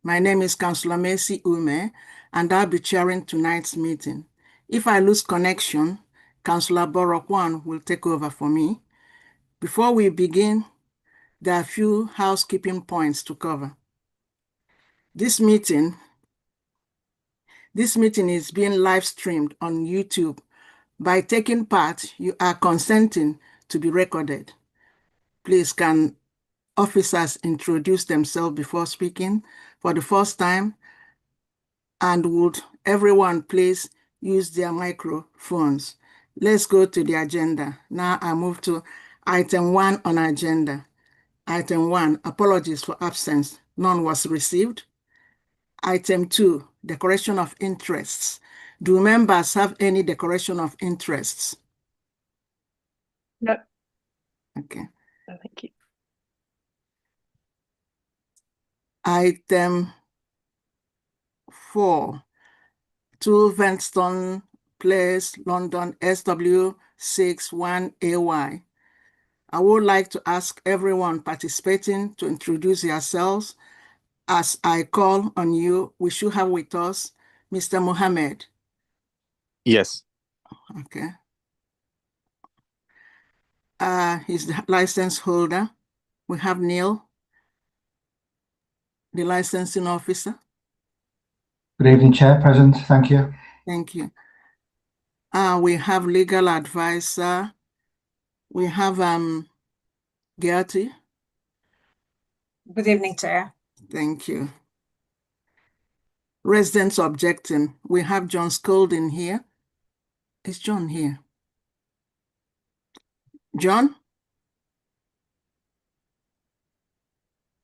My name is Councillor Mercy Ume, and I'll be chairing tonight's meeting. If I lose connection, Councillor Borokwan will take over for me. Before we begin, there are a few housekeeping points to cover. This meeting is being live streamed on YouTube. By taking part, you are consenting to be recorded. Please, can officers introduce themselves before speaking for the first time? And would everyone please use their microphones? Let's go to the agenda. Now I move to item 1 on agenda. Item 1, apologies for absence. None was received. Item 2, declaration of interests. Do members have any declaration of interests? No. Okay. No, thank you. Item 4, 2 Venstone Place, London, SW61AY. I would like to ask everyone participating to introduce yourselves. As I call on you, we should have with us Mr. Mohammed. Yes. Okay. He's the license holder. We have Neil, the licensing officer. Good evening, Chair. Present. Thank you. Thank you. We have legal advisor. We have Gertie. Good evening, Chair. Thank you. Residents objecting. We have John Scolding here. Is John here? John?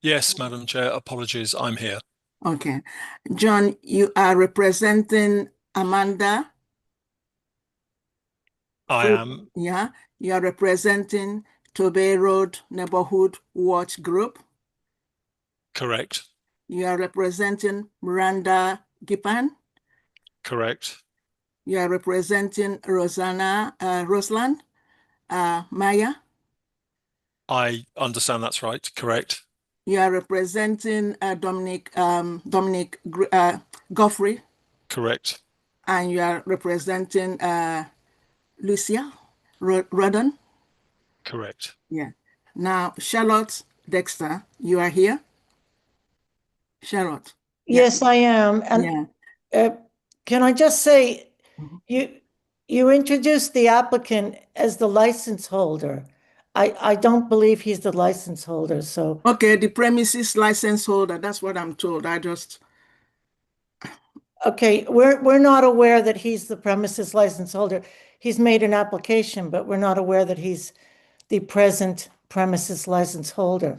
Yes, Madam Chair. Apologies, I'm here. Okay. John, you are representing Amanda? I am. Yeah. You are representing Tobey Road Neighborhood Watch Group? Correct. You are representing Miranda Gipan? Correct. You are representing Rosalind Maya? I understand that's right. Correct. You are representing Dominic Godfrey? Correct. And you are representing Lucia Rodden? Correct. Yeah. Now, Charlotte Dexter, you are here? Charlotte? Yes, I am. And can I just say, you introduced the applicant as the license holder. I don't believe he's the license holder, so. Okay, the premises license holder, that's what I'm told. Okay, we're not aware that he's the premises license holder. He's made an application, but we're not aware that he's the present premises license holder.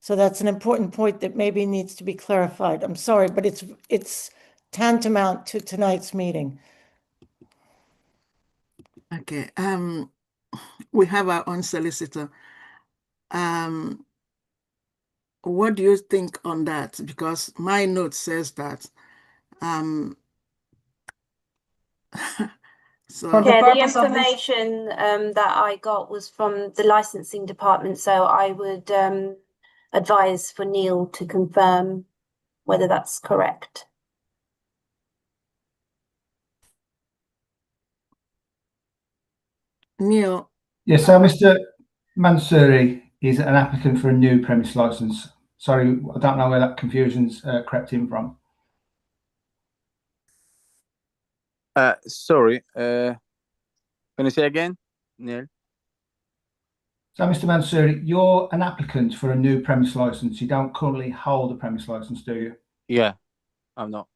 So that's an important point that maybe needs to be clarified. I'm sorry, but it's tantamount to tonight's meeting. Okay, we have our own solicitor. What do you think on that? Because my note says that. So the information that I got was from the licensing department, so I would advise for Neil to confirm whether that's correct. Neil. Yes, so Mr. Mansouri is an applicant for a new premise license. Sorry, I don't know where that confusion's crept in from. Sorry. Can you say again, Neil? So, Mr. Mansouri, you're an applicant for a new premise license. You don't currently hold a premise license, do you? Yeah, I'm not.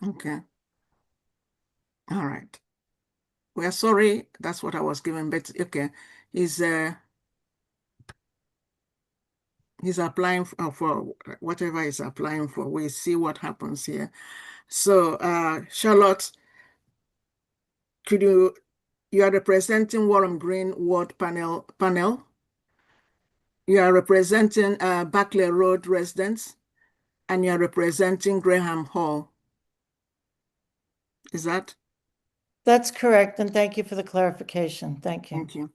Okay. All right. We are sorry. That's what I was given, but okay. He's applying for whatever he's applying for. We'll see what happens here. So, Charlotte, you are representing Warren Green Ward panel. You are representing Barclay Road residents, and you are representing Graham Hall. Is that? That's correct, and thank you for the clarification. Thank you. Thank you.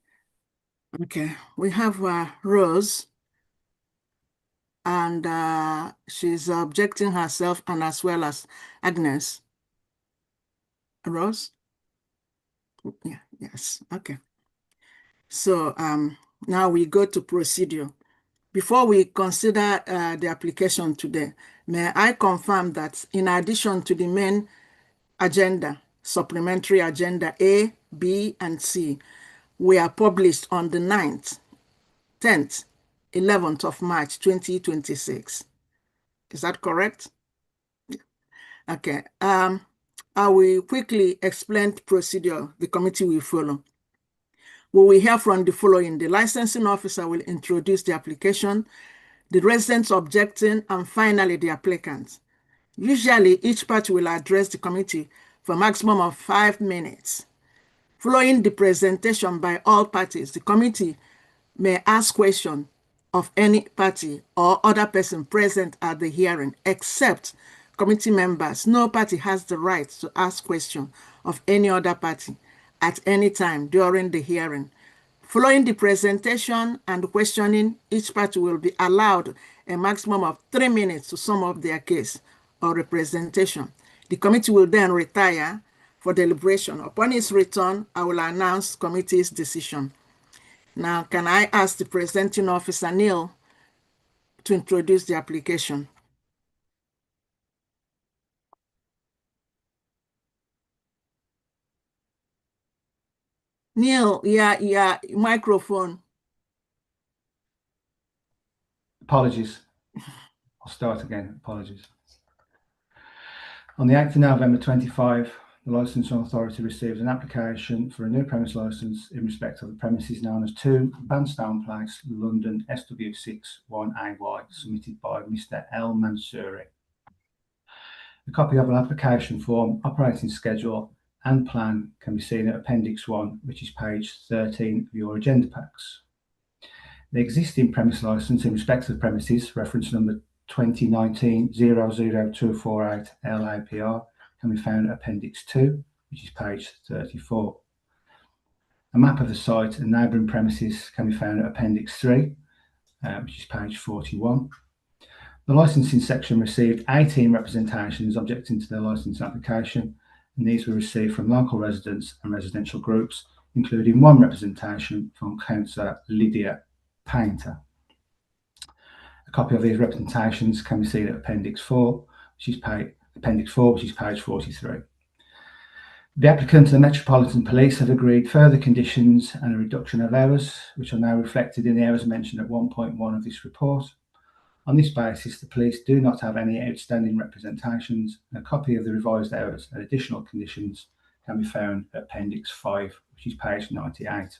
Okay, we have Rose. and she's objecting herself, and as well as Agnes. Rose? Yeah, yes, okay. So now we go to procedure. Before we consider the application today, may I confirm that in addition to the main agenda, supplementary agenda A, B, and C, we are published on the 9th, 10th, 11th of March, 2026. Is that correct? Okay. I will quickly explain the procedure the committee will follow. We will hear from the following. The licensing officer will introduce the application, the residents objecting, and finally the applicant. Usually, each party will address the committee for a maximum of 5 minutes. Following the presentation by all parties, the committee may ask questions of any party or other person present at the hearing, except committee members. No party has the right to ask questions of any other party at any time during the hearing. Following the presentation and questioning, each party will be allowed a maximum of 3 minutes to sum up their case or representation. The committee will then retire for deliberation. Upon its return, I will announce committee's decision. Now, can I ask the presenting officer, Neil, to introduce the application? Neil, yeah, microphone. Apologies. I'll start again. Apologies. On the 8th of November 25, the licensing authority received an application for a new premise license in respect of the premises known as 2 Bandstone Place, London, SW6 1AY, submitted by Mr. L. Mansouri. A copy of an application form, operating schedule, and plan can be seen at Appendix 1, which is page 13 of your agenda packs. The existing premise license in respect of the premises, reference number 2019-00248 LAPR, can be found at Appendix 2, which is page 34. A map of the site and neighbouring premises can be found at Appendix 3, which is page 41. The licensing section received 18 representations objecting to their licence application, and these were received from local residents and residential groups, including one representation from Councillor Lydia Painter. A copy of these representations can be seen at Appendix 4, which is page 43. The applicant and the Metropolitan Police have agreed further conditions and a reduction of hours, which are now reflected in the hours mentioned at 1.1 of this report. On this basis, the police do not have any outstanding representations, and a copy of the revised hours and additional conditions can be found at Appendix 5, which is page 98.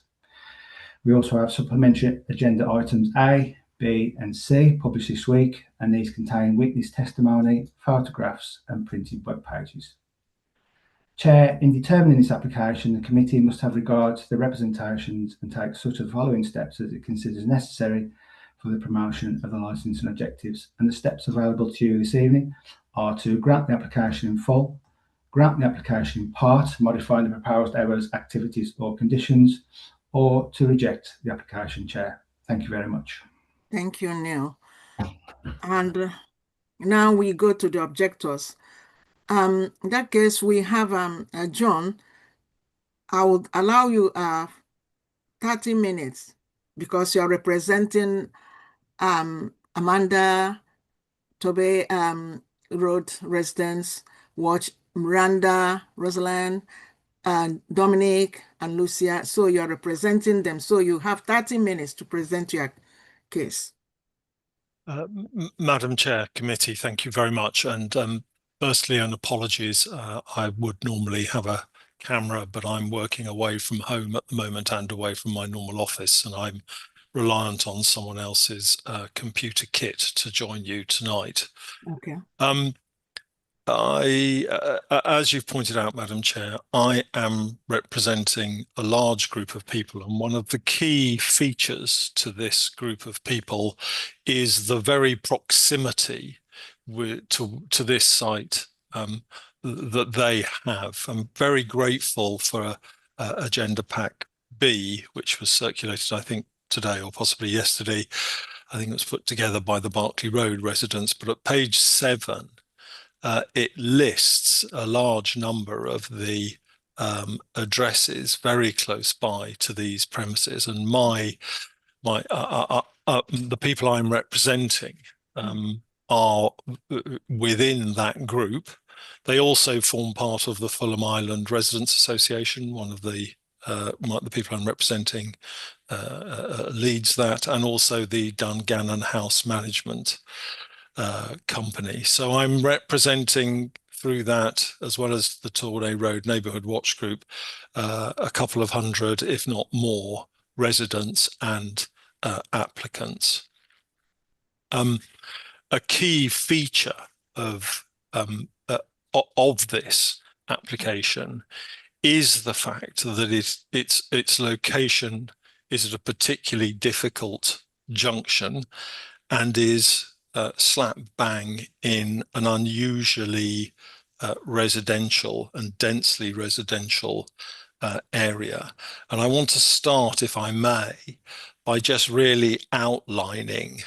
We also have supplementary agenda items A, B, and C published this week, and these contain witness testimony, photographs, and printed web pages. Chair, in determining this application, the committee must have regard to the representations and take such of the following steps as it considers necessary for the promotion of the licence and objectives. And the steps available to you this evening are to grant the application in full, grant the application in part, modifying the proposed hours, activities, or conditions, or to reject the application, Chair. Thank you very much. Thank you, Neil. And now we go to the objectors. In that case, we have John. I would allow you 30 minutes because you are representing Amanda, Tobe Road residents, Watch, Miranda, Rosalind, and Dominic and Lucia. So you are representing them. So you have 30 minutes to present your case. Madam Chair, committee, thank you very much. And firstly, an apologies. I would normally have a camera, but I'm working away from home at the moment and away from my normal office, and I'm reliant on someone else's computer kit to join you tonight. Okay. As you've pointed out, Madam Chair, I am representing a large group of people, and one of the key features to this group of people is the very proximity to this site that they have. I'm very grateful for Agenda Pack B, which was circulated, I think, today or possibly yesterday, I think it was put together by the Berkeley Road residents, but at page 7, it lists a large number of the addresses very close by to these premises, and the people I'm representing are within that group. They also form part of the Fulham Island Residents Association. One of the people I'm representing leads that, and also the Dungannon House Management company. So I'm representing through that, as well as the Tournai Road Neighbourhood Watch Group, a couple of hundred, if not more, residents and applicants. A key feature of this application is the fact that its location is at a particularly difficult junction and is slap bang in an unusually residential and densely residential area. And I want to start, if I may, by just really outlining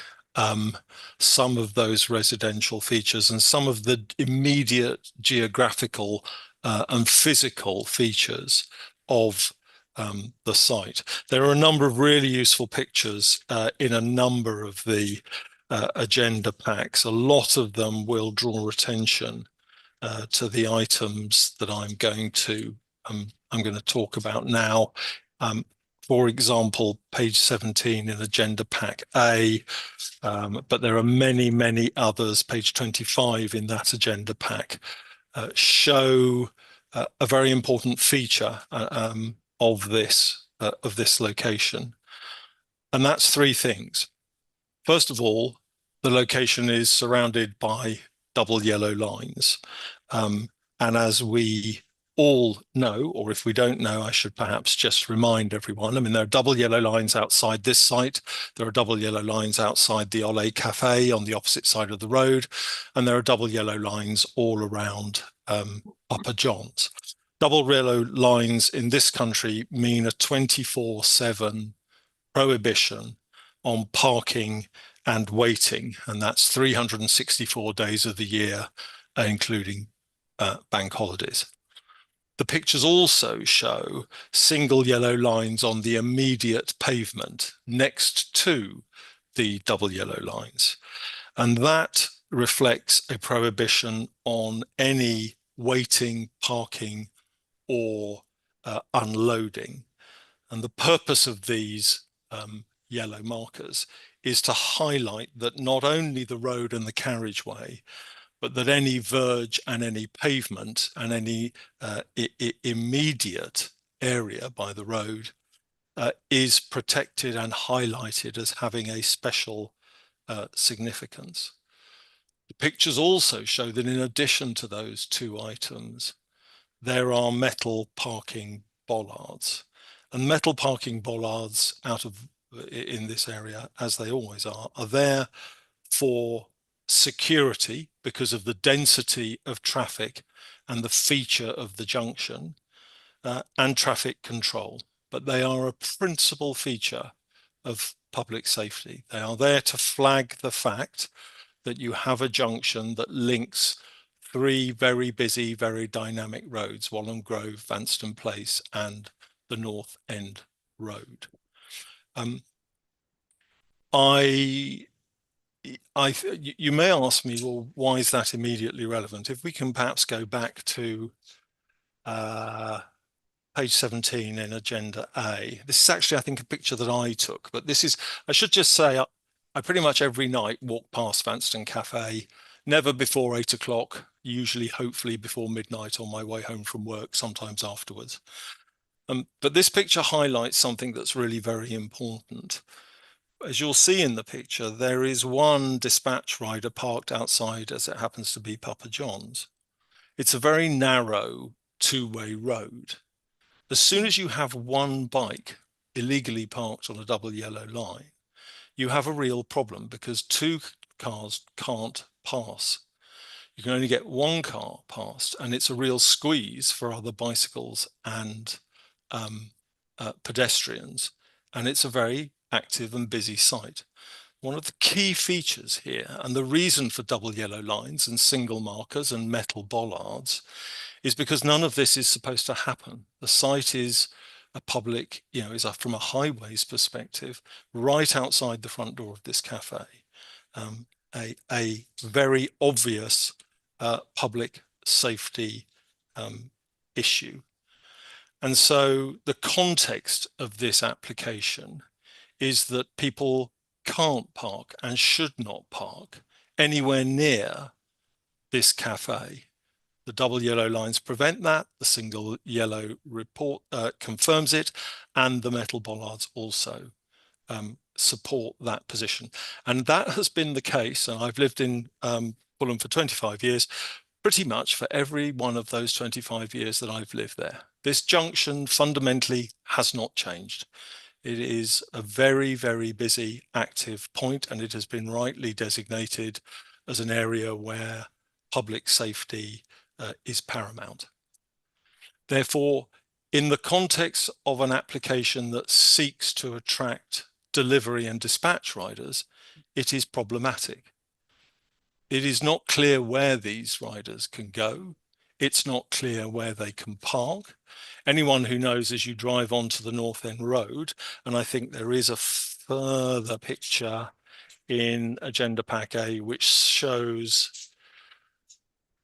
some of those residential features and some of the immediate geographical and physical features of the site. There are a number of really useful pictures in a number of the agenda packs. A lot of them will draw attention to the items that I'm going to talk about now. For example, page 17 in Agenda Pack A, but there are many, many others. Page 25 in that Agenda Pack show a very important feature of this location, and that's 3 things. First of all, the location is surrounded by double yellow lines, and as we all know, or if we don't know, I should perhaps just remind everyone. I mean, there are double yellow lines outside this site. There are double yellow lines outside the Ole Cafe on the opposite side of the road, and there are double yellow lines all around Upper Johns. Double yellow lines in this country mean a 24/7 prohibition on parking and waiting, and that's 364 days of the year, including bank holidays. The pictures also show single yellow lines on the immediate pavement next to the double yellow lines, and that reflects a prohibition on any waiting, parking, or unloading. And the purpose of these yellow markers is to highlight that not only the road and the carriageway, but that any verge and any pavement and any immediate area by the road is protected and highlighted as having a special significance. The pictures also show that in addition to those 2 items, there are metal parking bollards. And metal parking bollards in this area, as they always are there for security because of the density of traffic and the feature of the junction, and traffic control. But they are a principal feature of public safety. They are there to flag the fact that you have a junction that links 3 very busy, very dynamic roads: Walham Grove, Vanston Place, and the North End Road. You may ask me, well, why is that immediately relevant? If we can perhaps go back to page 17 in Agenda A. This is actually, I think, a picture that I took, but this is, I should just say, I pretty much every night walk past Vanston Cafe, never before 8 o'clock, usually, hopefully, before midnight on my way home from work, sometimes afterwards. But this picture highlights something that's really very important. As you'll see in the picture, there is one dispatch rider parked outside, as it happens to be, Papa John's. It's a very narrow 2-way road. As soon as you have one bike illegally parked on a double yellow line, you have a real problem because 2 cars can't pass. You can only get 1 car past, and it's a real squeeze for other bicycles and pedestrians, and it's a very active and busy site. one of the key features here, and the reason for double yellow lines and single markers and metal bollards, is because none of this is supposed to happen. The site is a public, is from a highways perspective, right outside the front door of this cafe. A very obvious public safety issue. And so the context of this application is that people can't park and should not park anywhere near this cafe. The double yellow lines prevent that, the single yellow report confirms it, and the metal bollards also support that position. And that has been the case, and I've lived in Fulham for 25 years, pretty much for every one of those 25 years that I've lived there. This junction fundamentally has not changed. It is a very, very busy, active point, and it has been rightly designated as an area where public safety is paramount. Therefore, in the context of an application that seeks to attract delivery and dispatch riders, it is problematic. It is not clear where these riders can go. It's not clear where they can park. Anyone who knows, as you drive onto the North End Road, and I think there is a further picture in Agenda Pack A which shows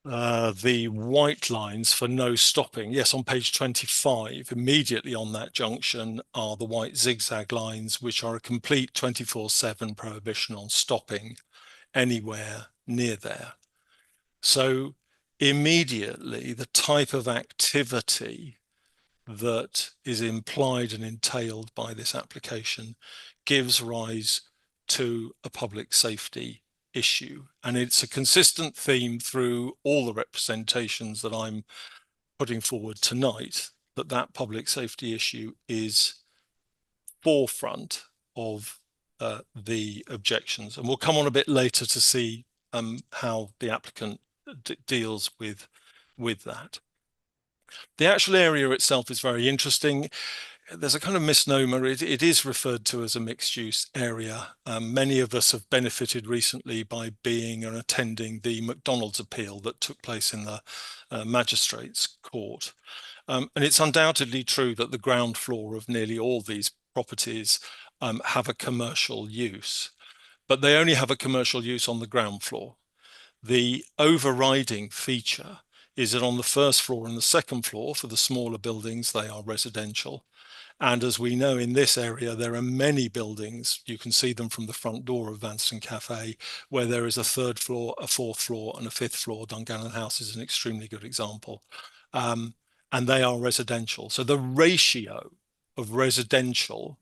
the white lines for no stopping. Yes, on page 25, immediately on that junction are the white zigzag lines, which are a complete 24/7 prohibition on stopping anywhere near there. So immediately the type of activity that is implied and entailed by this application gives rise to a public safety issue. And it's a consistent theme through all the representations that I'm putting forward tonight, that public safety issue is forefront of the objections. And we'll come on a bit later to see how the applicant deals with that. The actual area itself is very interesting. There's a kind of misnomer. It is referred to as a mixed-use area. Many of us have benefited recently by being and attending the McDonald's appeal that took place in the Magistrates' Court. And it's undoubtedly true that the ground floor of nearly all these properties have a commercial use, but they only have a commercial use on the ground floor. The overriding feature is that on the first floor and the second floor, for the smaller buildings, they are residential. And as we know, in this area, there are many buildings, you can see them from the front door of Vanston Cafe, where there is a third floor, a fourth floor, and a fifth floor. Dungannon House is an extremely good example. And they are residential. So the ratio of residential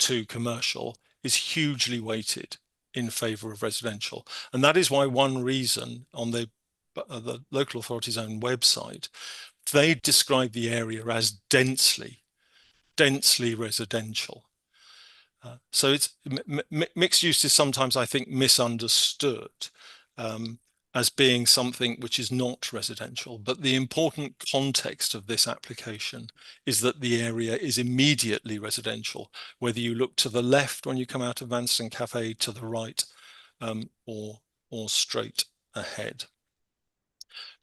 to commercial is hugely weighted in favour of residential. And that is why one reason on the local authority's own website, they describe the area as densely residential. So it's mixed use is sometimes, I think, misunderstood as being something which is not residential. But the important context of this application is that the area is immediately residential, whether you look to the left when you come out of Vanston Cafe, to the right, or straight ahead.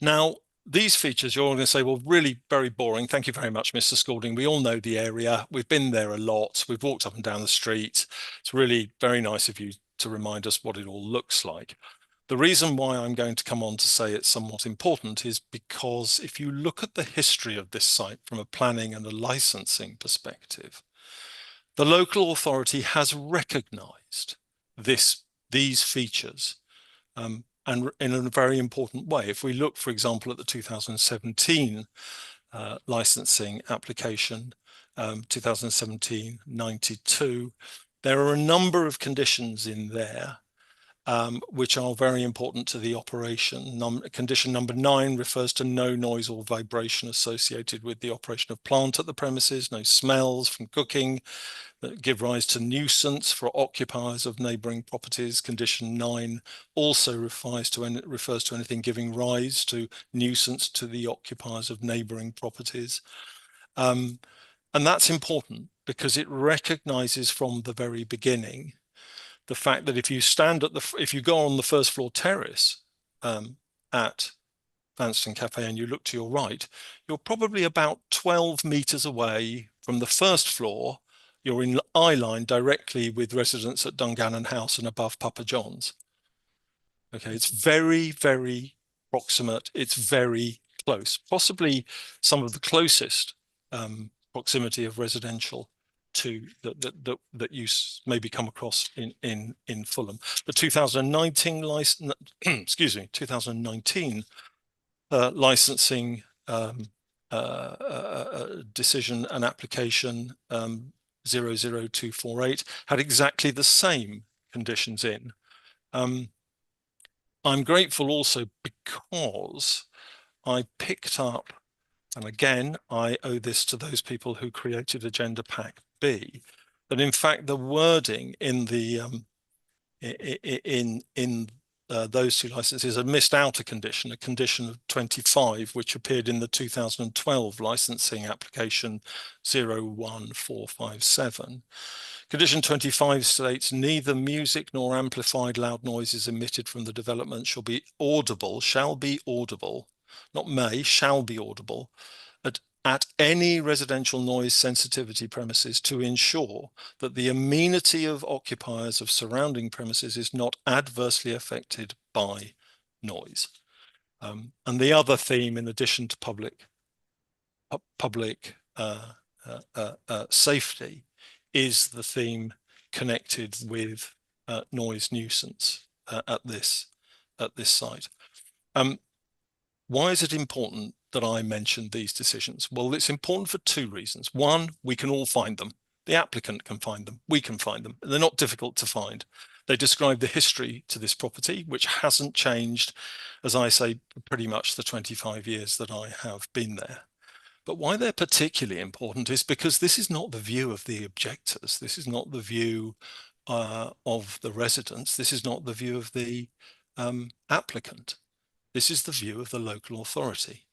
Now, these features, you're all going to say, well, really very boring. Thank you very much, Mr. Scalding. We all know the area. We've been there a lot. We've walked up and down the street. It's really very nice of you to remind us what it all looks like. The reason why I'm going to come on to say it's somewhat important is because if you look at the history of this site from a planning and a licensing perspective, the local authority has recognised these features and in a very important way. If we look, for example, at the 2017 licensing application, 2017-92, there are a number of conditions in there which are very important to the operation. Condition number 9 refers to no noise or vibration associated with the operation of plant at the premises, no smells from cooking that give rise to nuisance for occupiers of neighbouring properties. Condition 9 also refers to anything giving rise to nuisance to the occupiers of neighbouring properties. And that's important because it recognises from the very beginning the fact that if you stand at if you go on the first floor terrace at Vanston Cafe and you look to your right, you're probably about 12 meters away from the first floor. You're in eye line directly with residents at Dungannon House and above Papa John's. Okay, it's very, very proximate. It's very close, possibly some of the closest proximity of residential to that you maybe come across in Fulham. The 2019 license, excuse me, 2019 licensing decision and application 00248 had exactly the same conditions in. I'm grateful also because I picked up, and again, I owe this to those people who created Agenda Pack B, that in fact the wording in the those two licenses had missed out a condition of 25, which appeared in the 2012 licensing application 01457. Condition 25 states neither music nor amplified loud noises emitted from the development shall be audible, not may, shall be audible at any residential noise sensitivity premises to ensure that the amenity of occupiers of surrounding premises is not adversely affected by noise. And the other theme, in addition to public safety, is the theme connected with noise nuisance at this site. Why is it important that I mentioned these decisions? Well, it's important for two reasons. One, we can all find them. The applicant can find them. We can find them. They're not difficult to find. They describe the history to this property, which hasn't changed, as I say, pretty much the 25 years that I have been there. But why they're particularly important is because this is not the view of the objectors. This is not the view of the residents. This is not the view of the applicant. This is the view of the local authority.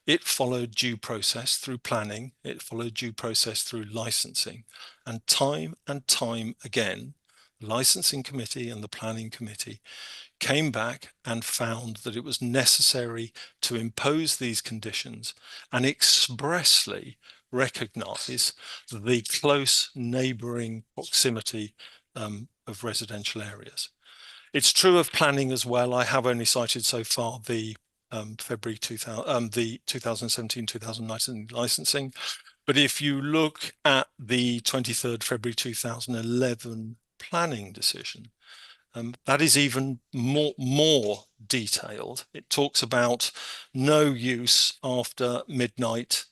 It followed due process through planning. It followed due process through licensing. And time again, the licensing committee and the planning committee came back and found that it was necessary to impose these conditions and expressly recognize the close neighbouring proximity of residential areas. It's true of planning as well. I have only cited so far the February 2000, the 2017-2019 licensing, but if you look at the 23rd February 2011 planning decision, that is even more detailed. It talks about no use after midnight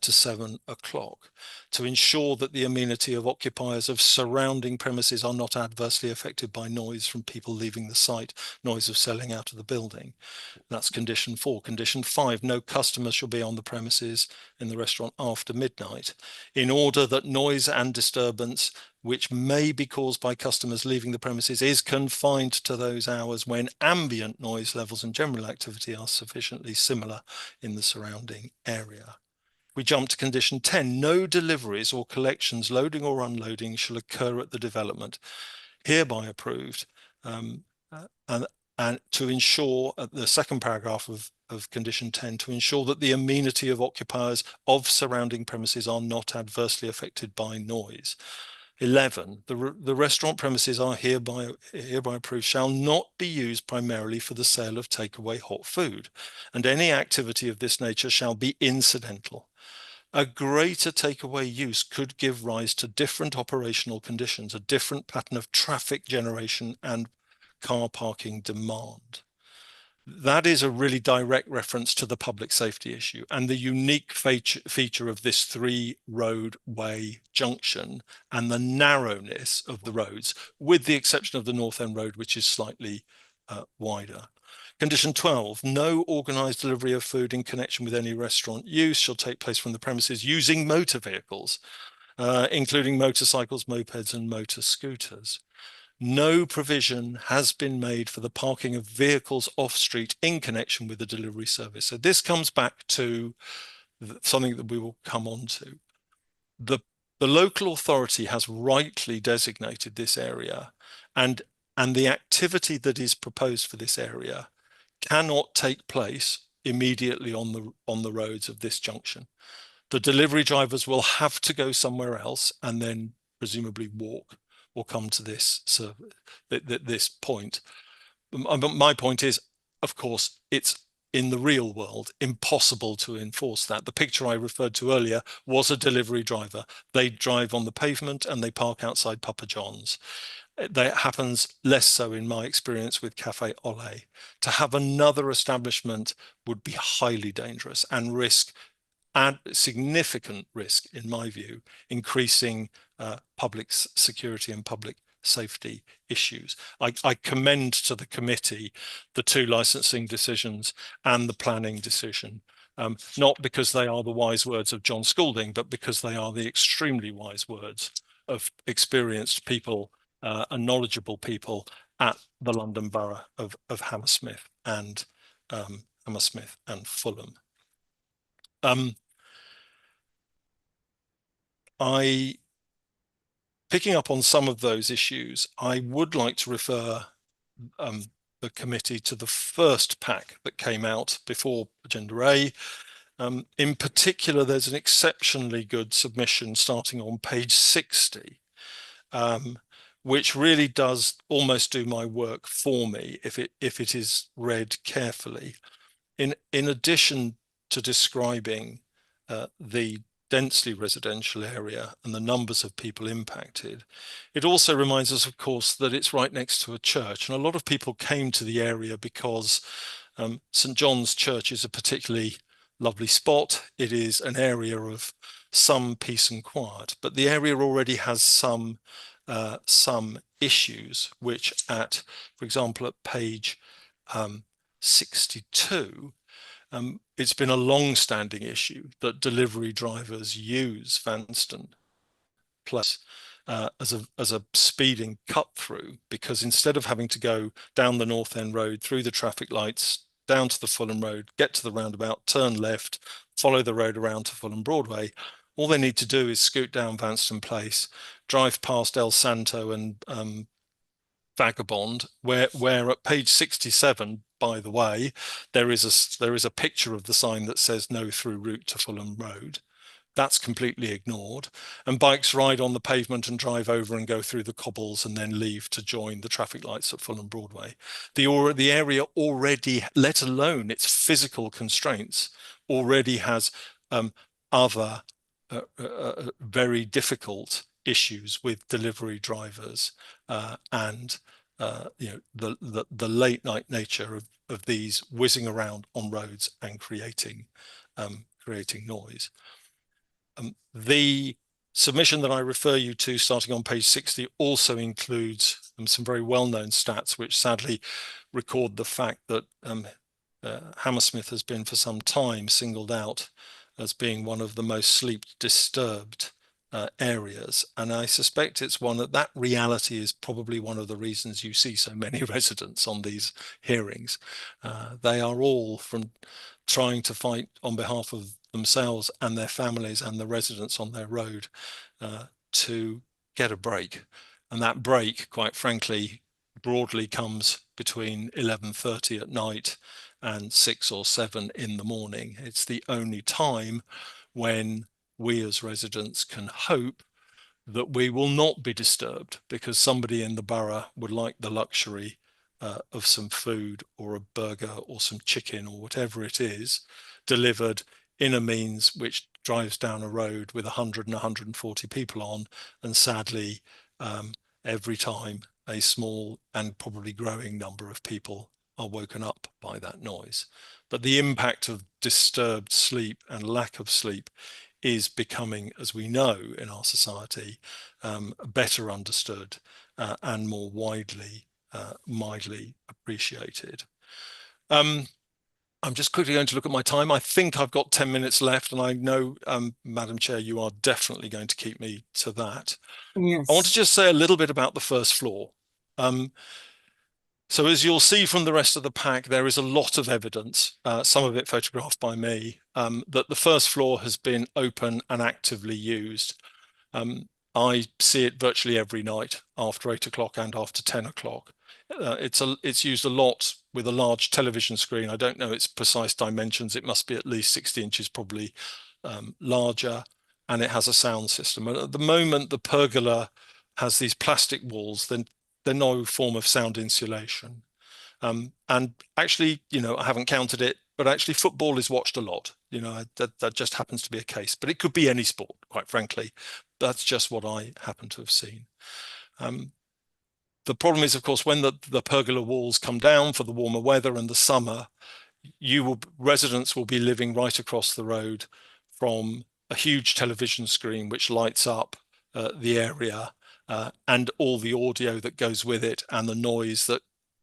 to 7 o'clock to ensure that the amenity of occupiers of surrounding premises are not adversely affected by noise from people leaving the site, noise of selling out of the building. That's condition 4. Condition 5, no customers shall be on the premises in the restaurant after midnight, in order that noise and disturbance which may be caused by customers leaving the premises is confined to those hours when ambient noise levels and general activity are sufficiently similar in the surrounding area. We jump to condition 10, no deliveries or collections, loading or unloading shall occur at the development, hereby approved, and to ensure, the second paragraph of condition 10, to ensure that the amenity of occupiers of surrounding premises are not adversely affected by noise. 11, the restaurant premises are hereby approved shall not be used primarily for the sale of takeaway hot food, and any activity of this nature shall be incidental. A greater takeaway use could give rise to different operational conditions, a different pattern of traffic generation and car parking demand. That is a really direct reference to the public safety issue and the unique feature of this 3-roadway junction and the narrowness of the roads, with the exception of the North End Road, which is slightly wider. Condition 12, no organised delivery of food in connection with any restaurant use shall take place from the premises using motor vehicles, including motorcycles, mopeds and motor scooters. No provision has been made for the parking of vehicles off-street in connection with the delivery service. So this comes back to something that we will come on to. The local authority has rightly designated this area and the activity that is proposed for this area cannot take place immediately on the roads of this junction. The delivery drivers will have to go somewhere else and then presumably walk or come to this this point. My point is, of course, it's in the real world impossible to enforce that. The picture I referred to earlier was a delivery driver. They drive on the pavement and they park outside Papa John's. That happens less so in my experience with Cafe Ole. To have another establishment would be highly dangerous and add significant risk, in my view, increasing public security and public safety issues. I commend to the committee the 2 licensing decisions and the planning decision, not because they are the wise words of John Spalding, but because they are the extremely wise words of experienced people and knowledgeable people at the London Borough of Hammersmith and Fulham. Picking up on some of those issues, I would like to refer the committee to the first pack that came out before Agenda A. In particular, there's an exceptionally good submission starting on page 60, which really does almost do my work for me if it is read carefully. In addition to describing the densely residential area and the numbers of people impacted, it also reminds us, of course, that it's right next to a church. And a lot of people came to the area because St. John's Church is a particularly lovely spot. It is an area of some peace and quiet, but the area already has some issues, which for example, at page 62, it's been a long-standing issue that delivery drivers use Vanston Place as a speeding cut-through, because instead of having to go down the North End Road, through the traffic lights, down to the Fulham Road, get to the roundabout, turn left, follow the road around to Fulham Broadway, all they need to do is scoot down Vanston Place, drive past El Santo and Vagabond, where at page 67, by the way, there is a picture of the sign that says no through route to Fulham Road. That's completely ignored, and bikes ride on the pavement and drive over and go through the cobbles and then leave to join the traffic lights at Fulham Broadway. The area already, let alone its physical constraints, already has other very difficult issues with delivery drivers and the late night nature of these whizzing around on roads and creating noise. The submission that I refer you to starting on page 60 also includes some very well-known stats which sadly record the fact that Hammersmith has been for some time singled out as being one of the most sleep disturbed areas, and I suspect it's that reality is probably one of the reasons you see so many residents on these hearings. They are all from trying to fight on behalf of themselves and their families and the residents on their road to get a break, and that break, quite frankly, broadly comes between 11:30 at night and 6 or 7 in the morning. It's the only time when we as residents can hope that we will not be disturbed because somebody in the borough would like the luxury of some food or a burger or some chicken or whatever it is delivered in a means which drives down a road with 100 and 140 people on, and sadly every time a small and probably growing number of people are woken up by that noise. But the impact of disturbed sleep and lack of sleep is becoming, as we know in our society, better understood and more widely appreciated. I'm just quickly going to look at my time. I think I've got 10 minutes left, and I know, Madam Chair, you are definitely going to keep me to that. Yes. I want to just say a little bit about the first floor. So as you'll see from the rest of the pack, there is a lot of evidence, some of it photographed by me, that the first floor has been open and actively used. I see it virtually every night after 8 o'clock and after 10 o'clock. It's used a lot with a large television screen. I don't know its precise dimensions. It must be at least 60 inches, probably larger, and it has a sound system. And at the moment, the pergola has these plastic walls, then there's no form of sound insulation. And actually, I haven't counted it, but actually football is watched a lot. That just happens to be a case, but it could be any sport, quite frankly. That's just what I happen to have seen. The problem is, of course, when the pergola walls come down for the warmer weather and the summer, residents will be living right across the road from a huge television screen which lights up the area and all the audio that goes with it and the noise that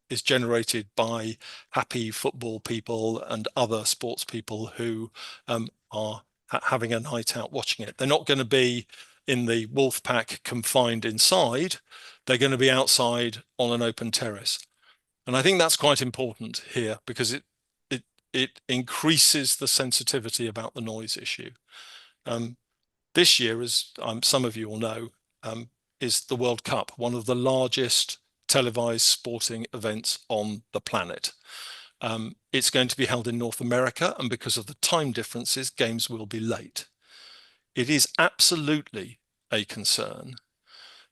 is generated by happy football people and other sports people who are having a night out watching it. They're not going to be in the wolf pack confined inside. They're going to be outside on an open terrace. And I think that's quite important here because it increases the sensitivity about the noise issue. This year, as some of you will know, is the World Cup, one of the largest televised sporting events on the planet. It's going to be held in North America, and because of the time differences, games will be late. It is absolutely a concern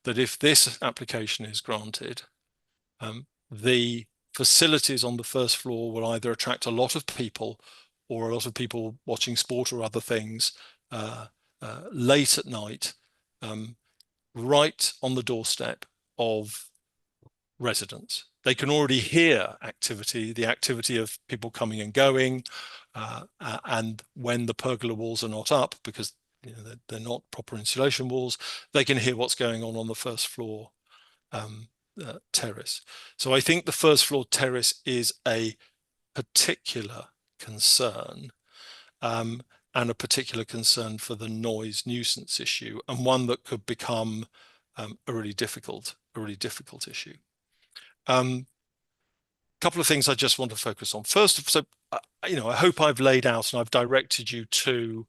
that if this application is granted, the facilities on the first floor will either attract a lot of people or a lot of people watching sport or other things late at night, right on the doorstep of residents. They can already hear the activity of people coming and going, and when the pergola walls are not up, because they're not proper insulation walls, they can hear what's going on the first floor terrace. So I think the first floor terrace is a particular concern, and a particular concern for the noise nuisance issue, and one that could become a really difficult issue. Couple of things I just want to focus on. First, so I hope I've laid out and I've directed you to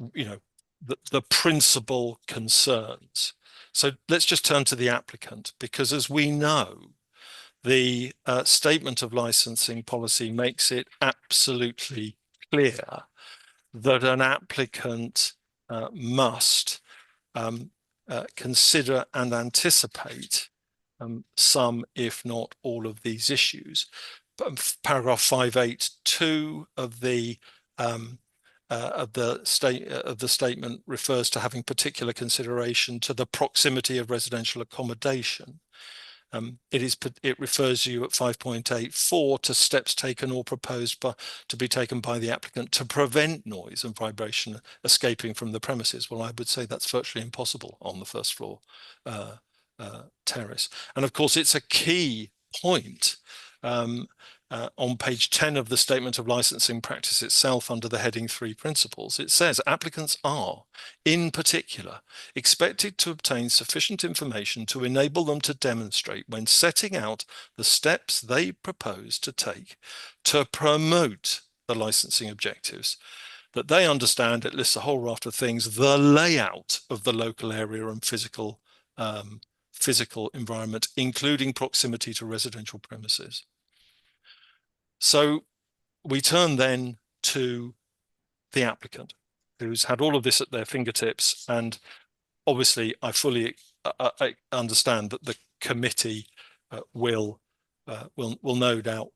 the principal concerns. So let's just turn to the applicant, because as we know, the statement of licensing policy makes it absolutely clear that an applicant must consider and anticipate some, if not all, of these issues. Paragraph 582 of the statement refers to having particular consideration to the proximity of residential accommodation. It refers you at 5.84 to steps taken or proposed to be taken by the applicant to prevent noise and vibration escaping from the premises. Well, I would say that's virtually impossible on the first floor terrace. And of course, it's a key point on page 10 of the Statement of Licensing Practice itself, under the heading 3 principles. It says applicants are, in particular, expected to obtain sufficient information to enable them to demonstrate, when setting out the steps they propose to take to promote the licensing objectives, that they understand, it lists a whole raft of things, the layout of the local area and physical environment, including proximity to residential premises. So we turn then to the applicant, who's had all of this at their fingertips, and obviously I fully understand that the committee will no doubt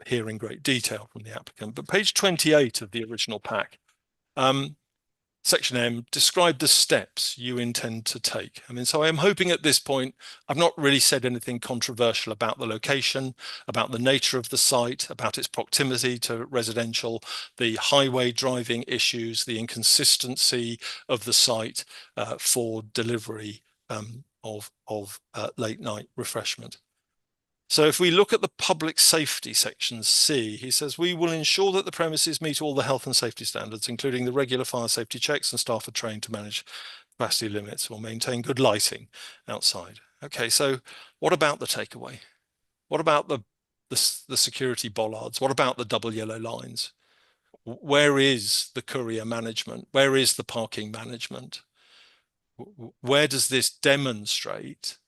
hear in great detail from the applicant. But page 28 of the original pack, Section M, describe the steps you intend to take. I mean, so I'm hoping at this point, I've not really said anything controversial about the location, about the nature of the site, about its proximity to residential, the highway driving issues, the inconsistency of the site for delivery of late night refreshment. So if we look at the public safety section C, he says, we will ensure that the premises meet all the health and safety standards, including the regular fire safety checks, and staff are trained to manage capacity limits or maintain good lighting outside. Okay, so what about the takeaway? What about the security bollards? What about the double yellow lines? Where is the courier management? Where is the parking management? Where does this demonstrate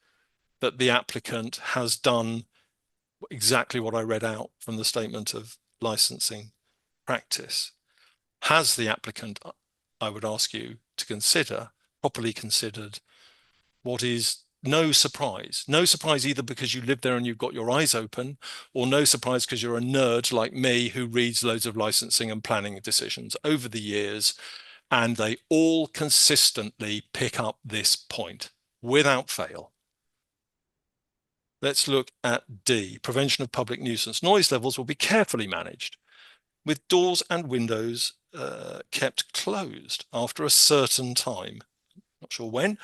that the applicant has done exactly what I read out from the statement of licensing practice? Has the applicant, I would ask you to consider, properly considered, what is no surprise either because you live there and you've got your eyes open, or no surprise because you're a nerd like me who reads loads of licensing and planning decisions over the years, and they all consistently pick up this point without fail. Let's look at D, prevention of public nuisance. Noise levels will be carefully managed with doors and windows kept closed after a certain time. Not sure when.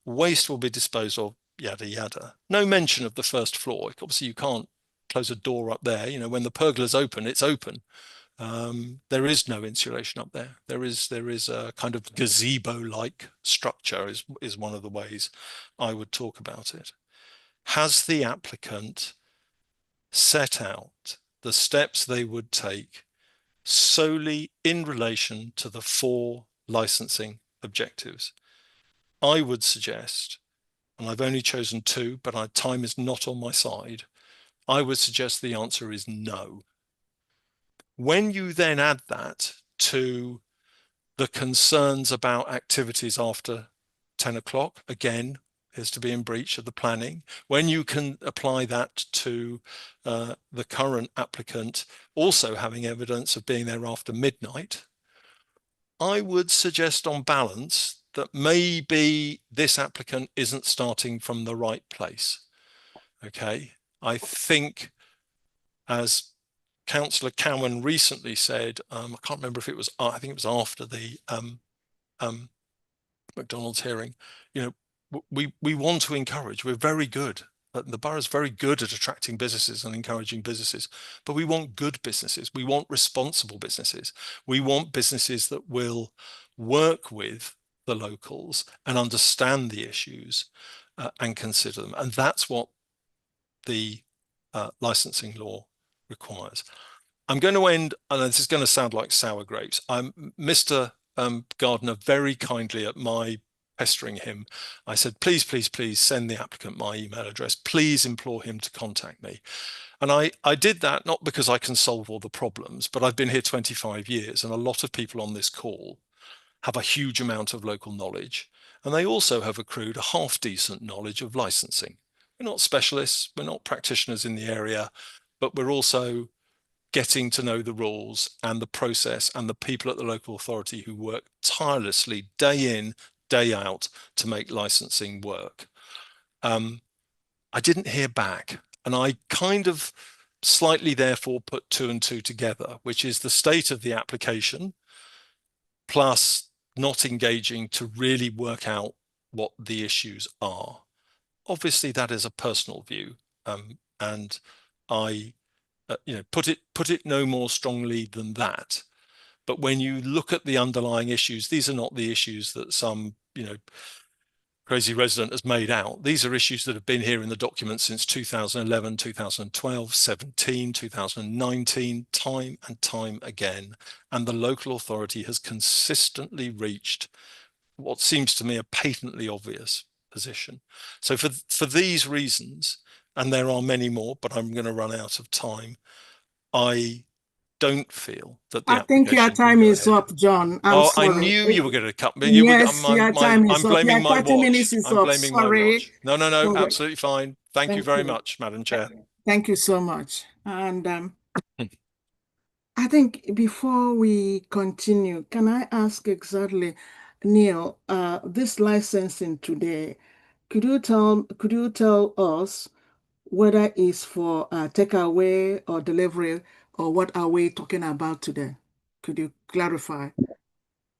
Waste will be disposed of, yada, yada. No mention of the first floor. Obviously, you can't close a door up there. You know, when the pergola's open, it's open. There is no insulation up there. There is a kind of gazebo-like structure is one of the ways I would talk about it. Has the applicant set out the steps they would take solely in relation to the 4 licensing objectives? I would suggest, and I've only chosen 2, but time is not on my side, I would suggest the answer is no. When you then add that to the concerns about activities after 10 o'clock, again, is to be in breach of the planning. When you can apply that to the current applicant also having evidence of being there after midnight, I would suggest on balance that maybe this applicant isn't starting from the right place. Okay, I think, as Councillor Cowan recently said, I can't remember if it was, I think it was after the McDonald's hearing, you know, we want to encourage, we're very good. The borough's very good at attracting businesses and encouraging businesses, but we want good businesses. We want responsible businesses. We want businesses that will work with the locals and understand the issues and consider them. And that's what the licensing law requires. I'm going to end, and this is going to sound like sour grapes. Mr. Gardner very kindly, at my pestering him, I said, please, please, please send the applicant my email address. Please implore him to contact me. And I did that not because I can solve all the problems, but I've been here 25 years, and a lot of people on this call have a huge amount of local knowledge, and they also have accrued a half-decent knowledge of licensing. We're not specialists, we're not practitioners in the area, but we're also getting to know the rules and the process and the people at the local authority who work tirelessly day in, day out to make licensing work. I didn't hear back, and I kind of slightly therefore put 2 and 2 together, which is the state of the application plus not engaging to really work out what the issues are. Obviously, that is a personal view, and I you know, put it no more strongly than that. But when you look at the underlying issues, these are not the issues that some, you know, crazy resident has made out. These are issues that have been here in the document since 2011, 2012, 17, 2019, time and time again. And the local authority has consistently reached what seems to me a patently obvious position. So for these reasons, and there are many more, but I'm going to run out of time, I don't feel that the I think your time is up, John. I'm sorry. I knew you were going to cut me. Yes, your time is I'm up. blaming my 30 watch. minutes is I'm up. blaming my Sorry. watch. No, Sorry. absolutely fine. Thank you very much, Madam Chair. Thank you so much. And I think before we continue, can I ask exactly, Neil, this licensing today, could you tell us whether it's for takeaway or delivery, or what are we talking about today? Could you clarify?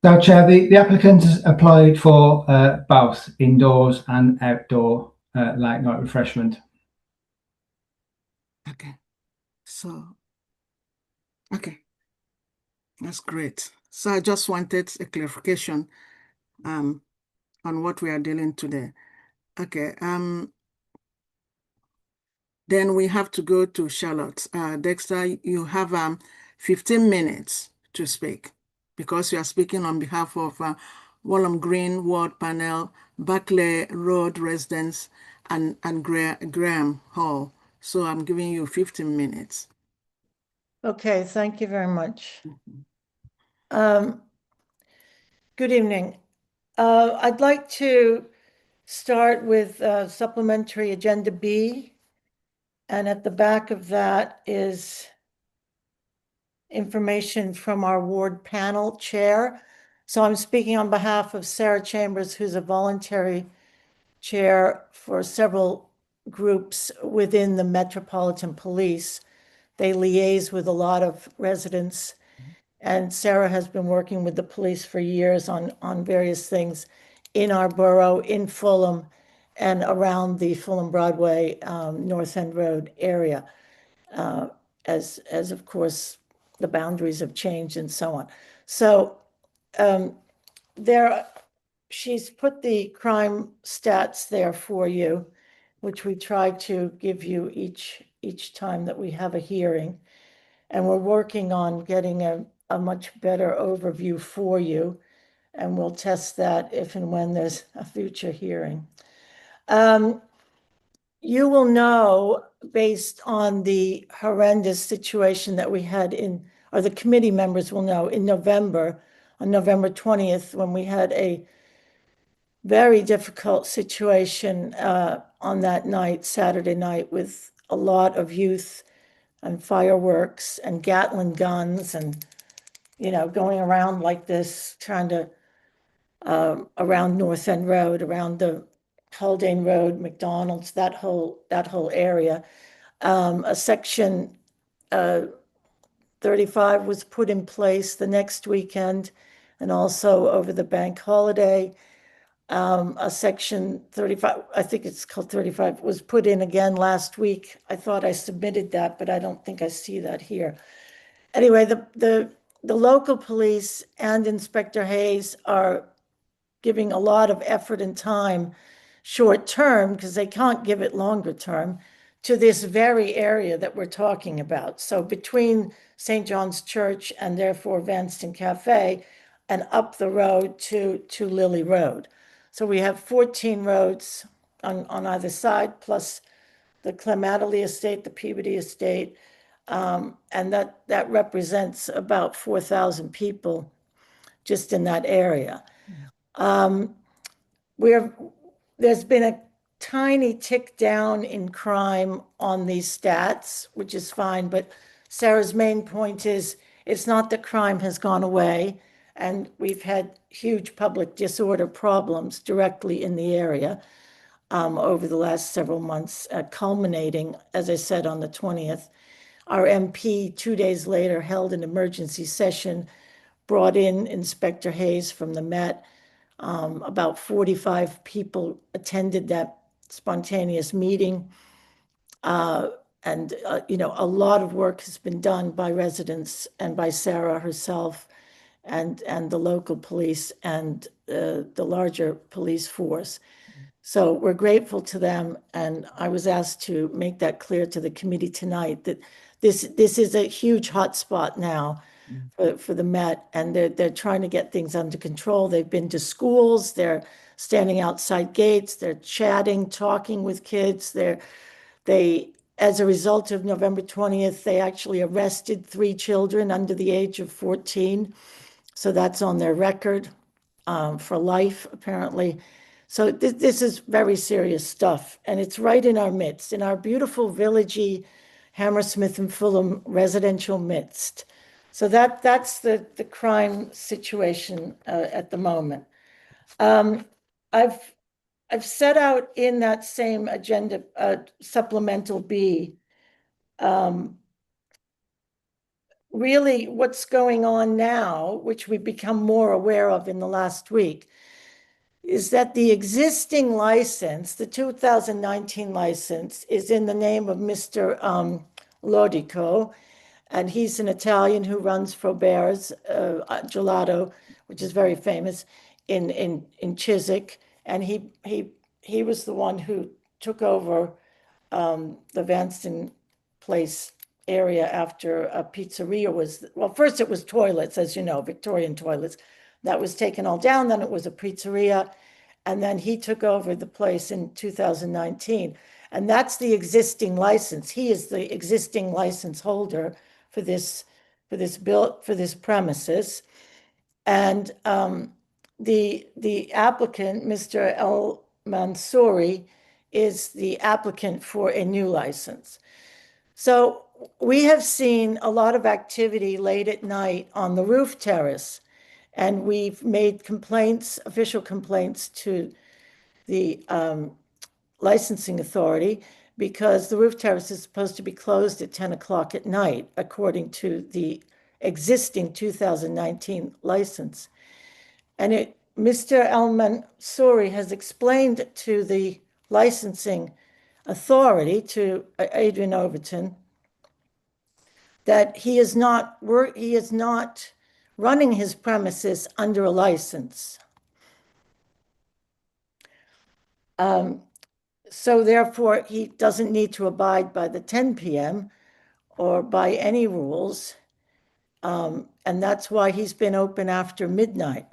So, Chair, the applicant has applied for both indoors and outdoor late night refreshment. Okay, so, okay, that's great. So I just wanted a clarification on what we are dealing today. Okay, then we have to go to Charlotte. Dexter, you have 15 minutes to speak because you are speaking on behalf of Walham Green Ward Panel, Barclay Road Residence, and Graham Hall. So I'm giving you 15 minutes. Okay, thank you very much. Good evening. I'd like to start with supplementary agenda B. And at the back of that is information from our ward panel chair. So I'm speaking on behalf of Sarah Chambers, who's a voluntary chair for several groups within the Metropolitan Police. They liaise with a lot of residents, and Sarah has been working with the police for years on various things in our borough, in Fulham, and around the Fulham Broadway, North End Road area, as of course the boundaries have changed and so on. So she's put the crime stats there for you, which we try to give you each time that we have a hearing. And we're working on getting a much better overview for you. And we'll test that if and when there's a future hearing. You will know, based on the horrendous situation that we had or the committee members will know in November, on November 20th, when we had a very difficult situation on that night, Saturday night, with a lot of youth and fireworks and Gatling guns and, going around like this, trying to, around North End Road, around the Haldane Road, McDonald's, that whole area. A section 35 was put in place the next weekend and also over the bank holiday. A section 35, I think it's called 35, was put in again last week. I thought I submitted that, but I don't think I see that here. Anyway, the local police and Inspector Hayes are giving a lot of effort and time, short term, because they can't give it longer term, to this very area that we're talking about. So between St. John's Church and therefore Vanston Cafe and up the road to Lily Road. So we have 14 roads on either side, plus the Clemadley Estate, the Peabody Estate, and that represents about 4,000 people just in that area. There's been a tiny tick down in crime on these stats, which is fine, but Sarah's main point is it's not that crime has gone away, and we've had huge public disorder problems directly in the area over the last several months, culminating, as I said, on the 20th. Our MP 2 days later held an emergency session, brought in Inspector Hayes from the Met. About 45 people attended that spontaneous meeting. A lot of work has been done by residents and by Sarah herself and the local police and the larger police force. So we're grateful to them, and I was asked to make that clear to the committee tonight that this is a huge hotspot now for the Met, and they're trying to get things under control. They've been to schools, they're standing outside gates, they're chatting, talking with kids. They, as a result of November 20th, they actually arrested 3 children under the age of 14. So that's on their record for life, apparently. So this is very serious stuff, and it's right in our midst, in our beautiful villagey Hammersmith and Fulham residential midst. So that's the crime situation at the moment. I've set out in that same agenda, supplemental B, really what's going on now, which we've become more aware of in the last week, is that the existing license, the 2019 license, is in the name of Mr. Lodico, and he's an Italian who runs Frobert's Gelato, which is very famous in Chiswick, and he was the one who took over the Vanston Place area after a pizzeria was, well, first it was toilets, as you know, Victorian toilets. That was taken all down. Then it was a pizzeria. And then he took over the place in 2019. And that's the existing license. He is the existing license holder for this premises. And the applicant, Mr. El Mansouri, is the applicant for a new license. So we have seen a lot of activity late at night on the roof terrace, and we've made complaints, official complaints to the licensing authority, because the roof terrace is supposed to be closed at 10 o'clock at night, according to the existing 2019 license. And Mr. El Mansouri has explained to the licensing authority, to Adrian Overton, that he is not running his premises under a license. So therefore, he doesn't need to abide by the 10 p.m. or by any rules. And that's why he's been open after midnight.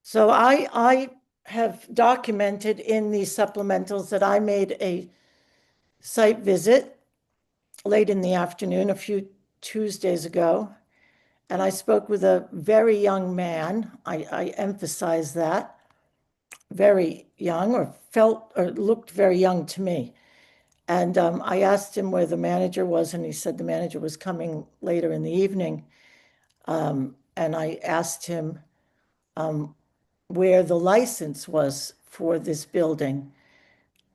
So I have documented in these supplementals that I made a site visit late in the afternoon a few Tuesdays ago, and I spoke with a very young man. I emphasize that. Very young, or looked very young to me. And I asked him where the manager was, and he said the manager was coming later in the evening. And I asked him where the license was for this building.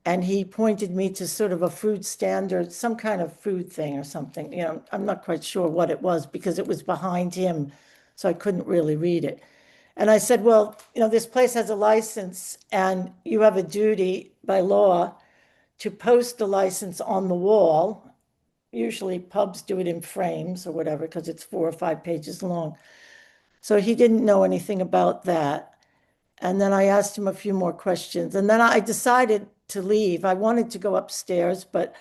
And he pointed me to sort of a food standard, some kind of food thing or something. You know, I'm not quite sure what it was because it was behind him, so I couldn't really read it. And I said, well, you know, this place has a license and you have a duty by law to post the license on the wall. Usually pubs do it in frames or whatever because it's 4 or 5 pages long. So he didn't know anything about that. And then I asked him a few more questions. And then I decided to leave. I wanted to go upstairs, but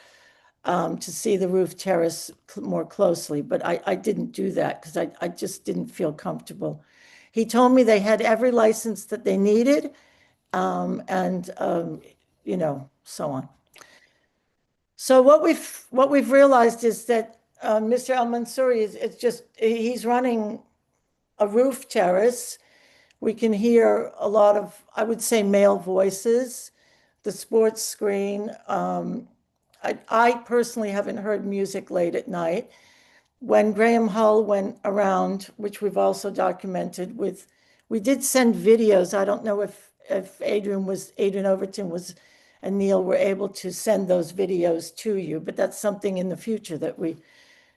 to see the roof terrace more closely. But I didn't do that because I just didn't feel comfortable. He told me they had every license that they needed, and you know, so on. So what we've realized is that Mr. El Mansouri he's running a roof terrace. We can hear a lot of, I would say, male voices, the sports screen. I personally haven't heard music late at night. When Graham Hull went around, which we've also documented we did send videos. I don't know if Adrian Overton and Neil were able to send those videos to you, but that's something in the future that we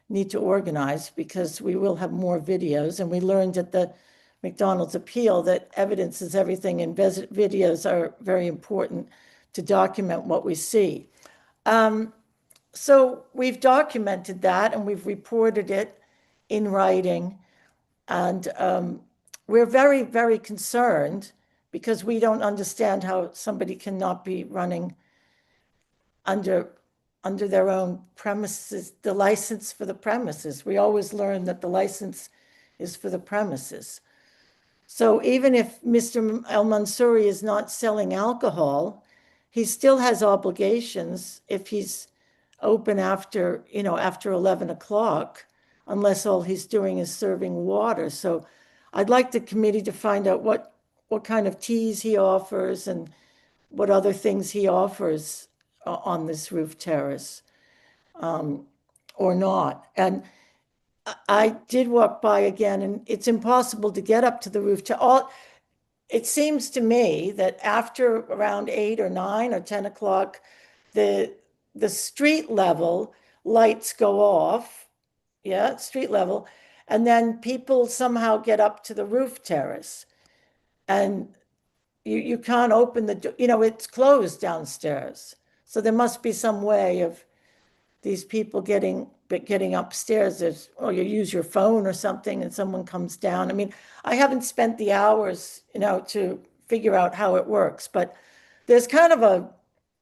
need to organize because we will have more videos. And we learned at the McDonald's appeal that evidence is everything, and videos are very important to document what we see. So we've documented that and we've reported it in writing. And we're very, very concerned because we don't understand how somebody cannot be running under their own premises, the license for the premises. We always learn that the license is for the premises. So even if Mr. El Mansouri is not selling alcohol, he still has obligations if he's open after 11 o'clock, unless all he's doing is serving water. So I'd like the committee to find out what kind of teas he offers and what other things he offers on this roof terrace, or not. And I did walk by again, and it's impossible to get up to the roof. It seems to me that after around 8 or 9 or 10 o'clock, the street level lights go off, street level, and then people somehow get up to the roof terrace, and you can't open the door. It's closed downstairs, so there must be some way of these people getting upstairs. Or you use your phone or something and someone comes down. I mean, I haven't spent the hours, to figure out how it works, but there's kind of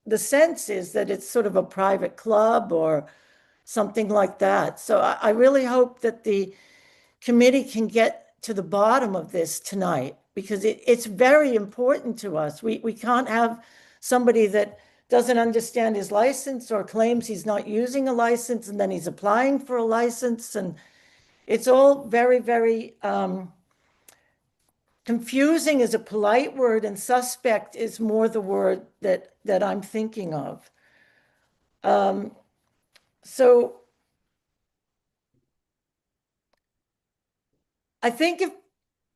the sense is that it's sort of a private club or something like that. So I really hope that the committee can get to the bottom of this tonight, because it's very important to us. We can't have somebody that doesn't understand his license or claims he's not using a license and then he's applying for a license. And it's all very, very confusing is a polite word, and suspect is more the word that I'm thinking of. So I think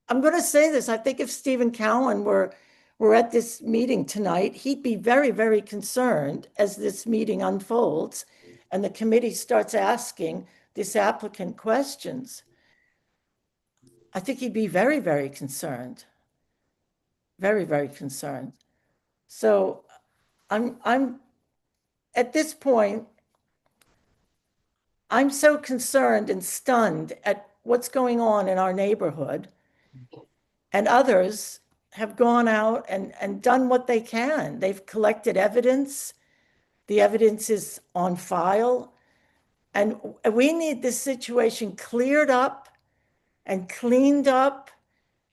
I'm going to say this, I think if Stephen Cowan were at this meeting tonight, he'd be very, very concerned as this meeting unfolds and the committee starts asking this applicant questions. I think he'd be very, very concerned. Very, very concerned. So I'm at this point, I'm so concerned and stunned at what's going on in our neighborhood, and others have gone out and done what they can. They've collected evidence. The evidence is on file. And we need this situation cleared up and cleaned up.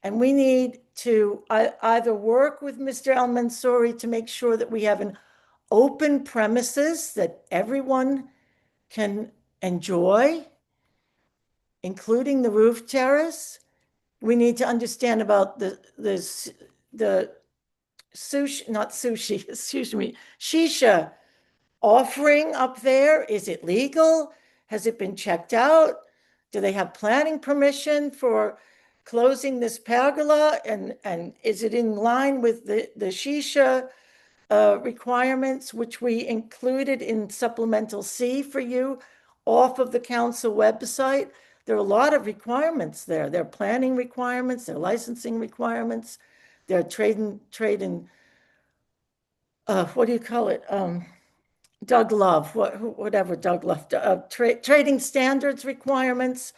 And we need to either work with Mr. El-Mansouri to make sure that we have an open premises that everyone can enjoy, including the roof terrace. We need to understand about the sushi, not sushi, excuse me, shisha offering up there. Is it legal? Has it been checked out? Do they have planning permission for closing this pergola? And is it in line with the shisha requirements, which we included in supplemental C for you off of the council website? There are a lot of requirements there. There are planning requirements, there are licensing requirements, there are trade and what do you call it? Doug Love, whatever Doug Love, trading standards requirements.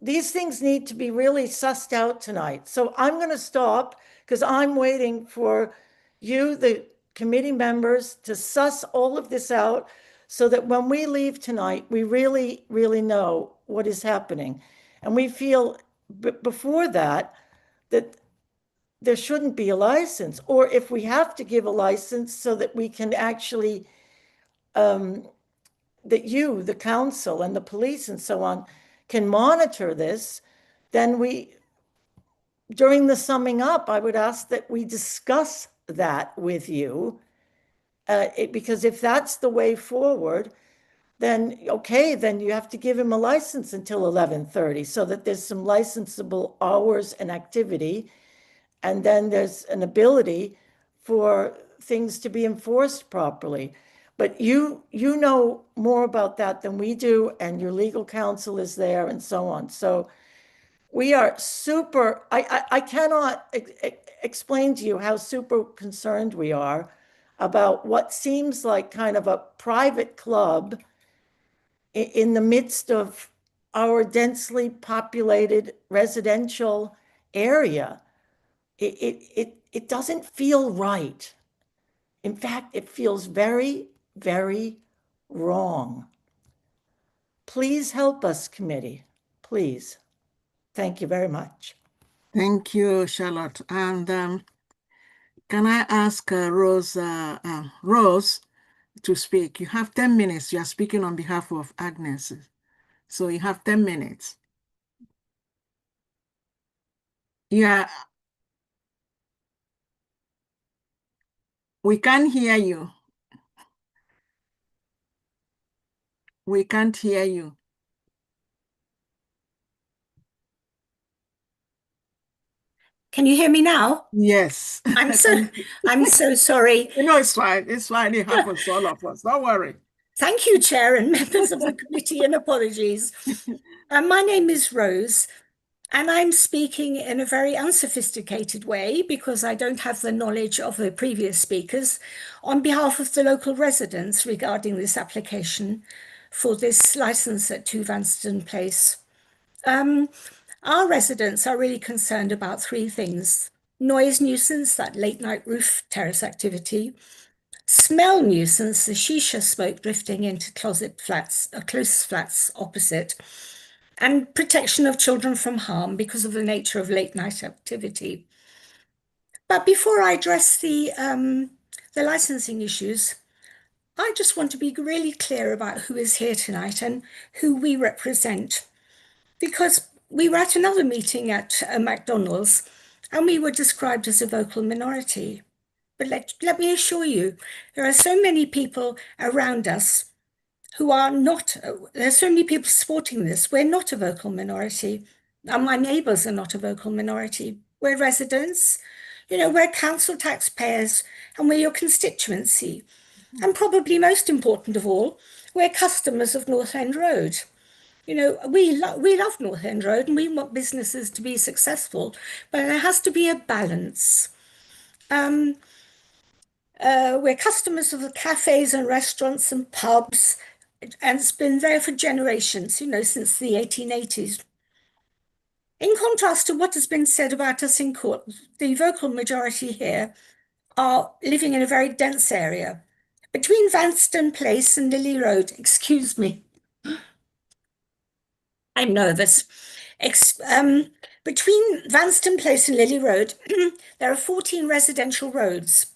These things need to be really sussed out tonight. So I'm going to stop because I'm waiting for you, the committee members, to suss all of this out so that when we leave tonight, we really, really know what is happening. And we feel before that there shouldn't be a license, or if we have to give a license so that we can actually, that you, the council and the police and so on, can monitor this, then during the summing up, I would ask that we discuss that with you, because if that's the way forward, then okay, then you have to give him a license until 11:30 so that there's some licensable hours and activity. And then there's an ability for things to be enforced properly. But you know more about that than we do, and your legal counsel is there and so on. So we are super, I cannot explain to you how super concerned we are about what seems like kind of a private club in the midst of our densely populated residential area. It doesn't feel right. In fact, it feels very, very wrong. Please help us, committee. Please. Thank you very much. Thank you, Charlotte. And can I ask Rose to speak? You have 10 minutes. You are speaking on behalf of Agnes. So you have 10 minutes. Yeah. We can't hear you. We can't hear you. Can you hear me now? Yes. I'm so sorry. No, it's fine. It's fine. It happens to all of us. Don't worry. Thank you, Chair and members of the committee, and apologies. My name is Rose, and I'm speaking in a very unsophisticated way because I don't have the knowledge of the previous speakers on behalf of the local residents regarding this application for this license at 2 Vanstone Place. Our residents are really concerned about 3 things: noise nuisance, that late night roof terrace activity; smell nuisance, the shisha smoke drifting into close flats opposite; and protection of children from harm because of the nature of late night activity. But before I address the licensing issues, I just want to be really clear about who is here tonight and who we represent. Because we were at another meeting at McDonald's and we were described as a vocal minority. But let me assure you, there are so many people around us who are not, there's so many people supporting this. We're not a vocal minority. And my neighbours are not a vocal minority. We're residents, we're council taxpayers, and we're your constituency. And probably most important of all, we're customers of North End Road. We love North End Road and we want businesses to be successful, but there has to be a balance. We're customers of the cafes and restaurants and pubs, and it's been there for generations, since the 1880s. In contrast to what has been said about us in court, the vocal majority here are living in a very dense area. Between Vanston Place and Lily Road, excuse me, I'm nervous. Between Vanston Place and Lily Road, there are 14 residential roads.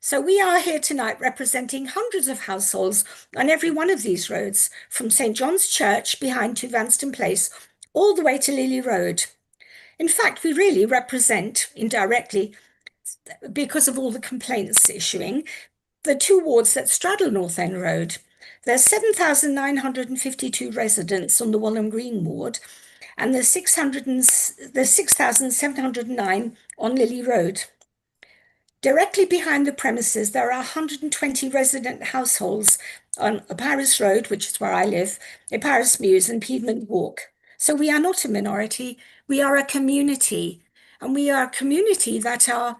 So we are here tonight representing hundreds of households on every one of these roads, from St. John's Church behind to Vanston Place, all the way to Lily Road. In fact, we really represent, indirectly, because of all the complaints issuing, the two wards that straddle North End Road. There's 7,952 residents on the Walham Green ward, and there's 6,709 on Lily Road. Directly behind the premises, there are 120 resident households on Paris Road, which is where I live, Paris Mews and Piedmont Walk. So we are not a minority, we are a community. And we are a community that are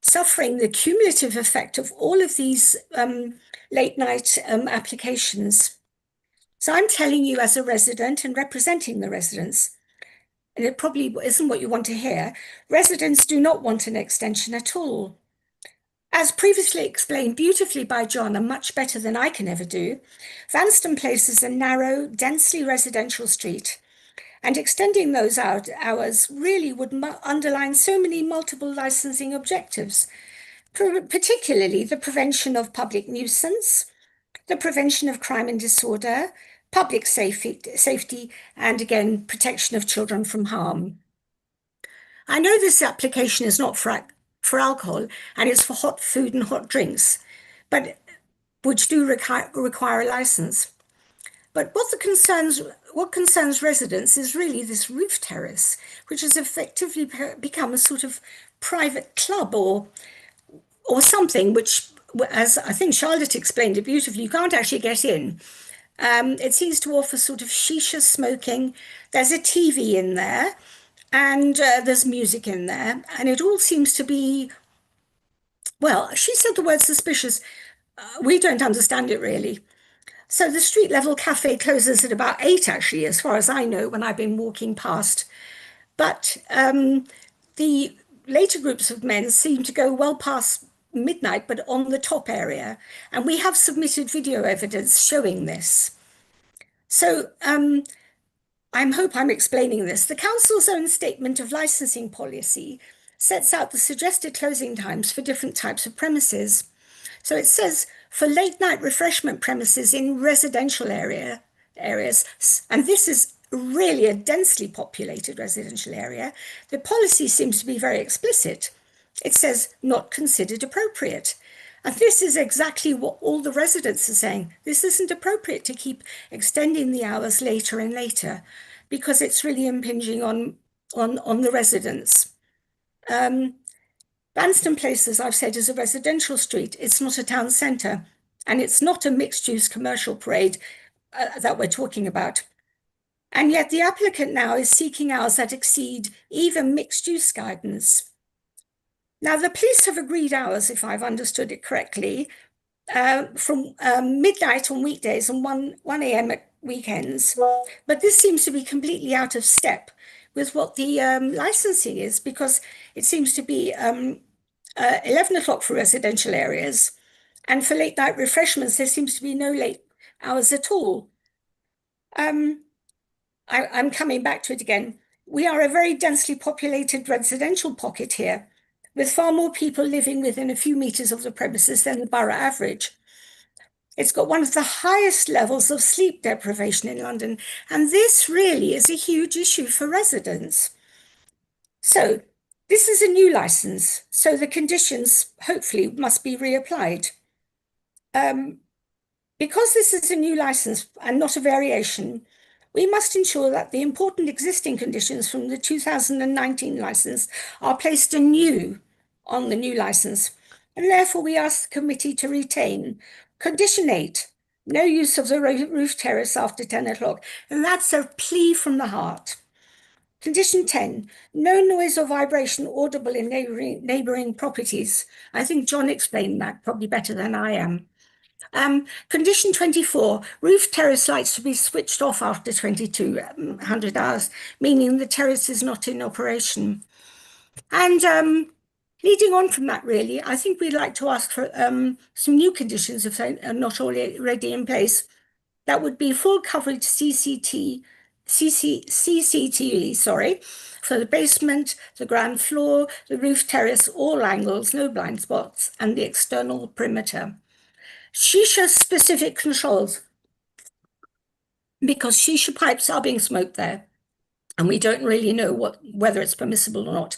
suffering the cumulative effect of all of these late night applications. So I'm telling you as a resident and representing the residents, and it probably isn't what you want to hear, residents do not want an extension at all. As previously explained beautifully by John, and much better than I can ever do, Vanston Place is a narrow, densely residential street, and extending those hours really would underline so many multiple licensing objectives, particularly the prevention of public nuisance, the prevention of crime and disorder, public safety, and again, protection of children from harm. I know this application is not for alcohol, and it's for hot food and hot drinks, but which do require a license. But what concerns residents is really this roof terrace, which has effectively become a sort of private club or something, which, as I think Charlotte explained it beautifully, you can't actually get in. It seems to offer sort of shisha smoking. There's a TV in there, and there's music in there, and it all seems to be, well, she said the word suspicious. We don't understand it really. So the street level cafe closes at about 8, actually, as far as I know, when I've been walking past. But the later groups of men seem to go well past midnight, but on the top area. And we have submitted video evidence showing this. So I hope I'm explaining this. The council's own statement of licensing policy sets out the suggested closing times for different types of premises. So it says, for late night refreshment premises in residential areas, and this is really a densely populated residential area, the policy seems to be very explicit. It says, not considered appropriate. And this is exactly what all the residents are saying. This isn't appropriate to keep extending the hours later and later, because it's really impinging on the residents. Vanston Place, as I've said, is a residential street. It's not a town centre, and it's not a mixed-use commercial parade that we're talking about. And yet the applicant now is seeking hours that exceed even mixed-use guidance. Now, the police have agreed hours, if I've understood it correctly, from midnight on weekdays and 1 a.m. at weekends. But this seems to be completely out of step with what the licensing is, because it seems to be 11 o'clock for residential areas, and for late night refreshments, there seems to be no late hours at all. I'm coming back to it again. We are a very densely populated residential pocket here, with far more people living within a few meters of the premises than the borough average. It's got one of the highest levels of sleep deprivation in London, and this really is a huge issue for residents. So this is a new license, so the conditions hopefully must be reapplied. Because this is a new license and not a variation, we must ensure that the important existing conditions from the 2019 license are placed anew on the new license, and therefore we ask the committee to retain condition 8, no use of the roof terrace after 10 o'clock, and that's a plea from the heart. Condition 10, no noise or vibration audible in neighbouring properties. I think John explained that probably better than I am. Condition 24, roof terrace lights to be switched off after 2200 hours, meaning the terrace is not in operation. And leading on from that, really, I think we'd like to ask for some new conditions if they are not already in place. That would be full coverage CCTV, for the basement, the ground floor, the roof terrace, all angles, no blind spots, and the external perimeter. Shisha specific controls, because shisha pipes are being smoked there, and we don't really know whether it's permissible or not.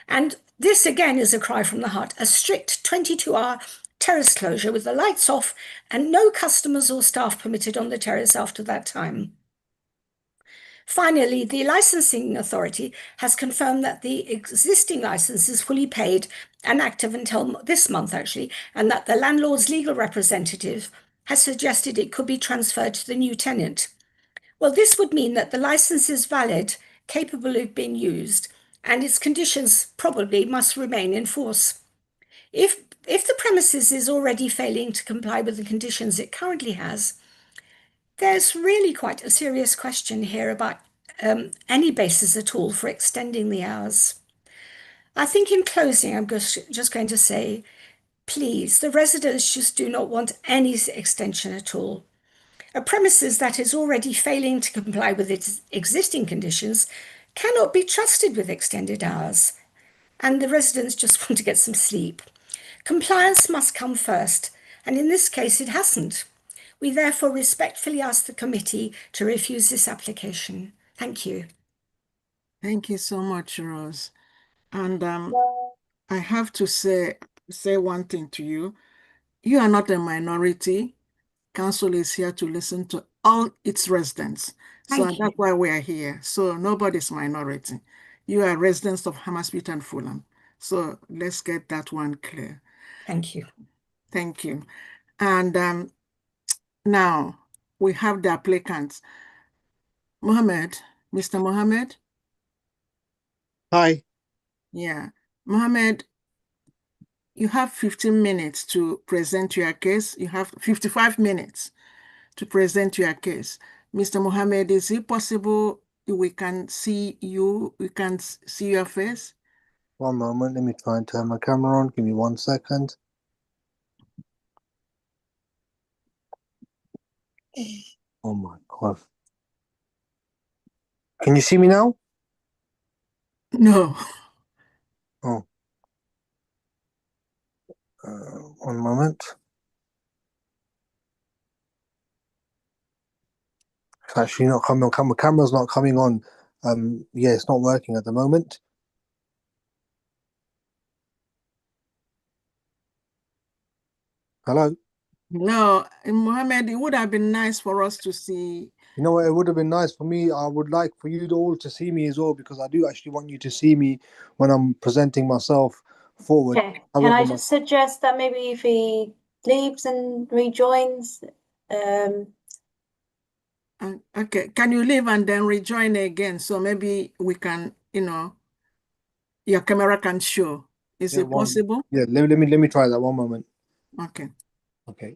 And this again is a cry from the heart, a strict 22-hour terrace closure with the lights off and no customers or staff permitted on the terrace after that time. Finally, the licensing authority has confirmed that the existing license is fully paid and active until this month, actually, and that the landlord's legal representative has suggested it could be transferred to the new tenant. Well, this would mean that the license is valid, capable of being used, and its conditions probably must remain in force. If the premises is already failing to comply with the conditions it currently has, there's really quite a serious question here about any basis at all for extending the hours. I think in closing, I'm just going to say, please, the residents just do not want any extension at all. A premises that is already failing to comply with its existing conditions cannot be trusted with extended hours, and the residents just want to get some sleep. Compliance must come first, and in this case it hasn't. We therefore respectfully ask the committee to refuse this application. Thank you. Thank you so much, Rose. And I have to say one thing to you. You are not a minority. Council is here to listen to all its residents. So Thank you. that's why we are here. So nobody's minority. You are residents of Hammersmith and Fulham. So let's get that one clear. Thank you. Thank you. And now we have the applicants. Mohammed, Mr. Mohammed? Hi. Yeah. Mohammed, you have 15 minutes to present your case. You have 55 minutes to present your case. Mr. Mohammed, is it possible we can see you, we can see your face? One moment, let me try and turn my camera on. Give me 1 second. Oh my God. Can you see me now? No. Oh. 1 moment. It's actually not coming on. Camera's not coming on. Yeah, it's not working at the moment. Hello? No, Mohammed, it would have been nice for us to see. You know what? It would have been nice for me. I would like for you all to see me as well, because I do actually want you to see me when I'm presenting myself forward. Okay. Can I just suggest that maybe if he leaves and rejoins, Okay, can you leave and then rejoin again? So maybe we can, your camera can show. Is it possible? Yeah, let me try that. 1 moment. Okay. Okay.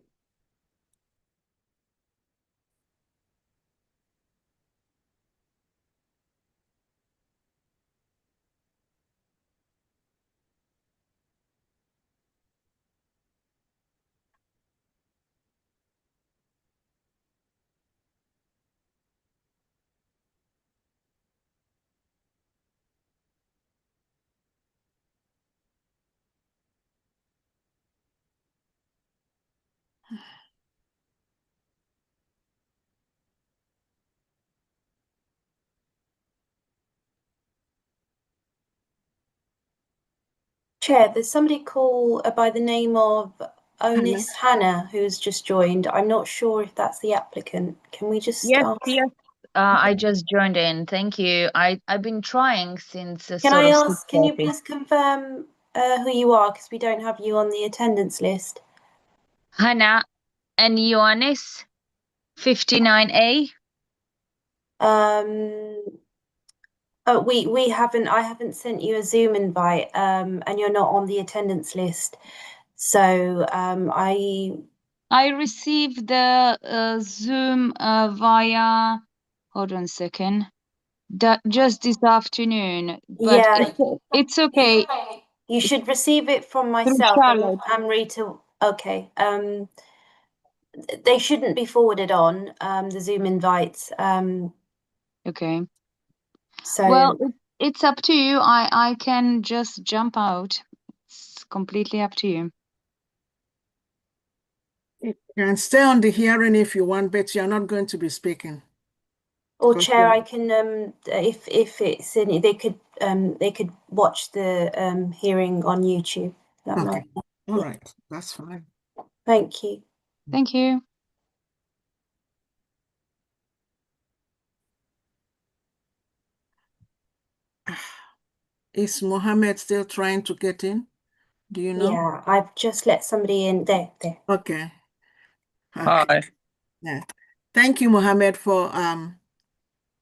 Chair, there's somebody called by the name of Onis Hannah who's just joined. I'm not sure if that's the applicant. Can we just Yes, ask? yes. I just joined in. Thank you. I've been trying since Can sort I of ask, can you 6:30. please confirm who you are, because we don't have you on the attendance list? Hannah and Ioannis, 59A. Oh, we haven't. I haven't sent you a Zoom invite, and you're not on the attendance list. So I received the Zoom via. Hold on a second. Just this afternoon, but yeah, it's okay. you should receive it from Through myself. Charlotte. I'm Rita. Okay. They shouldn't be forwarded on the Zoom invites. Okay. So Well, it's up to you. I can just jump out. It's completely up to you. You can stay on the hearing if you want, but you're not going to be speaking. or Because chair, you're- I can if it's in, they could watch the hearing on YouTube. That Okay. might. All right. That's fine. Thank you. Thank you. Is Mohammed still trying to get in? Do you know? Yeah, I've just let somebody in there. Okay. Hi. Yeah. Thank you, Mohammed, for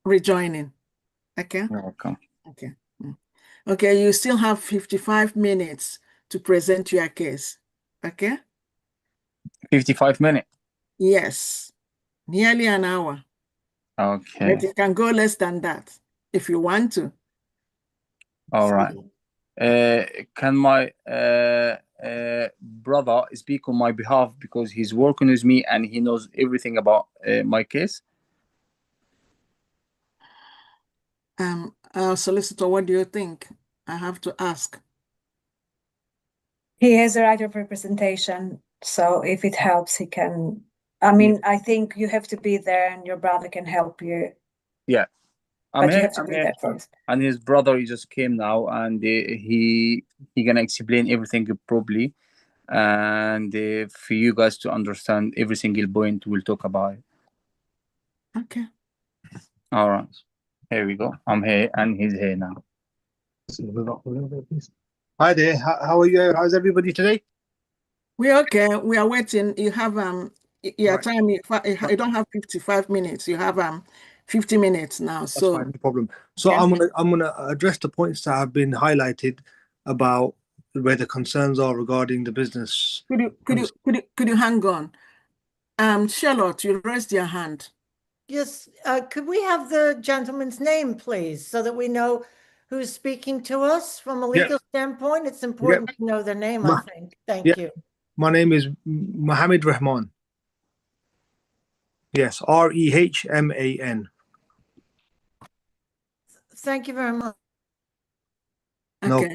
rejoining. Okay. You're welcome. Okay. Okay, you still have 55 minutes to present your case. Okay? 55 minutes. Yes. Nearly an hour. Okay. But it can go less than that if you want to. All right. Can my brother speak on my behalf because he's working with me and he knows everything about my case? Solicitor, what do you think? I have to ask. He has a right of representation, so if it helps, he can. I mean, I think you have to be there, and your brother can help you. Yeah. But you have to be here. there first. And his brother, he just came now, and he gonna explain everything properly, and for you guys to understand every single point we'll talk about it. Okay. All right. Here we go. I'm here, and he's here now. Hi there. How are you? How's everybody today? We're okay. We are waiting. You have your Right. time. You don't have 55 minutes. You have 50 minutes now. That's So fine, no problem. So okay. I'm gonna address the points that have been highlighted about where the concerns are regarding the business. Could you hang on? Charlotte, you raised your hand. Yes, could we have the gentleman's name, please, so that we know who's speaking to us from a legal standpoint? It's important to know their name, I think. Thank you. My name is Mohammed Rahman. Yes, Rehman. Thank you very much. Okay.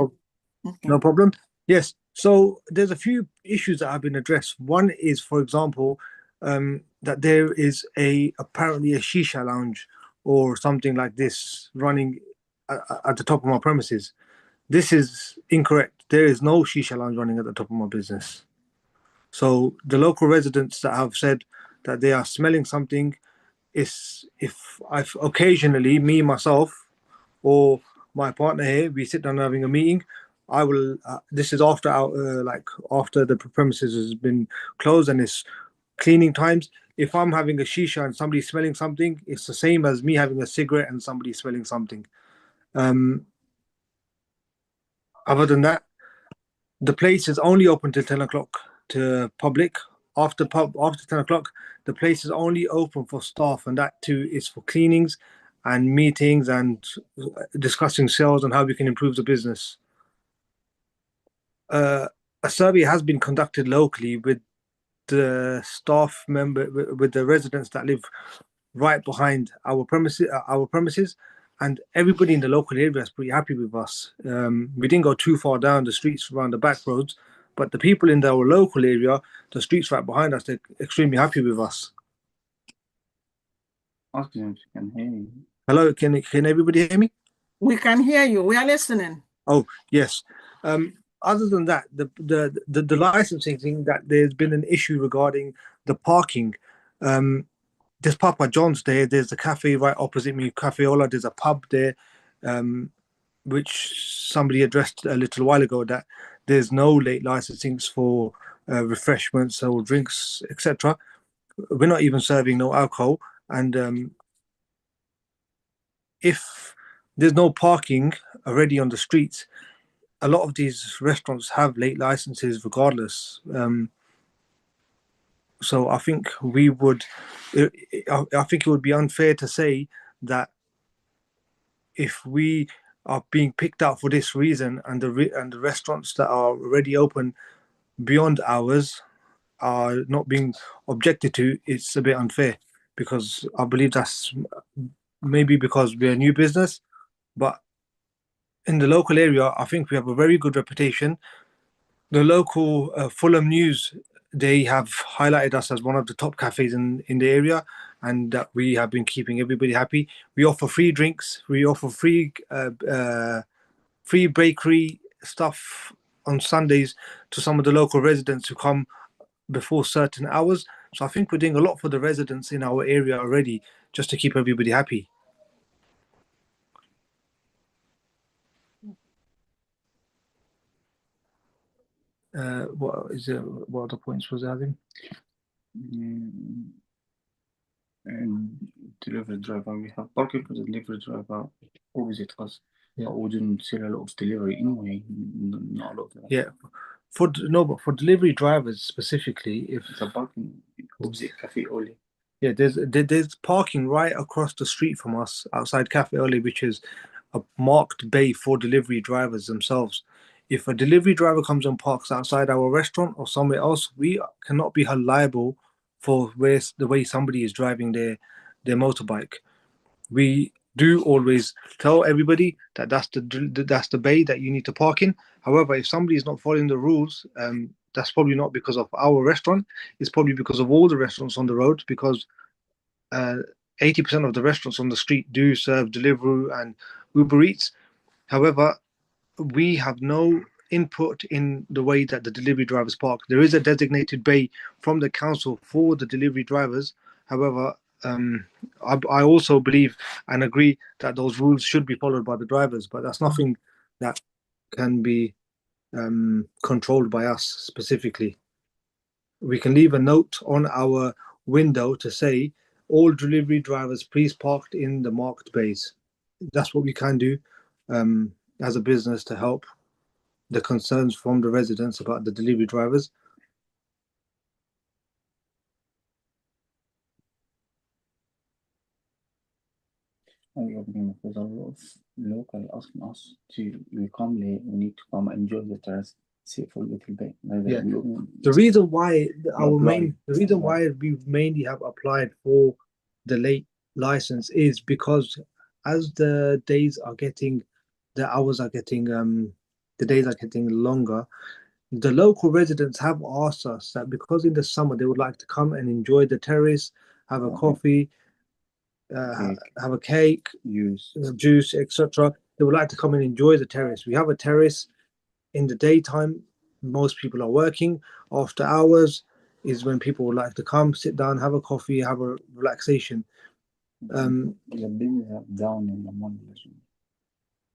No problem. Yes. So there's a few issues that have been addressed. One is, for example, that there is apparently a shisha lounge or something like this running at the top of my premises. This is incorrect. There is no shisha lounge running at the top of my business. So the local residents that have said that they are smelling something is, if I've occasionally, me myself or my partner here, we sit down having a meeting, I will this is after our after the premises has been closed and it's cleaning times. If I'm having a shisha and somebody's smelling something, it's the same as me having a cigarette and somebody smelling something. Other than that, the place is only open till 10 o'clock to public. After 10 o'clock, the place is only open for staff, and that too is for cleanings and meetings and discussing sales and how we can improve the business. A survey has been conducted locally with the staff member, with the residents that live right behind our premises, and everybody in the local area is pretty happy with us. We didn't go too far down the streets around the back roads, But the people in our local area, the streets right behind us, they're extremely happy with us. Ask them if you can hear you. Hello, can everybody hear me? We can hear you. We are listening. Oh, yes. Other than that, the licensing thing, that there's been an issue regarding the parking. There's Papa John's there. There's a cafe right opposite me, Cafeola. There's a pub there, which somebody addressed a little while ago, that there's no late licensings for refreshments or drinks, etc. We're not even serving no alcohol. And if there's no parking already on the streets, a lot of these restaurants have late licenses regardless. So I think we would, I think it would be unfair to say that if we are being picked out for this reason, and the restaurants that are already open beyond hours are not being objected to, it's a bit unfair, because I believe that's maybe because we're a new business, but in the local area, I think we have a very good reputation. The local Fulham News, they have highlighted us as one of the top cafes in the area, and that we have been keeping everybody happy. We offer free drinks. We offer free bakery stuff on Sundays to some of the local residents who come before certain hours. So I think we're doing a lot for the residents in our area already, just to keep everybody happy. What other points was adding? And delivery driver, we have parking for the delivery driver opposite us. Yeah. But we didn't sell a lot of delivery anyway. Not a lot of that. Yeah, but for delivery drivers specifically, if It's a parking opposite cafe only. yeah, there's parking right across the street from us outside Cafe Early, which is a marked bay for delivery drivers themselves. If a delivery driver comes and parks outside our restaurant or somewhere else, we cannot be held liable for the way somebody is driving their motorbike. We do always tell everybody that that's the bay that you need to park in. However, if somebody is not following the rules, that's probably not because of our restaurant. It's probably because of all the restaurants on the road, because 80% of the restaurants on the street do serve Deliveroo and Uber Eats. However, we have no input in the way that the delivery drivers park. There is a designated bay from the council for the delivery drivers. However, I also believe and agree that those rules should be followed by the drivers, but that's nothing that can be controlled by us specifically. We can leave a note on our window to say, all delivery drivers please park in the marked bays. That's what we can do as a business to help the concerns from the residents about the delivery drivers. There's a lot of local asking us we come late, we need to come enjoy the terrace, sit for a little bit. Yeah. The reason why we mainly have applied for the late license is because as the days are getting longer, the local residents have asked us that because in the summer they would like to come and enjoy the terrace, have a coffee, have a cake, juice, etc. They would like to come and enjoy the terrace. We have a terrace in the daytime. Most people are working. After hours is when people would like to come, sit down, have a coffee, have a relaxation. The business down in the morning.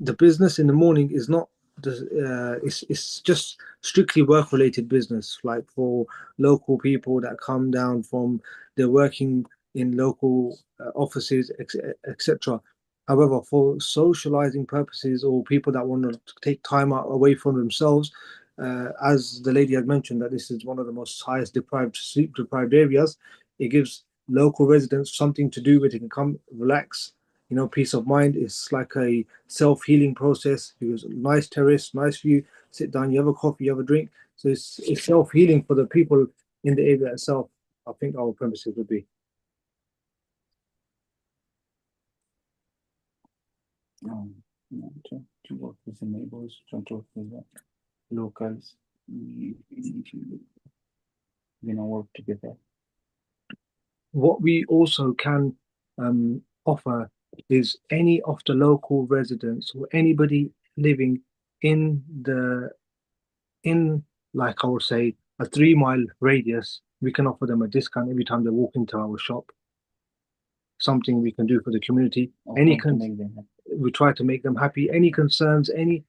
The business in the morning is not it's just strictly work related business, like for local people that come down from, they're working in local offices, etc. However, for socializing purposes or people that want to take time out away from themselves, as the lady had mentioned, that this is one of the most highest sleep deprived areas, it gives local residents something to do where they can come relax. Peace of mind. It's like a self-healing process. Because nice terrace, nice view, sit down, you have a coffee, you have a drink. So it's self-healing for the people in the area itself. I think our premises would be. To work with the neighbors, to work with the locals. Work together. What we also can offer is any of the local residents or anybody living in like I would say a 3 mile radius, we can offer them a discount every time they walk into our shop. Something we can do for the community. We try to make them happy. Any concerns, a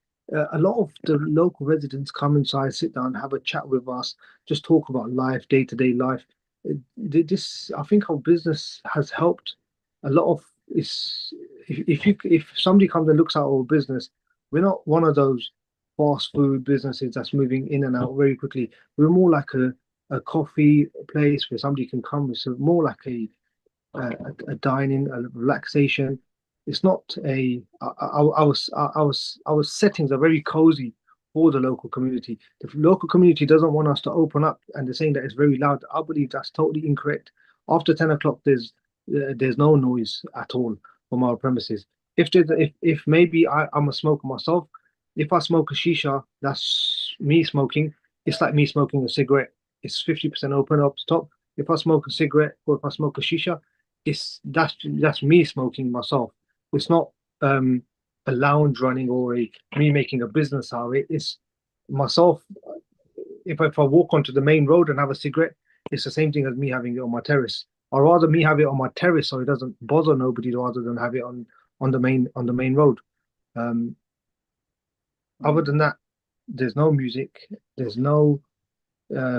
lot of the local residents come inside, sit down, have a chat with us, just talk about life, day-to-day life. I think our business has helped a lot of. If somebody comes and looks at our business, we're not one of those fast food businesses that's moving in and out very quickly. We're more like a coffee place where somebody can come. It's more like a dining, a relaxation. It's not our settings are very cozy for the local community. The local community doesn't want us to open up, and they're saying that it's very loud. I believe that's totally incorrect. After 10 o'clock, there's no noise at all from our premises. If maybe I'm a smoker myself, if I smoke a shisha, that's me smoking. It's like me smoking a cigarette. It's 50% open up to top. If I smoke a cigarette or if I smoke a shisha, that's me smoking myself. It's not a lounge running or me making a business out of it. It's myself. If I walk onto the main road and have a cigarette, it's the same thing as me having it on my terrace. I'd rather me have it on my terrace so it doesn't bother nobody rather than have it on the main road. Other than that, there's no music. There's no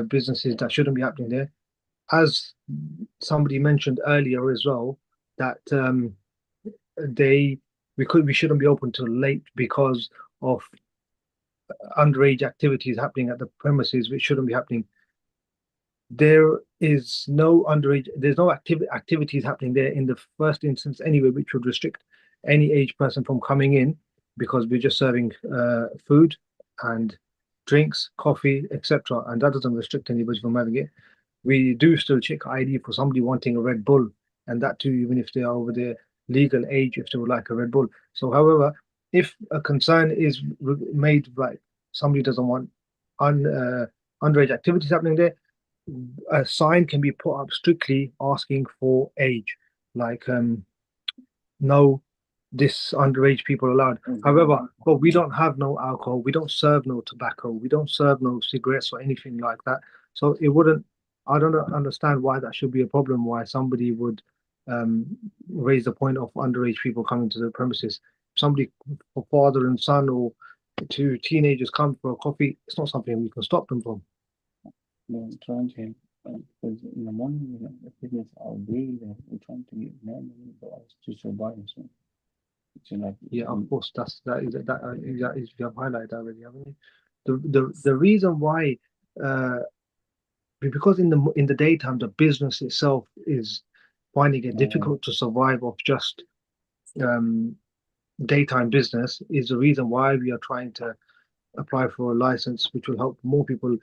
businesses that shouldn't be happening there. As somebody mentioned earlier as well, that we shouldn't be open till late because of underage activities happening at the premises, which shouldn't be happening. There's no activities happening there in the first instance anyway, which would restrict any age person from coming in, because we're just serving food and drinks, coffee, etc., and that doesn't restrict anybody from having it. We do still check ID for somebody wanting a Red Bull, and that too, even if they are over their legal age, if they would like a Red Bull. So, however, if a concern is made, like somebody doesn't want underage activities happening there, a sign can be put up strictly asking for age, like no, this underage people allowed. However, but we don't have no alcohol, we don't serve no tobacco, we don't serve no cigarettes or anything like that. So it wouldn't. I don't understand why that should be a problem. Why somebody would raise the point of underage people coming to the premises. Somebody, a father and son, or two teenagers come for a coffee, it's not something we can stop them from. Trying to, because in the morning, the fitness are really there. We're trying to get more money for us to survive. So like, yeah, of course, that is you have highlighted that already, haven't you? The reason why, because in the daytime the business itself is finding it difficult to survive off just daytime business, is the reason why we are trying to apply for a license, which will help more people.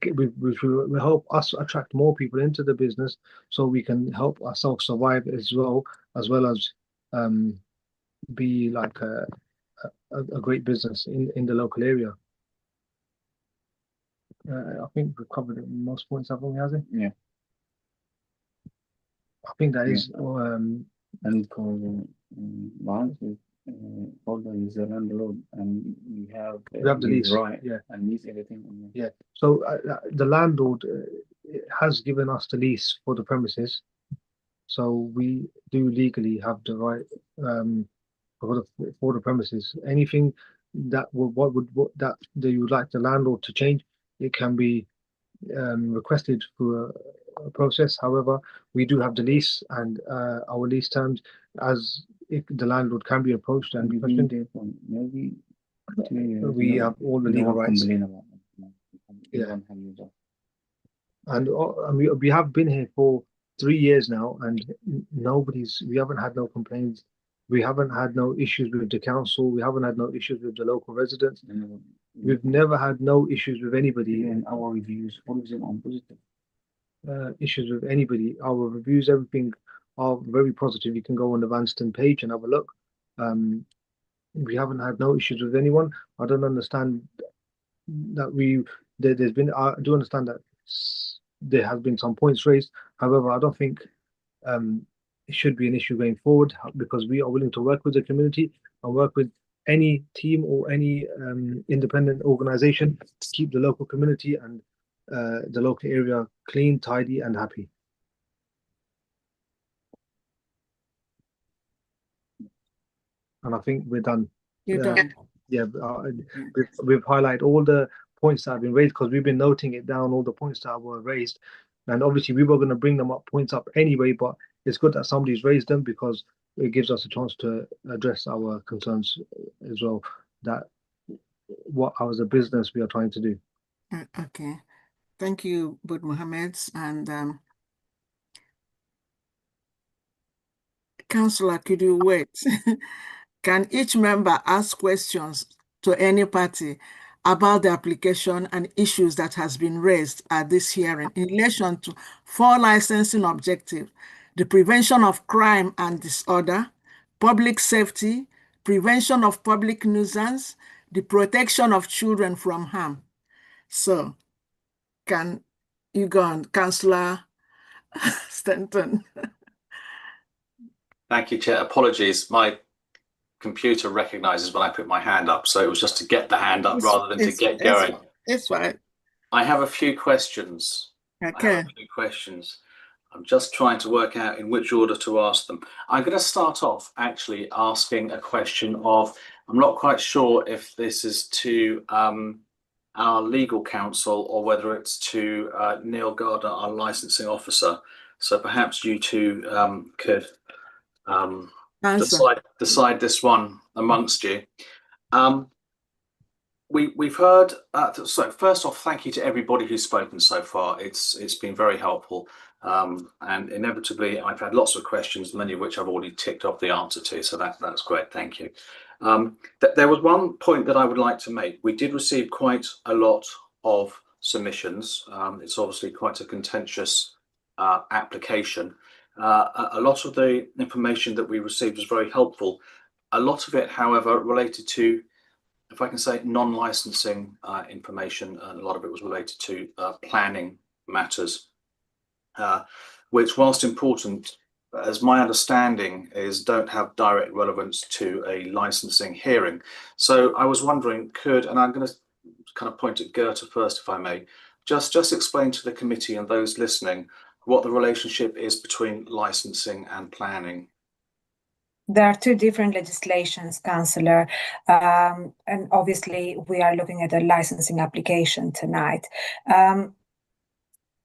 Which will help us attract more people into the business, so we can help ourselves survive as well as be like a great business in the local area. I think we've covered most points, haven't we, Hazim? Yeah. I think that is. And for bonds with holder is the landlord, and we have the lease, right? Yeah, and lease everything. Yeah. So the landlord has given us the lease for the premises, so we do legally have the right for the premises. Anything that that you would like the landlord to change, it can be requested through a process. However, we do have the lease, and our lease terms, as if the landlord can be approached and be questioned. Maybe we have all the legal rights. Yeah. And we have been here for 3 years now, and we haven't had no complaints. We haven't had no issues with the council. We haven't had no issues with the local residents. We've never had no issues with anybody. In our reviews, all of them are positive. Issues with anybody. Our reviews, everything, are very positive. You can go on the Vanston page and have a look. We haven't had no issues with anyone. I don't understand that there's been. I do understand that there have been some points raised. However, I don't think it should be an issue going forward, because we are willing to work with the community and work with any team or any independent organization to keep the local community and the local area clean, tidy, and happy. And I think we're done. You're done. Yeah, we've highlighted all the points that have been raised, because we've been noting it down, all the points that were raised. And obviously we were going to bring them up, points up anyway, but it's good that somebody's raised them, because it gives us a chance to address our concerns as well, that what as a business we are trying to do. Okay. Thank you, Bud Mohammed. And Councillor, could you wait? Can each member ask questions to any party about the application and issues that has been raised at this hearing in relation to 4 licensing objectives: the prevention of crime and disorder, public safety, prevention of public nuisance, the protection of children from harm? So, can you go on, Councillor Stanton? Thank you, Chair. Apologies, my computer recognizes when I put my hand up, so it was just to get the hand up rather than to get going. It's fine. I have a few questions. Okay. I'm just trying to work out in which order to ask them. I'm going to start off actually asking a question of, I'm not quite sure if this is to our legal counsel or whether it's to Neil Gardner, our licensing officer. So perhaps you two could decide this one amongst you. We've heard. So first off, thank you to everybody who's spoken so far. It's been very helpful, and inevitably I've had lots of questions, many of which I've already ticked off the answer to. So that's great. Thank you. There was one point that I would like to make. We did receive quite a lot of submissions. It's obviously quite a contentious application. A lot of the information that we received was very helpful. A lot of it, however, related to, if I can say, non-licensing information, and a lot of it was related to planning matters, which, whilst important, as my understanding is, don't have direct relevance to a licensing hearing. So I was wondering, and I'm going to kind of point at Goethe first, if I may, just explain to the committee and those listening what the relationship is between licensing and planning. There are 2 different legislations, Councillor, and obviously we are looking at a licensing application tonight.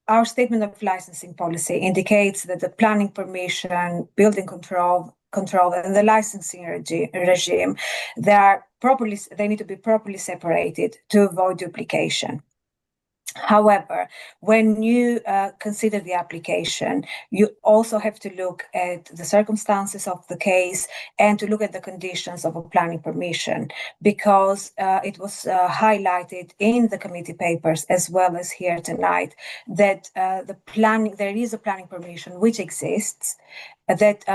Our statement of licensing policy indicates that the planning permission, building control, and the licensing regime, they need to be properly separated to avoid duplication. However, when you consider the application, you also have to look at the circumstances of the case and to look at the conditions of a planning permission, because it was highlighted in the committee papers as well as here tonight that there is a planning permission which exists that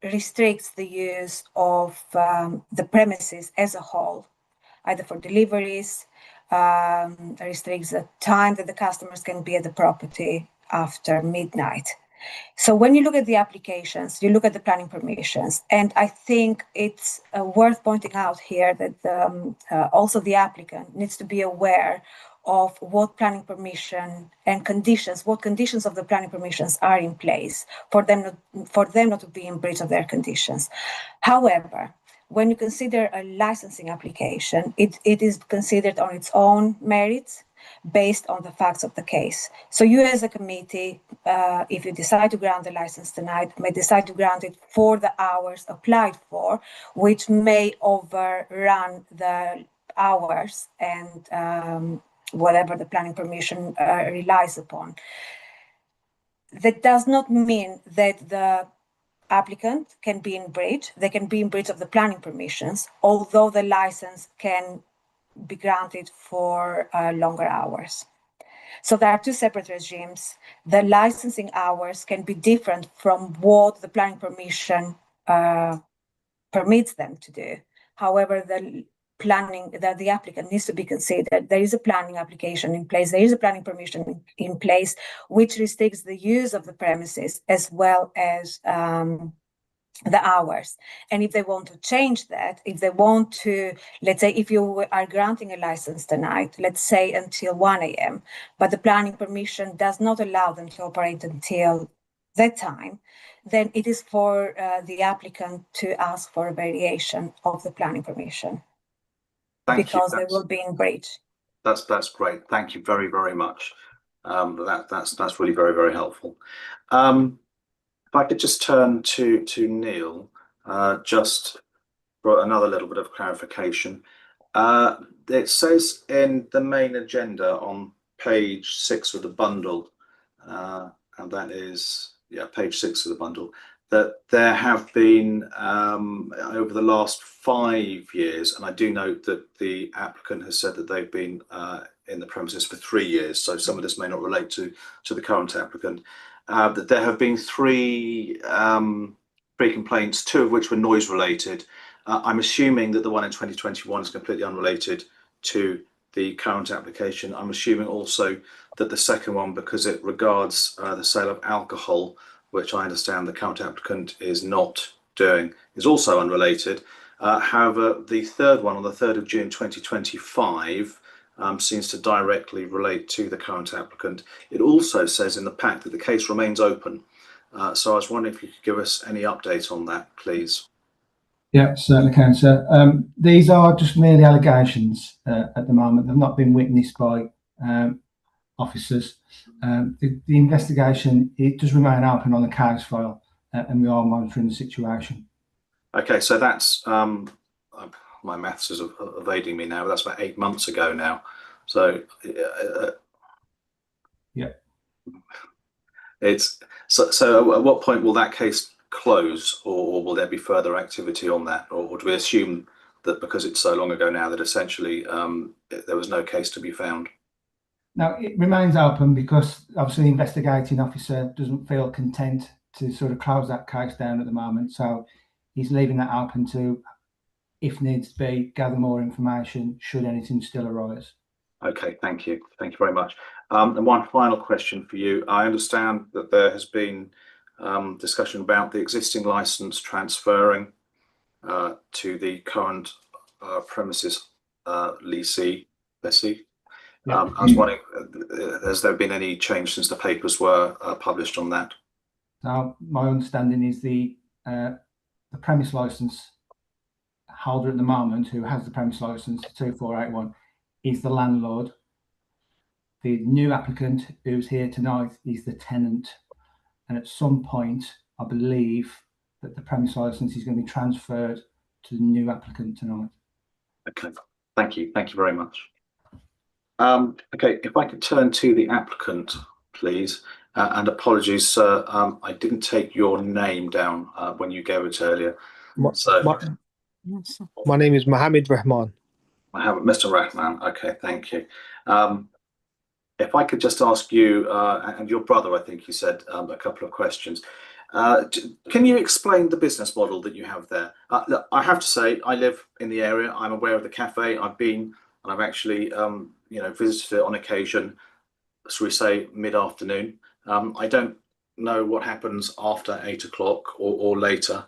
restricts the use of the premises as a whole, either for deliveries, restricts the time that the customers can be at the property after midnight. So when you look at the applications, you look at the planning permissions, and I think it's worth pointing out here that also the applicant needs to be aware of what planning permission and what conditions of the planning permissions are in place for them not to be in breach of their conditions. However, when you consider a licensing application, it is considered on its own merits based on the facts of the case. So you as a committee, if you decide to grant the license tonight, may decide to grant it for the hours applied for, which may overrun the hours and whatever the planning permission relies upon. That does not mean that the applicant can be in breach. They can be in breach of the planning permissions, although the license can be granted for longer hours. So there are 2 separate regimes. The licensing hours can be different from what the planning permission permits them to do. However, the the applicant needs to be considered. There is a planning application in place. There is a planning permission in place, which restricts the use of the premises as well as the hours. And if they want to change that, if they want to, let's say, if you are granting a license tonight, let's say until 1 a.m., but the planning permission does not allow them to operate until that time, then it is for the applicant to ask for a variation of the planning permission. Because they will be in breach. That's great. Thank you very, very much. That's really very, very helpful. If I could just turn to Neil, just for another little bit of clarification. It says in the main agenda on page 6 of the bundle, and that is, page 6 of the bundle, that there have been over the last 5 years, and I do note that the applicant has said that they've been in the premises for 3 years, so some of this may not relate to the current applicant, that there have been three complaints, 2 of which were noise related. I'm assuming that the one in 2021 is completely unrelated to the current application. I'm assuming also that the second one, because it regards the sale of alcohol, which I understand the current applicant is not doing, is also unrelated. However, the third one on the 3rd of June 2025 seems to directly relate to the current applicant. It also says in the pack that the case remains open. So I was wondering if you could give us any update on that, please. Yeah, certainly can, sir. These are just merely allegations at the moment. They've not been witnessed by officers. The investigation, it does remain open on the case file, and we are monitoring the situation. Okay, so that's my maths is evading me now, but that's about 8 months ago now. So yeah, it's so at what point will that case close, or will there be further activity on that, or do we assume that because it's so long ago now that essentially there was no case to be found? Now it remains open because obviously the investigating officer doesn't feel content to sort of close that case down at the moment, so he's leaving that open to, if needs to be, gather more information should anything still arise. Okay, thank you very much. And one final question for you. I understand that there has been discussion about the existing license transferring to the current premises lessee. Yeah. I was wondering, has there been any change since the papers were published on that? Now, my understanding is the premise license holder at the moment, who has the premise license 2481, is the landlord. The new applicant who's here tonight is the tenant, and at some point I believe that the premise license is going to be transferred to the new applicant tonight. Okay, thank you very much. Okay, if I could turn to the applicant, please, and apologies, sir, I didn't take your name down when you gave it earlier. My name is Mohammed Rahman. Mr. Rahman. Okay, thank you. If I could just ask you and your brother, I think you said, a couple of questions. Can you explain the business model that you have there? Look, I have to say, I live in the area. I'm aware of the cafe. I've been, and I've actually, visited it on occasion. So we say mid-afternoon. I don't know what happens after 8 o'clock or later.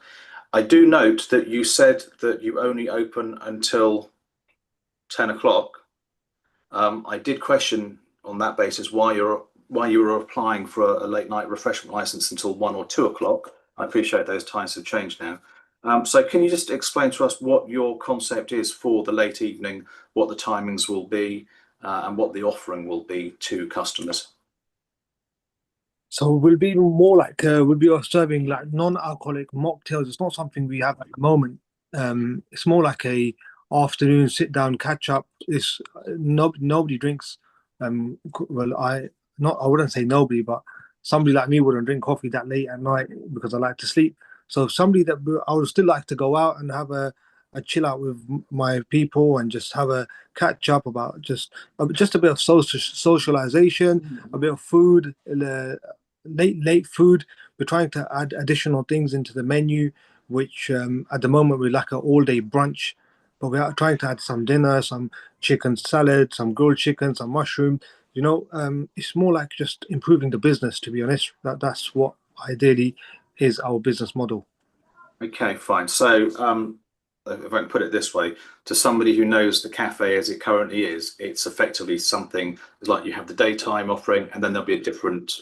I do note that you said that you only open until 10 o'clock. I did question on that basis why you were applying for a late night refreshment license until 1 or 2 o'clock. I appreciate those times have changed now. So can you just explain to us what your concept is for the late evening, what the timings will be, and what the offering will be to customers? So we'll be more like we'll be serving like non-alcoholic mocktails. It's not something we have at the moment. It's more like a afternoon sit down catch up. It's nobody drinks. Well, I wouldn't say nobody, but somebody like me wouldn't drink coffee that late at night because I like to sleep. So somebody that I would still like to go out and have a chill out with my people and just have a catch up about just a bit of socialization, a bit of food, late food. We're trying to add additional things into the menu, which at the moment we're like an all day brunch. but we are trying to add some dinner, some chicken salad, some grilled chicken, some mushroom. It's more like just improving the business, to be honest. That's what ideally is our business model. Okay, fine. So, if I can put it this way, to somebody who knows the cafe as it currently is, it's effectively something like you have the daytime offering, and then there'll be a different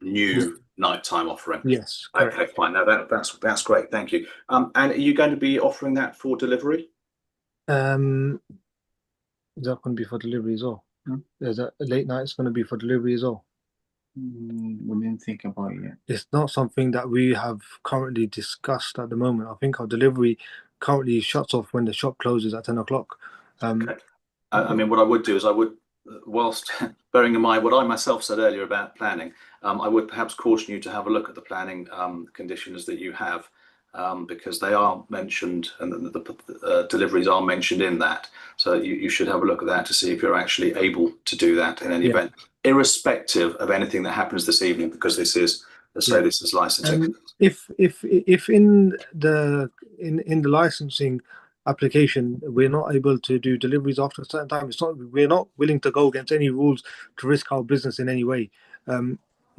new nighttime offering. Yes, correct. Okay, fine. Now that's great. Thank you. And are you going to be offering that for delivery? Is that going to be for delivery as well? Is that late night? It's going to be for delivery as well. We didn't think about it yet. It's not something that we have currently discussed at the moment. I think our delivery currently shuts off when the shop closes at 10 o'clock. Okay. I mean, what I would do is whilst bearing in mind what I myself said earlier about planning, I would perhaps caution you to have a look at the planning conditions that you have, because they are mentioned and the deliveries are mentioned in that. So you should have a look at that to see if you're actually able to do that in any event, irrespective of anything that happens this evening, because this is, let's say, this is licensing. If in the licensing application we're not able to do deliveries after a certain time, we're not willing to go against any rules to risk our business in any way.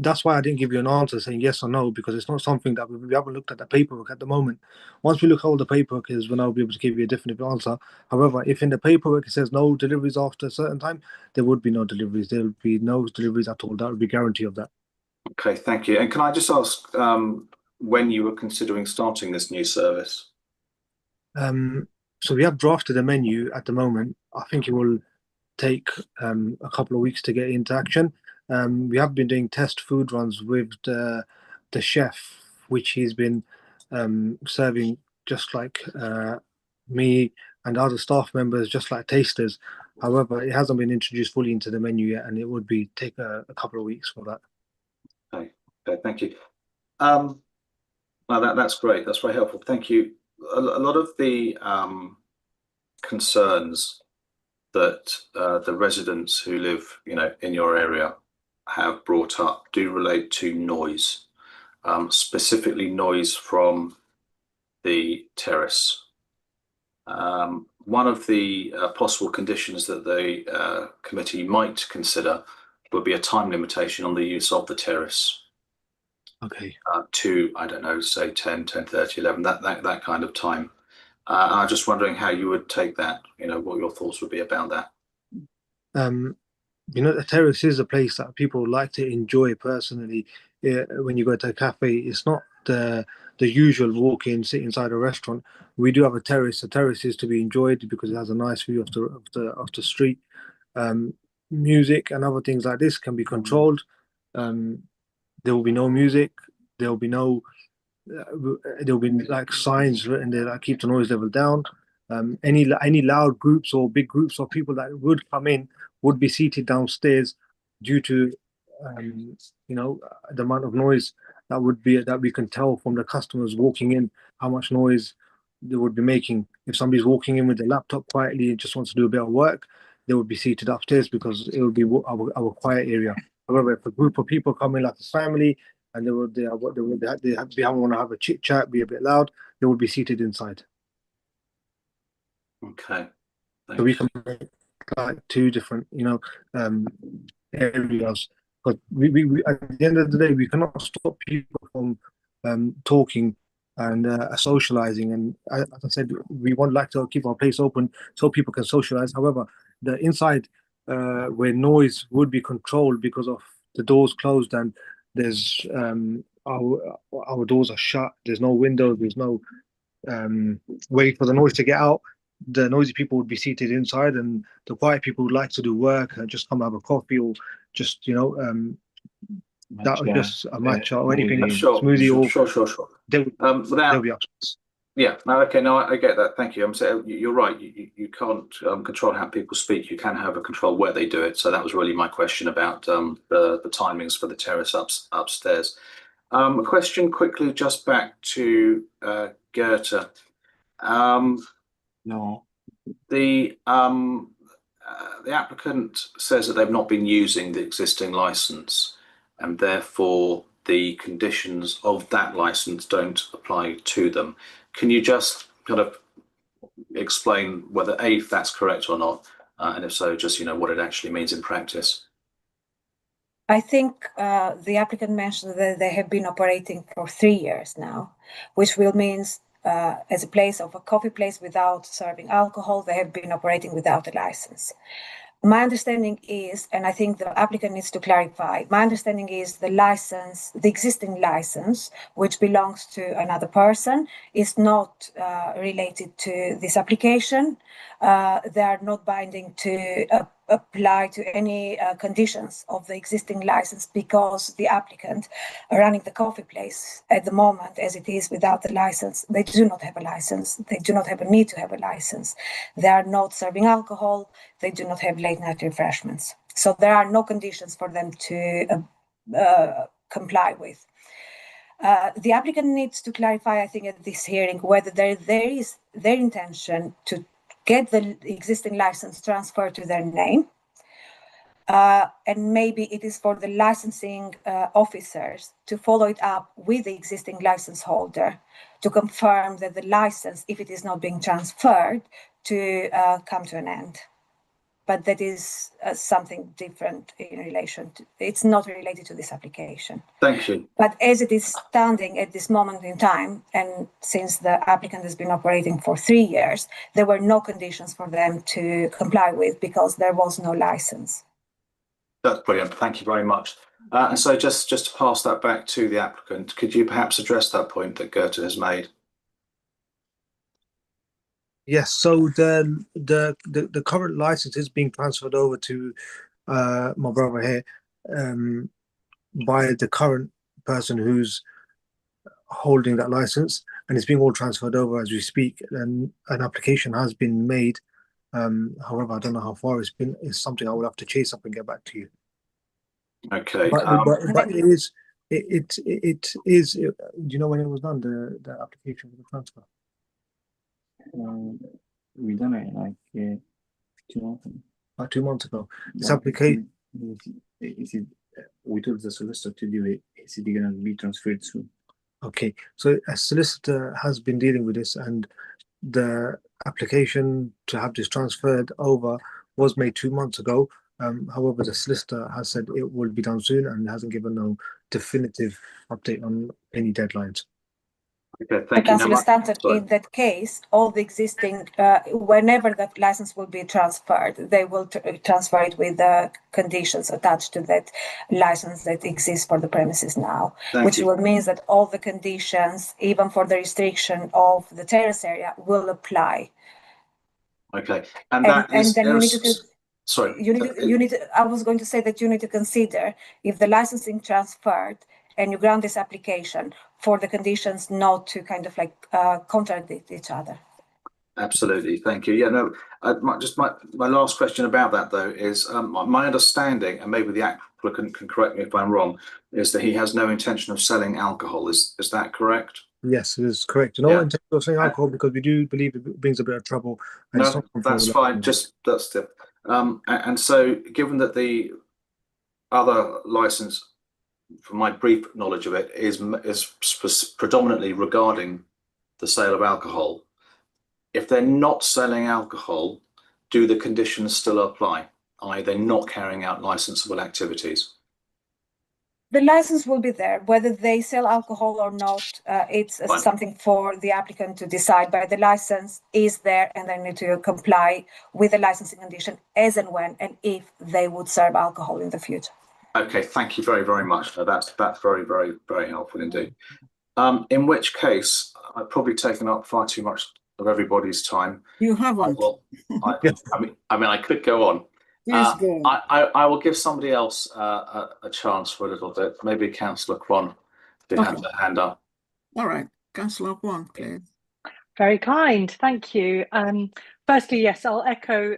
That's why I didn't give you an answer saying yes or no, because it's not something that we haven't looked at the paperwork at the moment. Once we look at all the paperwork is when I'll be able to give you a definitive answer. However, if in the paperwork it says no deliveries after a certain time, there would be no deliveries. There would be no deliveries at all. That would be guarantee of that. Okay, thank you. And can I just ask when you were considering starting this new service? So we have drafted a menu at the moment. I think it will take a couple of weeks to get into action. We have been doing test food runs with the chef, which he's been serving just like me and other staff members, just like tasters. However, it hasn't been introduced fully into the menu yet, and it would take a couple of weeks for that. Okay, thank you. Now that's great. That's very helpful. Thank you. A lot of the concerns that the residents who live, in your area have brought up do relate to noise, specifically noise from the terrace. One of the possible conditions that the committee might consider would be a time limitation on the use of the terrace. Okay. To, I don't know, say 10, 10:30, 11, that kind of time. I'm just wondering how you would take that, what your thoughts would be about that. The terrace is a place that people like to enjoy personally. When you go to a cafe, it's not the usual walk in, sit inside a restaurant. We do have a terrace. The terrace is to be enjoyed because it has a nice view of the street. Music and other things like this can be controlled. There will be no music. There will be like signs written there that keep the noise level down. Any loud groups or big groups of people that would come in would be seated downstairs due to the amount of noise that we can tell from the customers walking in how much noise they would be making. If somebody's walking in with their laptop quietly and just wants to do a bit of work, they would be seated upstairs because it would be our quiet area. However, if a group of people come in like a family and they want to have a chit chat, be a bit loud, they would be seated inside. Okay. So we can make like two different, areas. But we at the end of the day, we cannot stop people from talking and socializing. And as I said, we would like to keep our place open so people can socialize. However, the inside where noise would be controlled because of the doors closed and there's our doors are shut. There's no window. There's no way for the noise to get out. The noisy people would be seated inside, and the quiet people would like to do work and just come have a coffee or just that was just a matcha or anything, smoothie or sure. They'll be upstairs. Yeah, no, okay, no, I get that. Thank you. I'm saying you're right. You can't control how people speak. You can have a control where they do it. So that was really my question about the timings for the terrace upstairs. A question quickly, just back to Goethe. No. The applicant says that they've not been using the existing license, and therefore the conditions of that license don't apply to them. Can you just kind of explain whether if that's correct or not, and if so, just what it actually means in practice? I think the applicant mentioned that they have been operating for 3 years now, which will means as a place of a coffee place without serving alcohol, they have been operating without a license. My understanding is, and I think the applicant needs to clarify, my understanding is the license, the existing license, which belongs to another person, is not related to this application. They are not binding to apply to any conditions of the existing license, because the applicant running the coffee place at the moment, as it is without the license, they do not have a license. They do not have a need to have a license. They are not serving alcohol. They do not have late night refreshments. So there are no conditions for them to comply with. The applicant needs to clarify, I think, at this hearing whether there is their intention to get the existing license transferred to their name. And maybe it is for the licensing officers to follow it up with the existing license holder to confirm that the license, if it is not being transferred, to come to an end. But that is something different in relation to, it's not related to this application. Thank you. But as it is standing at this moment in time, and since the applicant has been operating for 3 years, there were no conditions for them to comply with because there was no license. That's brilliant. Thank you very much. And so just to pass that back to the applicant, could you perhaps address that point that Goethe has made? Yes, so the current license is being transferred over to my brother here by the current person who's holding that license, and it's being all transferred over as we speak. And an application has been made. However, I don't know how far it's been. It's something I will have to chase up and get back to you. Okay. But it is. It is. Do you know when it was done? The application for the transfer. We done it like 2 months ago. About 2 months ago. This application. We told the solicitor to do it. He said you're gonna be transferred soon. Okay, so a solicitor has been dealing with this, and the application to have this transferred over was made 2 months ago. However, the solicitor has said it will be done soon and hasn't given no definitive update on any deadlines. Okay, thank you. Councillor Stanton, in that case, all the existing, whenever that license will be transferred, they will transfer it with the conditions attached to that license that exists for the premises now, which will mean that all the conditions, even for the restriction of the terrace area, will apply. Okay, and then you need to. Sorry, you need to, I was going to say that you need to consider if the licensing transferred and you grant this application for the conditions not to kind of like contradict each other. Absolutely, thank you. Yeah, no, my last question about that though is my understanding, and maybe the applicant can correct me if I'm wrong, is that he has no intention of selling alcohol. Is that correct? Yes, it is correct. No intention of selling alcohol because we do believe it brings a bit of trouble. No, that's fine. That's the and so given that the other license, from my brief knowledge of it, is predominantly regarding the sale of alcohol. If they're not selling alcohol, do the conditions still apply? i.e. they're not carrying out licensable activities? The license will be there. Whether they sell alcohol or not, it's something for the applicant to decide, but the license is there and they need to comply with the licensing condition as and when and if they would serve alcohol in the future. Okay, thank you very, very much. That's very, very, very helpful indeed. In which case, I've probably taken up far too much of everybody's time. You haven't. I mean, I could go on. Please go on. I will give somebody else a chance for a little bit. Maybe Councillor Kwon did have their hand up. All right, Councillor Kwon, please. Very kind, thank you. Firstly, yes, I'll echo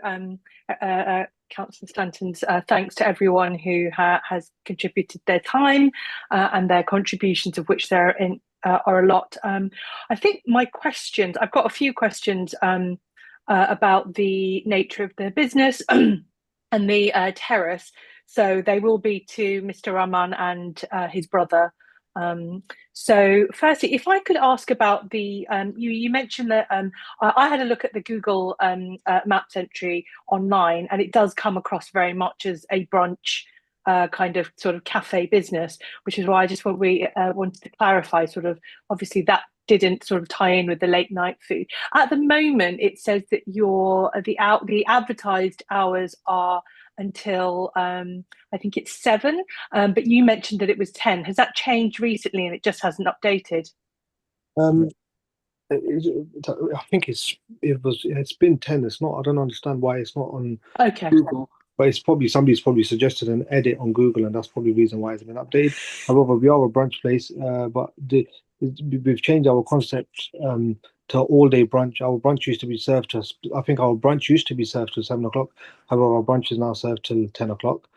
Councillor Stanton's thanks to everyone who has contributed their time and their contributions, of which there are a lot. I think my questions, I've got a few questions about the nature of the business and the terrace. So they will be to Mr. Rahman and his brother, So firstly, if I could ask about the, you mentioned that I had a look at the Google Maps entry online, and it does come across very much as a brunch kind of sort of cafe business, which is why I just wanted to clarify sort of, obviously that didn't sort of tie in with the late night food. At the moment, it says that the advertised hours are until I think it's 7, but you mentioned that it was 10. Has that changed recently and it just hasn't updated? I think it's been 10. It's not. I don't understand why it's not on Google. But it's probably somebody's suggested an edit on Google, and that's probably the reason why it's been updated. However, we are a brunch place, but we've changed our concept to all-day brunch. Our brunch used to be served to us. I think our brunch used to be served till 7 o'clock. However, our brunch is now served till 10 o'clock.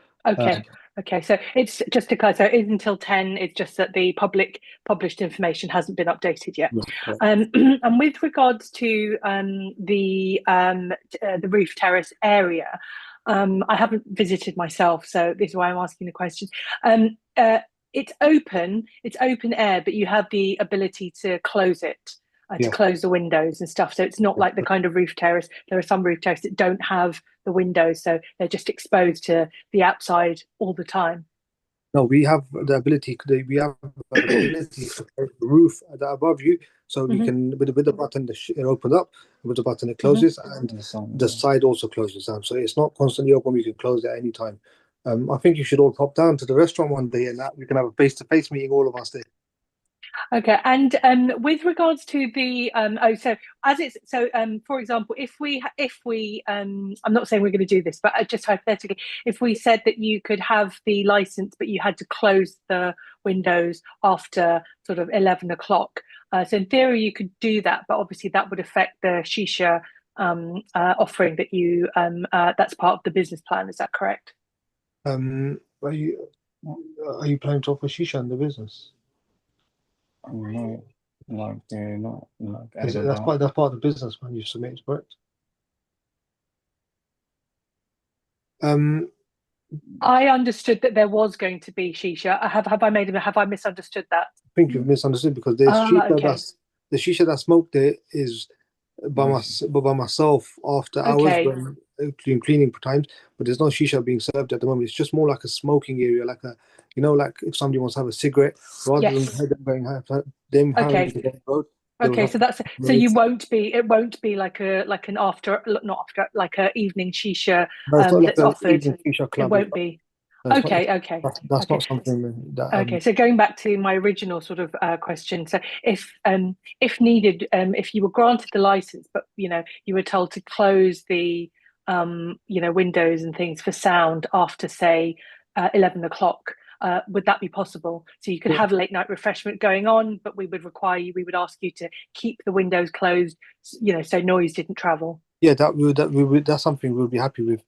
Okay, so it's just to clarify, so it is until 10, it's just that the published information hasn't been updated yet. And with regards to the roof terrace area, I haven't visited myself, so this is why I'm asking the question. It's open air, but you have the ability to close it. To close the windows and stuff, so it's not like the kind of roof terrace. There are some roof terraces that don't have the windows, so they're just exposed to the outside all the time. No, we have the ability. We have the ability to close the roof above you, so we can with the button it opens up, with the button it closes, and the side also closes down. So it's not constantly open. We can close it at any time. I think you should all pop down to the restaurant one day, and that we can have a face-to-face meeting, all of us there. Okay, and with regards to the for example, if we I'm not saying we're going to do this, but just hypothetically, if we said that you could have the license, but you had to close the windows after sort of 11 o'clock, so in theory you could do that, but obviously that would affect the shisha offering that you that's part of the business plan. Is that correct? Are you planning to offer shisha in the business? No, like not like that's part of the business plan you submitted, correct? I understood that there was going to be shisha. Have I misunderstood that? I think you've misunderstood, because there's the shisha that's smoked there is by myself after hours when cleaning times, but there's no shisha being served at the moment. It's just more like a smoking area, like a, like if somebody wants to have a cigarette, rather than them having to go on the road. Okay, so that's so you won't be. It won't be like an like a evening shisha that's offered. Shisha club. It won't be. Okay. That's not something that. Okay, so going back to my original sort of question, so if needed, if you were granted the license, but you were told to close the windows and things for sound after say 11 o'clock. Would that be possible? So you could have late night refreshment going on, but we would ask you to keep the windows closed, so noise didn't travel. Yeah, that's something we'll be happy with.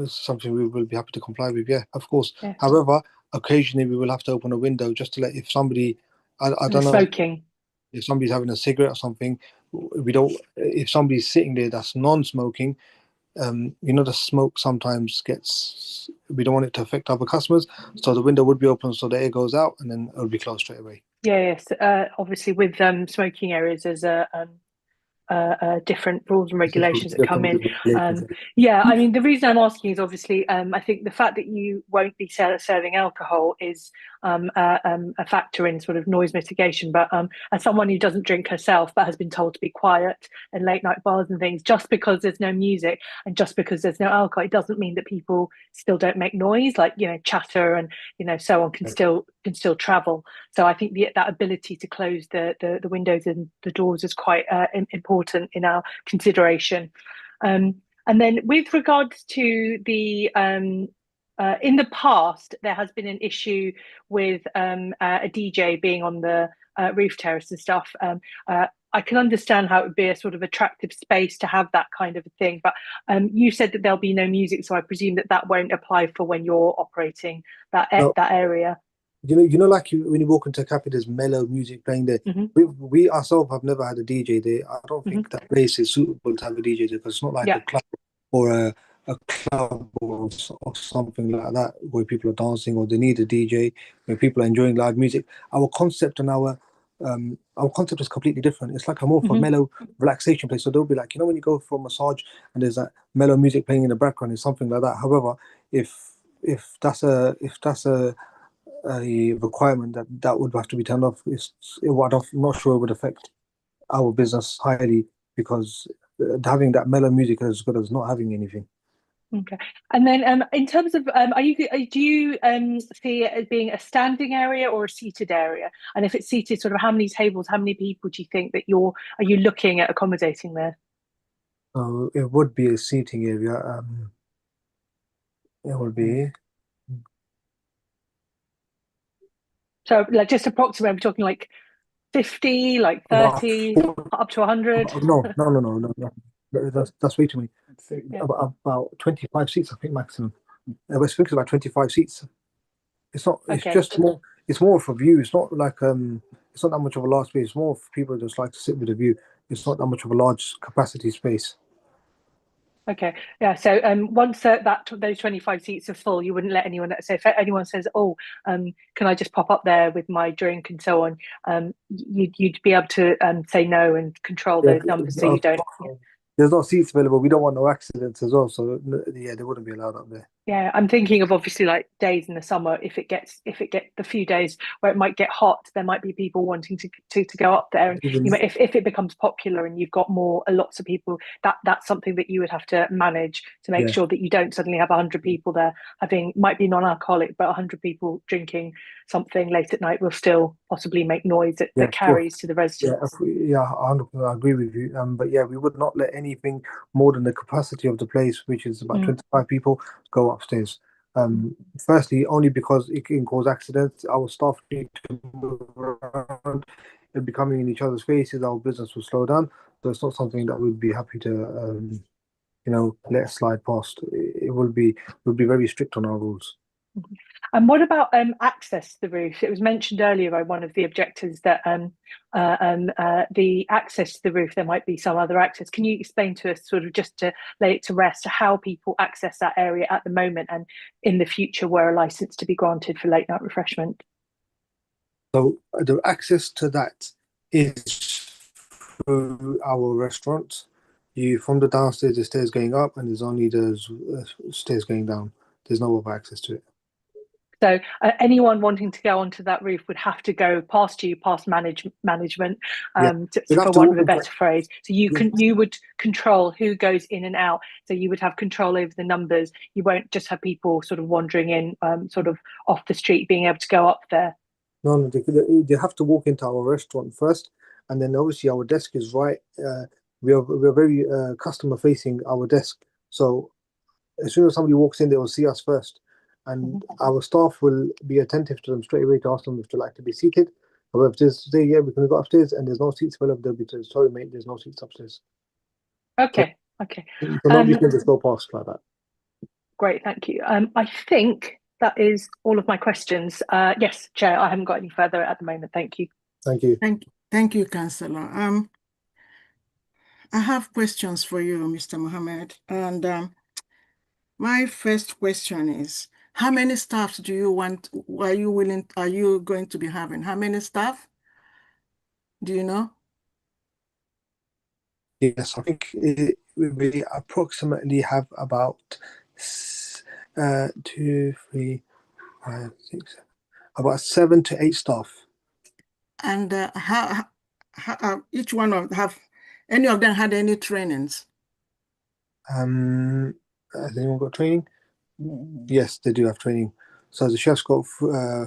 It's something we will be happy to comply with. Yeah, of course. Yeah. However, occasionally we will have to open a window just to let, if somebody, I don't know, smoking. If somebody's having a cigarette or something, if somebody's sitting there that's non-smoking, the smoke sometimes we don't want it to affect other customers, so the window would be open so the air goes out, and then it'll be closed straight away. Yes. Obviously with smoking areas, there's different rules and regulations that come in. I mean, the reason I'm asking is obviously I think the fact that you won't be serving alcohol is a factor in sort of noise mitigation, but as someone who doesn't drink herself but has been told to be quiet in late night bars and things, just because there's no music and just because there's no alcohol, it doesn't mean that people still don't make noise, like chatter and so on can still travel. So I think that ability to close the windows and the doors is quite important in our consideration. And then with regards to the in the past, there has been an issue with a DJ being on the roof terrace and stuff. I can understand how it would be a sort of attractive space to have that kind of a thing, but you said that there'll be no music, so I presume that won't apply for when you're operating that area. Like when you walk into a cafe, there's mellow music playing there. We ourselves have never had a DJ there. I don't think that place is suitable to have a DJ there, because it's not like a club or a club or something like that where people are dancing or they need a DJ, where people are enjoying live music. Our concept and our concept is completely different. It's like a more for mellow relaxation place. So they'll be like, when you go for a massage and there's that mellow music playing in the background, it's something like that. However, if that's a requirement that would have to be turned off, I'm not sure it would affect our business highly, because having that mellow music is as good as not having anything. Okay. And then in terms of do you see it as being a standing area or a seated area? And if it's seated, sort of how many tables, how many people do you think that are you looking at accommodating there? So it would be a seating area. It would be. So like just approximately, we're talking like 50, like 30, up to 100? No. That's way too many. Yeah. About 25 seats, I think, maximum. I was thinking about 25 seats. It's not. It's Okay. just more. It's more for view. It's not like It's not that much of a large space. It's more for people who just like to sit with a view. It's not that much of a large capacity space. Okay, yeah. So once those 25 seats are full, you wouldn't let anyone. So if anyone says, "Oh, can I just pop up there with my drink and so on," you'd be able to say no and control those numbers so you don't. There's no seats available. We don't want no accidents as well. So yeah, they wouldn't be allowed up there. Yeah, I'm thinking of obviously like days in the summer. If it gets the few days where it might get hot, there might be people wanting to go up there. And if it becomes popular and you've got lots of people, that's something that you would have to manage to make sure that you don't suddenly have 100 people there might be non-alcoholic, but 100 people drinking something late at night will still possibly make noise that carries to the residents. Yeah, 100%, I agree with you. But yeah, we would not let anything more than the capacity of the place, which is about 25 people, go upstairs. Firstly, only because it can cause accidents. Our staff need to move around and be coming in each other's faces. Our business will slow down. So it's not something that we'd be happy to, let slide past. It will be very strict on our rules. And what about access to the roof? It was mentioned earlier by one of the objectors that the access to the roof, there might be some other access. Can you explain to us, sort of just to lay it to rest, how people access that area at the moment and in the future were a license to be granted for late night refreshment? So the access to that is through our restaurant. From the downstairs, the stairs going up, and there's only the stairs going down. There's no other access to it. So anyone wanting to go onto that roof would have to go past management, for want of a better phrase. So you would control who goes in and out. So you would have control over the numbers. You won't just have people sort of wandering in, sort of off the street, being able to go up there. No, they have to walk into our restaurant first, and then obviously our desk is right. We are very customer facing, our desk. So as soon as somebody walks in, they will see us first. And our staff will be attentive to them straight away to ask them if they like to be seated. However, if they say, yeah, we can go upstairs and there's no seats available, they'll be told, sorry, mate, there's no seats upstairs. Okay. So nobody can just go past like that. Great, thank you. I think that is all of my questions. Yes, Chair, I haven't got any further at the moment. Thank you. Thank you. Thank you, Councillor. I have questions for you, Mr. Mohammed. And my first question is, how many staff do you want? Are you going to be having? How many staff? Do you know? Yes, I think we approximately have about 2, 3, 5, 6, about 7 to 8 staff. And how each one have any of them had any trainings? Has anyone got training? Yes, they do have training. So the chef's got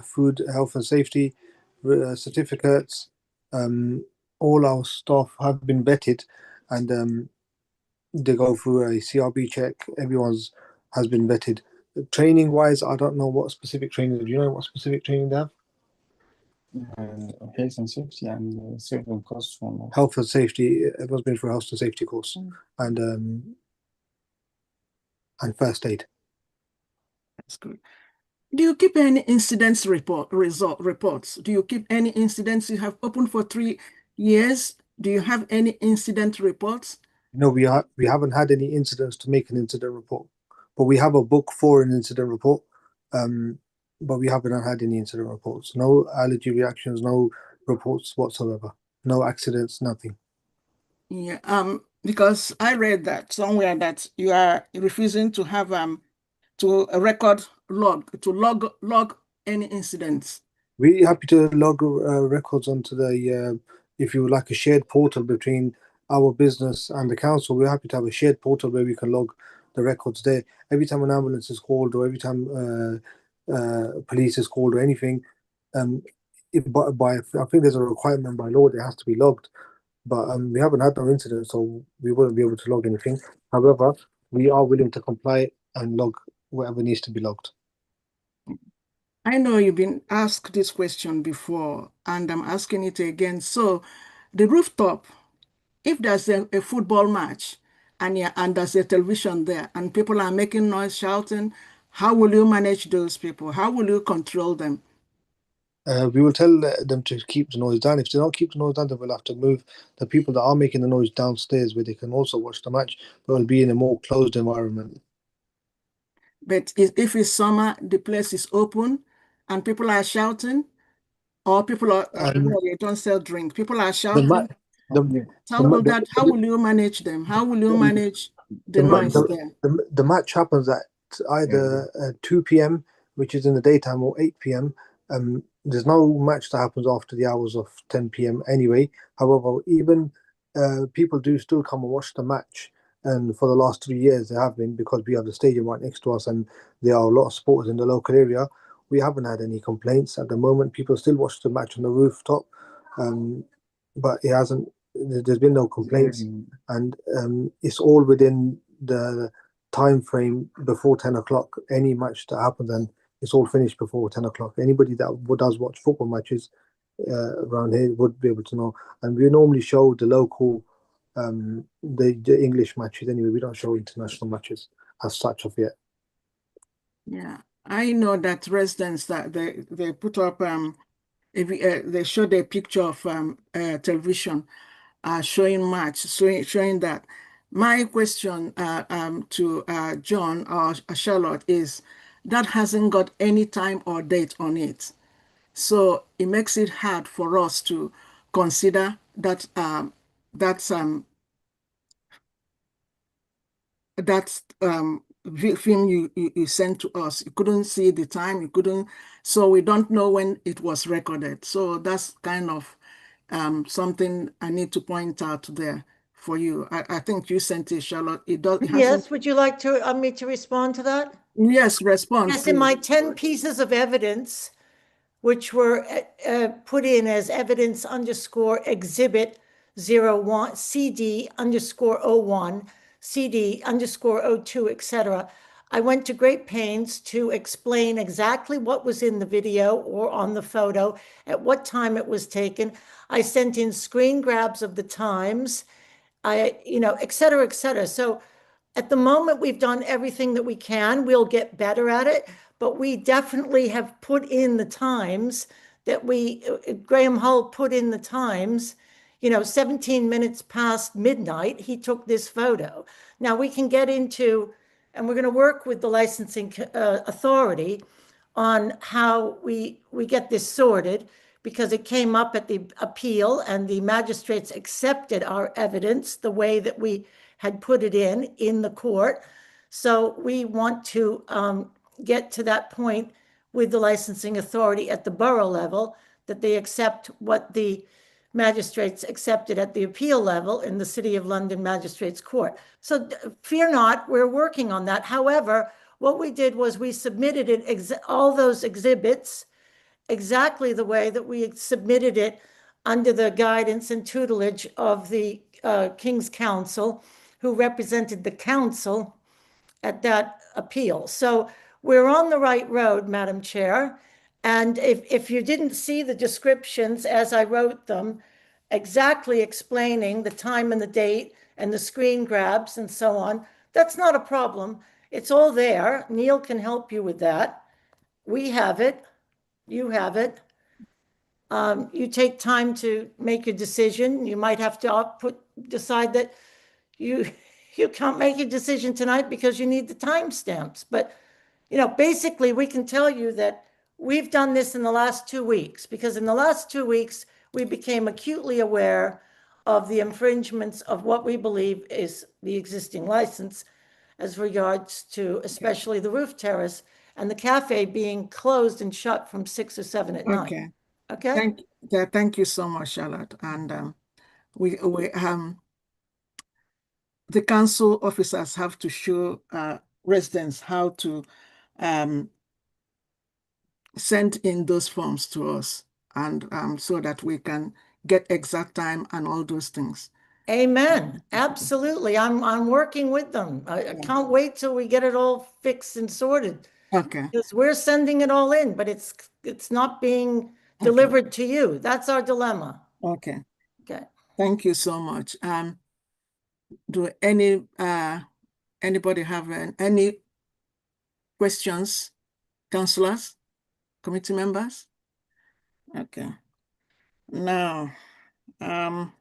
food, health and safety certificates. All our staff have been vetted, and they go through a CRB check. Everyone's has been vetted. Training wise, I don't know what specific training. Do you know what specific training they have? Health and safety and certain course from health and safety. Everyone's been through a health and safety course, and first aid. That's good. Do you keep any incidents reports? Do you keep any incidents? You have opened for 3 years. Do you have any incident reports? No, we haven't had any incidents to make an incident report. but we have a book for an incident report. But we haven't had any incident reports. No allergy reactions, no reports whatsoever. No accidents, nothing. Yeah, because I read that somewhere that you are refusing to have to record log any incidents. We're happy to log records onto the if you would like a shared portal between our business and the council. We're happy to have a shared portal where we can log the records there. Every time an ambulance is called or every time police is called or anything, if by I think there's a requirement by law that it has to be logged. But we haven't had no incident, so we wouldn't be able to log anything. However, we are willing to comply and log whatever needs to be logged. I know you've been asked this question before, and I'm asking it again. So, the rooftop, if there's a football match and there's a television there and people are making noise, shouting, how will you manage those people? How will you control them? We will tell them to keep the noise down. If they don't keep the noise down, then we'll have to move the people that are making the noise downstairs where they can also watch the match, but it'll be in a more closed environment. But if it's summer, the place is open and people are shouting, or people are, no, they don't sell drink. People are shouting. How will you manage them? How will you manage the noise there? The match happens at either 2 p.m., which is in the daytime, or 8 p.m. There's no match that happens after the hours of 10 p.m. anyway. However, even people do still come and watch the match. And for the last 3 years, they have been, because we have the stadium right next to us and there are a lot of supporters in the local area. We haven't had any complaints at the moment. People still watch the match on the rooftop, but it hasn't. There's been no complaints, and it's all within the time frame before 10 o'clock. Any match that happens, and it's all finished before 10 o'clock. Anybody that does watch football matches around here would be able to know. And we normally show the local, the English matches anyway. We don't show international matches as such of yet. Yeah, I know that residents that they put up they showed a picture of television showing match, showing that. My question to John or Charlotte is that hasn't got any time or date on it. So it makes it hard for us to consider that film you sent to us. You couldn't see the time, you couldn't, so we don't know when it was recorded. So that's kind of something I need to point out there for you. I think you sent it, Charlotte. It does. Yes, would you like to me to respond to that? Yes, respond. Yes, in my 10 pieces of evidence, which were put in as evidence underscore exhibit 01, CD underscore 01, CD underscore 02, etc. I went to great pains to explain exactly what was in the video or on the photo, at what time it was taken. I sent in screen grabs of the times, et cetera, et cetera. So at the moment, we've done everything that we can. We'll get better at it, but we definitely have put in the times that Graham Hull put in the times, 17 minutes past midnight, he took this photo. Now we can get into, and we're going to work with the licensing authority on how we get this sorted, because it came up at the appeal and the magistrates accepted our evidence the way that we had put it in the court. So we want to get to that point with the licensing authority at the borough level, that they accept what the magistrates accepted at the appeal level in the City of London Magistrates Court. So fear not, we're working on that. However, what we did was we submitted it, all those exhibits, exactly the way that we submitted it under the guidance and tutelage of the King's Counsel, who represented the council at that appeal. So we're on the right road, Madam Chair. And if you didn't see the descriptions as I wrote them, exactly explaining the time and the date and the screen grabs and so on, that's not a problem. It's all there. Neil can help you with that. We have it. You have it. You take time to make a decision. You might have to decide that you you can't make a decision tonight because you need the timestamps. But, you know, basically we can tell you that we've done this in the last 2 weeks, because in the last 2 weeks, we became acutely aware of the infringements of what we believe is the existing license as regards to especially the roof terrace and the cafe being closed and shut from 6 or 7 at night. Okay. Okay. Thank you so much, Charlotte. And we the council officers have to show residents how to send in those forms to us, and so that we can get exact time and all those things. Amen. Absolutely. I'm working with them. I can't wait till we get it all fixed and sorted. Okay. Because we're sending it all in, but it's not being delivered to you. That's our dilemma. Okay. Okay. Thank you so much. Do anybody have any questions, councillors, committee members? Okay. Now, then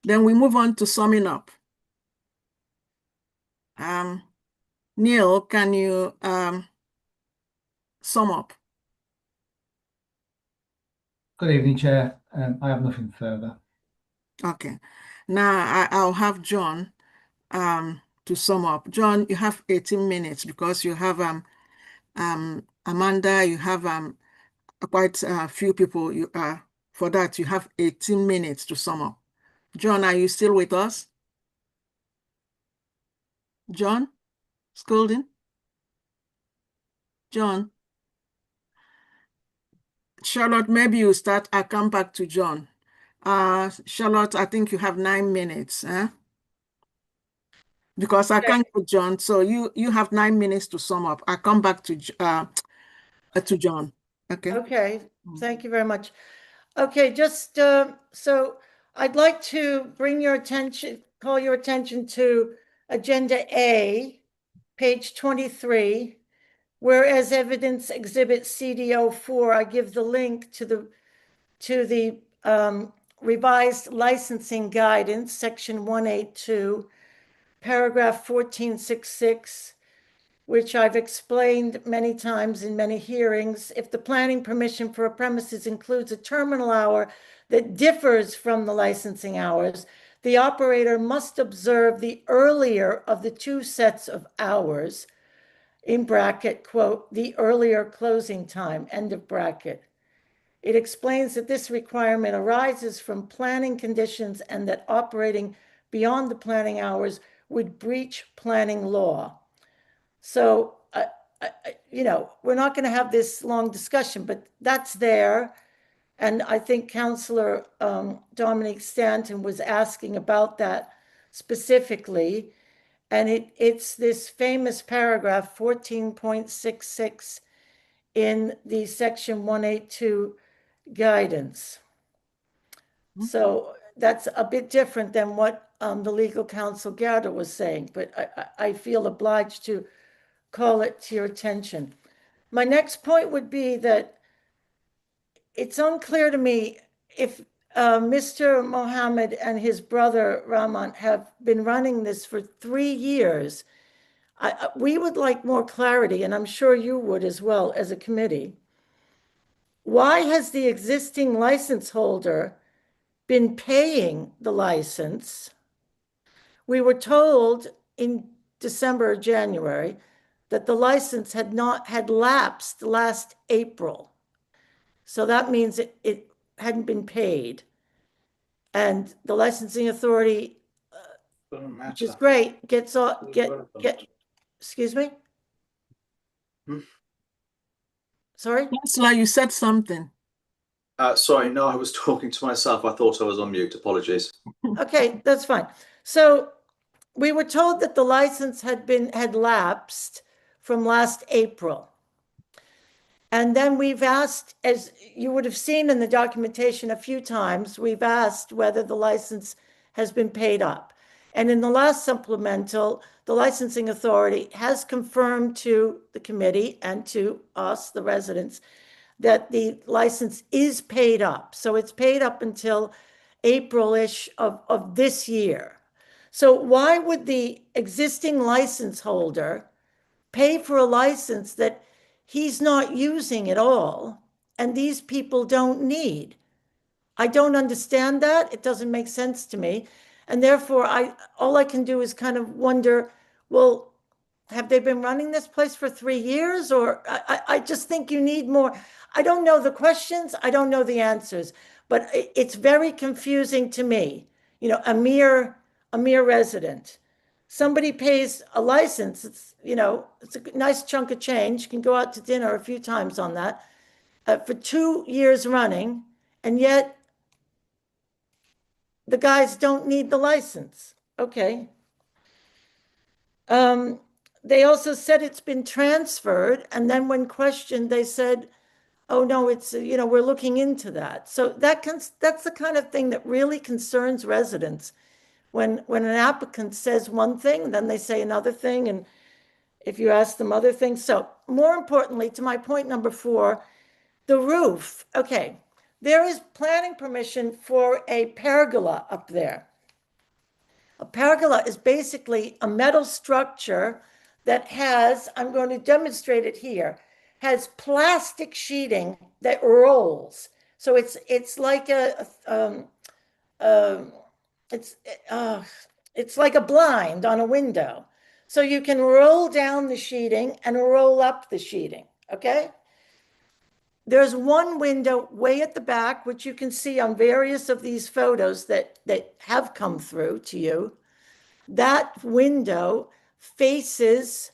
we move on to summing up. Neil, can you sum up? Good evening, Chair. I have nothing further. Okay. Now I'll have John to sum up. John, you have 18 minutes because you have Amanda, you have quite a few people. For that you have 18 minutes to sum up. John, are you still with us? John Scolding? John? Charlotte, maybe you start. I'll come back to John. Charlotte, I think you have 9 minutes, because I can't put John. So you have 9 minutes to sum up. I'll come back to John. Okay. Okay. Thank you very much. Okay, just so I'd like to call your attention to Agenda A, page 23, whereas evidence exhibit CD04, I give the link to the revised licensing guidance, section 182, paragraph 1466, which I've explained many times in many hearings. If the planning permission for a premises includes a terminal hour that differs from the licensing hours, the operator must observe the earlier of the two sets of hours, in bracket, quote, the earlier closing time, end of bracket. It explains that this requirement arises from planning conditions and that operating beyond the planning hours would breach planning law. So, you know, we're not going to have this long discussion, but that's there. And I think Councillor Dominique Stanton was asking about that specifically. And it's this famous paragraph 14.66 in the section 182 guidance. So that's a bit different than what the legal counsel Gerda was saying, but I feel obliged to call it to your attention. My next point would be that it's unclear to me if Mr. Mohammed and his brother Rahman have been running this for 3 years. We would like more clarity, and I'm sure you would as well as a committee. Why has the existing license holder been paying the license? We were told in December or January that the license had lapsed last April. So that means it hadn't been paid. And the licensing authority, which is great, excuse me? Sorry? Councillor, you said something. Sorry, no, I was talking to myself. I thought I was on mute. Apologies. Okay, that's fine. So we were told that the license had lapsed from last April. And then we've asked, as you would have seen in the documentation a few times, we've asked whether the license has been paid up. And in the last supplemental, the licensing authority has confirmed to the committee and to us, the residents, that the license is paid up. So it's paid up until April-ish of this year. So why would the existing license holder pay for a license that he's not using at all and these people don't need? I don't understand that. It doesn't make sense to me. And therefore, all I can do is kind of wonder, well, have they been running this place for 3 years? Or I just think you need more. I don't know the questions. I don't know the answers, but it's very confusing to me. You know, a mere resident. Somebody pays a license. It's, you know, it's a nice chunk of change. You can go out to dinner a few times on that for 2 years running, and yet the guys don't need the license. Okay. They also said it's been transferred, and then when questioned, they said, "Oh no, it's, you know, we're looking into that." So that's the kind of thing that really concerns residents. When an applicant says one thing, then they say another thing, and if you ask them other things. So more importantly, to my point number 4, the roof. Okay, there is planning permission for a pergola up there. A pergola is basically a metal structure that has, I'm going to demonstrate it here, has plastic sheeting that rolls. So it's like it's like a blind on a window. So you can roll down the sheeting and roll up the sheeting, okay? There's one window way at the back, which you can see on various of these photos that have come through to you. That window faces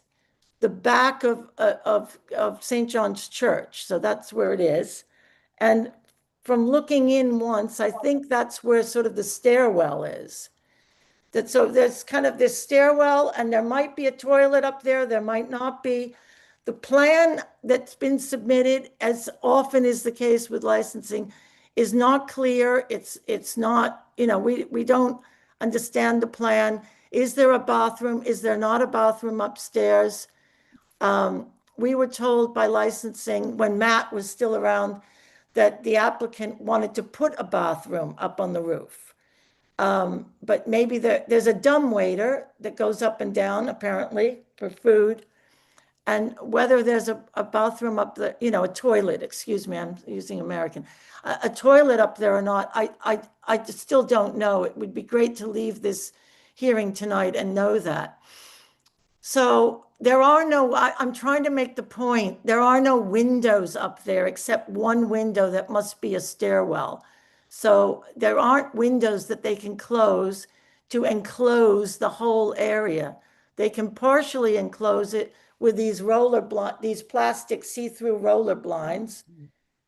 the back of St. John's Church. So that's where it is. And from looking in once, I think that's where sort of the stairwell is. So there's kind of this stairwell, and there might be a toilet up there, there might not be. The plan that's been submitted, as often is the case with licensing, is not clear. It's not, you know, we don't understand the plan. Is there a bathroom? Is there not a bathroom upstairs? We were told by licensing when Matt was still around that the applicant wanted to put a bathroom up on the roof. But maybe there's a dumbwaiter that goes up and down apparently for food. And whether there's a bathroom up there, you know, a toilet, excuse me, I'm using American, a toilet up there or not, I still don't know. It would be great to leave this hearing tonight and know that. So there are no, I'm trying to make the point, there are no windows up there except one window that must be a stairwell. So there aren't windows that they can close to enclose the whole area. They can partially enclose it with these these plastic see-through roller blinds,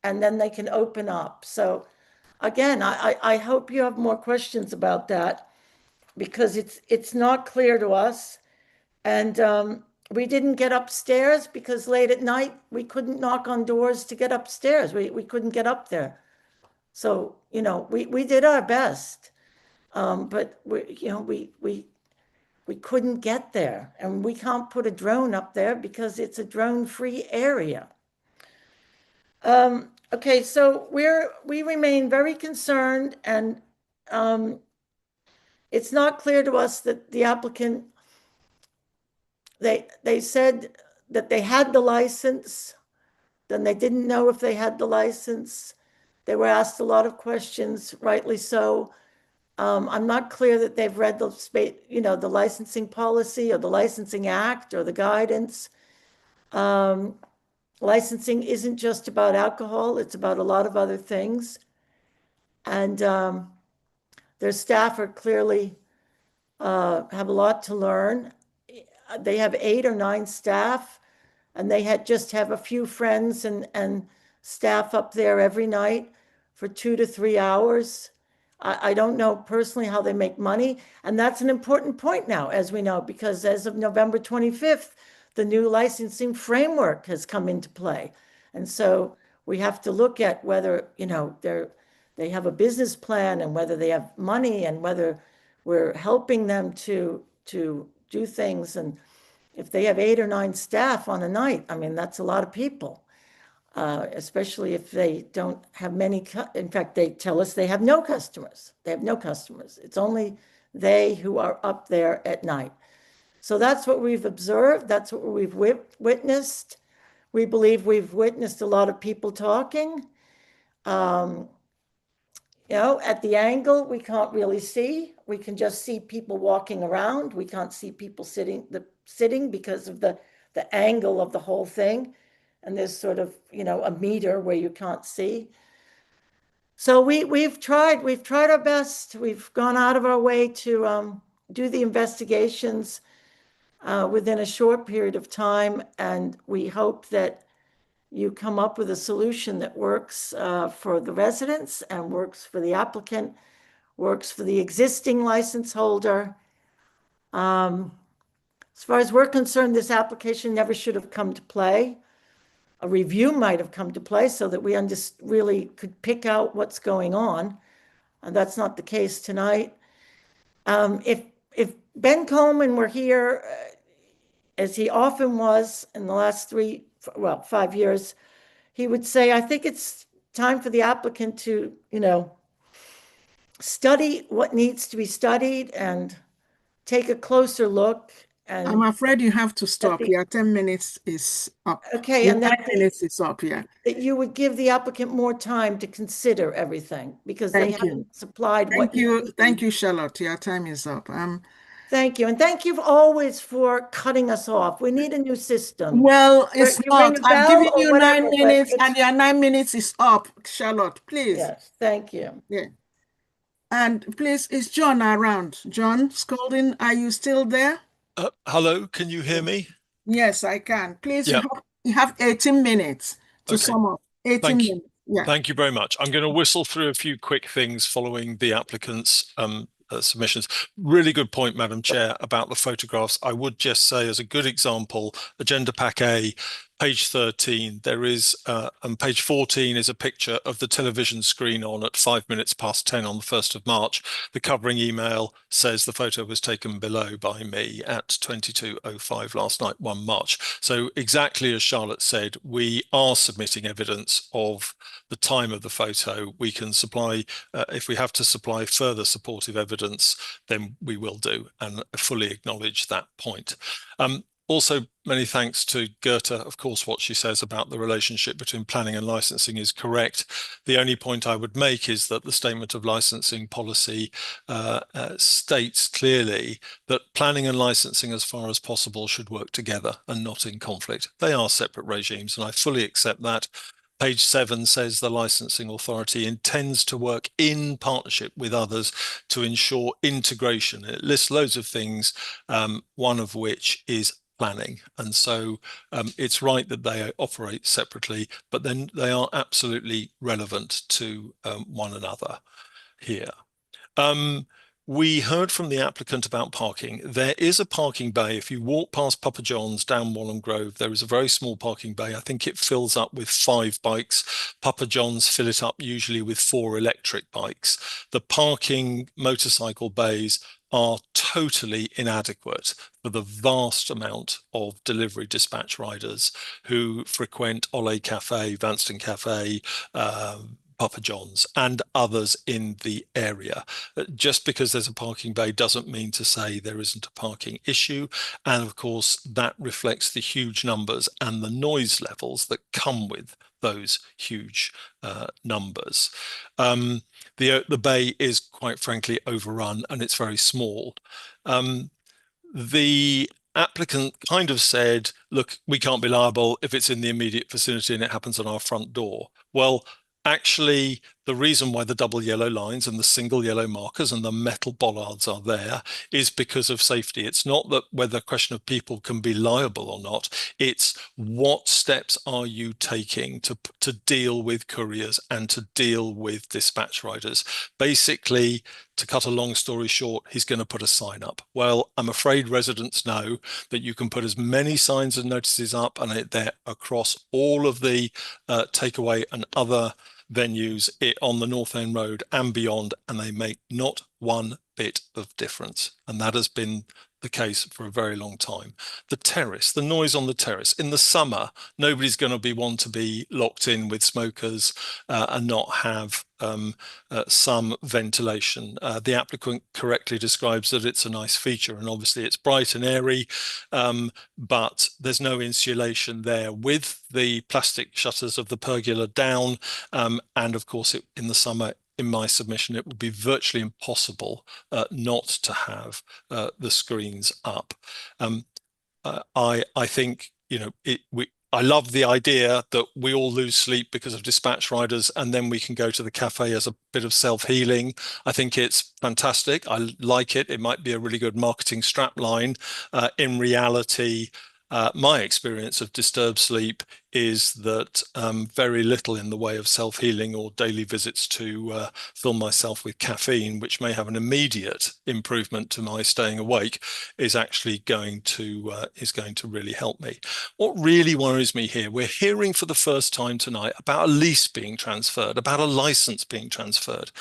and then they can open up. So again, I hope you have more questions about that, because it's not clear to us. And we didn't get upstairs because late at night we couldn't knock on doors to get upstairs. We couldn't get up there. So, you know, we did our best, but we couldn't get there, and we can't put a drone up there because it's a drone-free area. Okay, so we remain very concerned, and it's not clear to us that the applicant, they said that they had the license, then they didn't know if they had the license. They were asked a lot of questions, rightly so. I'm not clear that they've read the licensing policy or the licensing act or the guidance. Licensing isn't just about alcohol, it's about a lot of other things. And their staff are clearly have a lot to learn. They have 8 or 9 staff, and they just have a few friends and staff up there every night for 2 to 3 hours. I don't know personally how they make money. And that's an important point now, as we know, because as of November 25th, the new licensing framework has come into play. And so we have to look at whether, you know, they have a business plan, and whether they have money, and whether we're helping them to do things. And if they have 8 or 9 staff on a night, I mean, that's a lot of people. especially if they don't have many. In fact, they tell us they have no customers. They have no customers. It's only they who are up there at night. So that's what we've observed. That's what we've witnessed. We believe we've witnessed a lot of people talking. You know, at the angle, we can't really see. We can just see people walking around. We can't see people sitting because of the angle of the whole thing. And there's sort of, you know, a meter where you can't see. So we've tried our best. We've gone out of our way to do the investigations within a short period of time. And we hope that you come up with a solution that works for the residents and works for the applicant, works for the existing license holder. As far as we're concerned, this application never should have come to play. A review might have come to play so that we really could pick out what's going on. And that's not the case tonight. If Ben Coleman were here, as he often was in the last 5 years, he would say, I think it's time for the applicant to, you know, study what needs to be studied and take a closer look. And I'm afraid you have to stop. Your 10 minutes is up. Okay, Your and 9 minutes is up, yeah. That you would give the applicant more time to consider everything because they haven't supplied what you need. Thank you, Charlotte. Your time is up. Thank you. And thank you always for cutting us off. We need a new system. Well, it's not. I've given you whatever, 9 minutes and your 9 minutes is up, Charlotte, please. Yes, thank you. Yeah. And please, is John around? John Scolding, are you still there? Hello, can you hear me? Yes, I can. Please, you have 18 minutes to sum up. 18 minutes. Yeah. Thank you very much. I'm going to whistle through a few quick things following the applicant's submissions. Really good point, Madam Chair, about the photographs. I would just say, as a good example, Agenda Pack A, page 13, there is, and page 14 is a picture of the television screen on at 5 minutes past 10 on the 1st of March. The covering email says the photo was taken below by me at 22:05 last night, 1 March. So exactly as Charlotte said, we are submitting evidence of the time of the photo. We can supply, if we have to supply further supportive evidence, then we will do, and fully acknowledge that point. Also, many thanks to Goethe. Of course, what she says about the relationship between planning and licensing is correct. The only point I would make is that the statement of licensing policy states clearly that planning and licensing, as far as possible, should work together and not in conflict. They are separate regimes, and I fully accept that. Page 7 says the licensing authority intends to work in partnership with others to ensure integration. It lists loads of things, one of which is planning. And so it's right that they operate separately, but then they are absolutely relevant to one another here. We heard from the applicant about parking. There is a parking bay. If you walk past Papa John's down Walham Grove, there is a very small parking bay. I think it fills up with 5 bikes. Papa John's fill it up usually with 4 electric bikes. The parking motorcycle bays are totally inadequate for the vast amount of delivery dispatch riders who frequent Ole Cafe, Vanston Cafe, Papa John's and others in the area. Just because there's a parking bay doesn't mean to say there isn't a parking issue. And of course, that reflects the huge numbers and the noise levels that come with those huge numbers. The bay is quite frankly overrun and it's very small. The applicant kind of said, look, we can't be liable if it's in the immediate vicinity and it happens on our front door. Well, actually, the reason why the double yellow lines and the single yellow markers and the metal bollards are there is because of safety. It's not that whether a question of people can be liable or not. It's what steps are you taking to deal with couriers and to deal with dispatch riders. Basically, to cut a long story short, he's going to put a sign up. Well, I'm afraid residents know that you can put as many signs and notices up and they're across all of the takeaway and other venues on the North End Road and beyond, and they make not one bit of difference. And that has been the case for a very long time. The terrace, the noise on the terrace. In the summer, nobody's going to want to be locked in with smokers and not have some ventilation. The applicant correctly describes that it's a nice feature, and obviously it's bright and airy, but there's no insulation there with the plastic shutters of the pergola down, and of course in the summer, in my submission, it would be virtually impossible not to have the screens up. I think, you know, I love the idea that we all lose sleep because of dispatch riders, and then we can go to the cafe as a bit of self-healing. I think it's fantastic. I like it. It might be a really good marketing strapline. In reality, my experience of disturbed sleep is that very little in the way of self-healing or daily visits to fill myself with caffeine, which may have an immediate improvement to my staying awake, is actually going to really help me. What really worries me here, we're hearing for the first time tonight about a lease being transferred, about a license being transferred.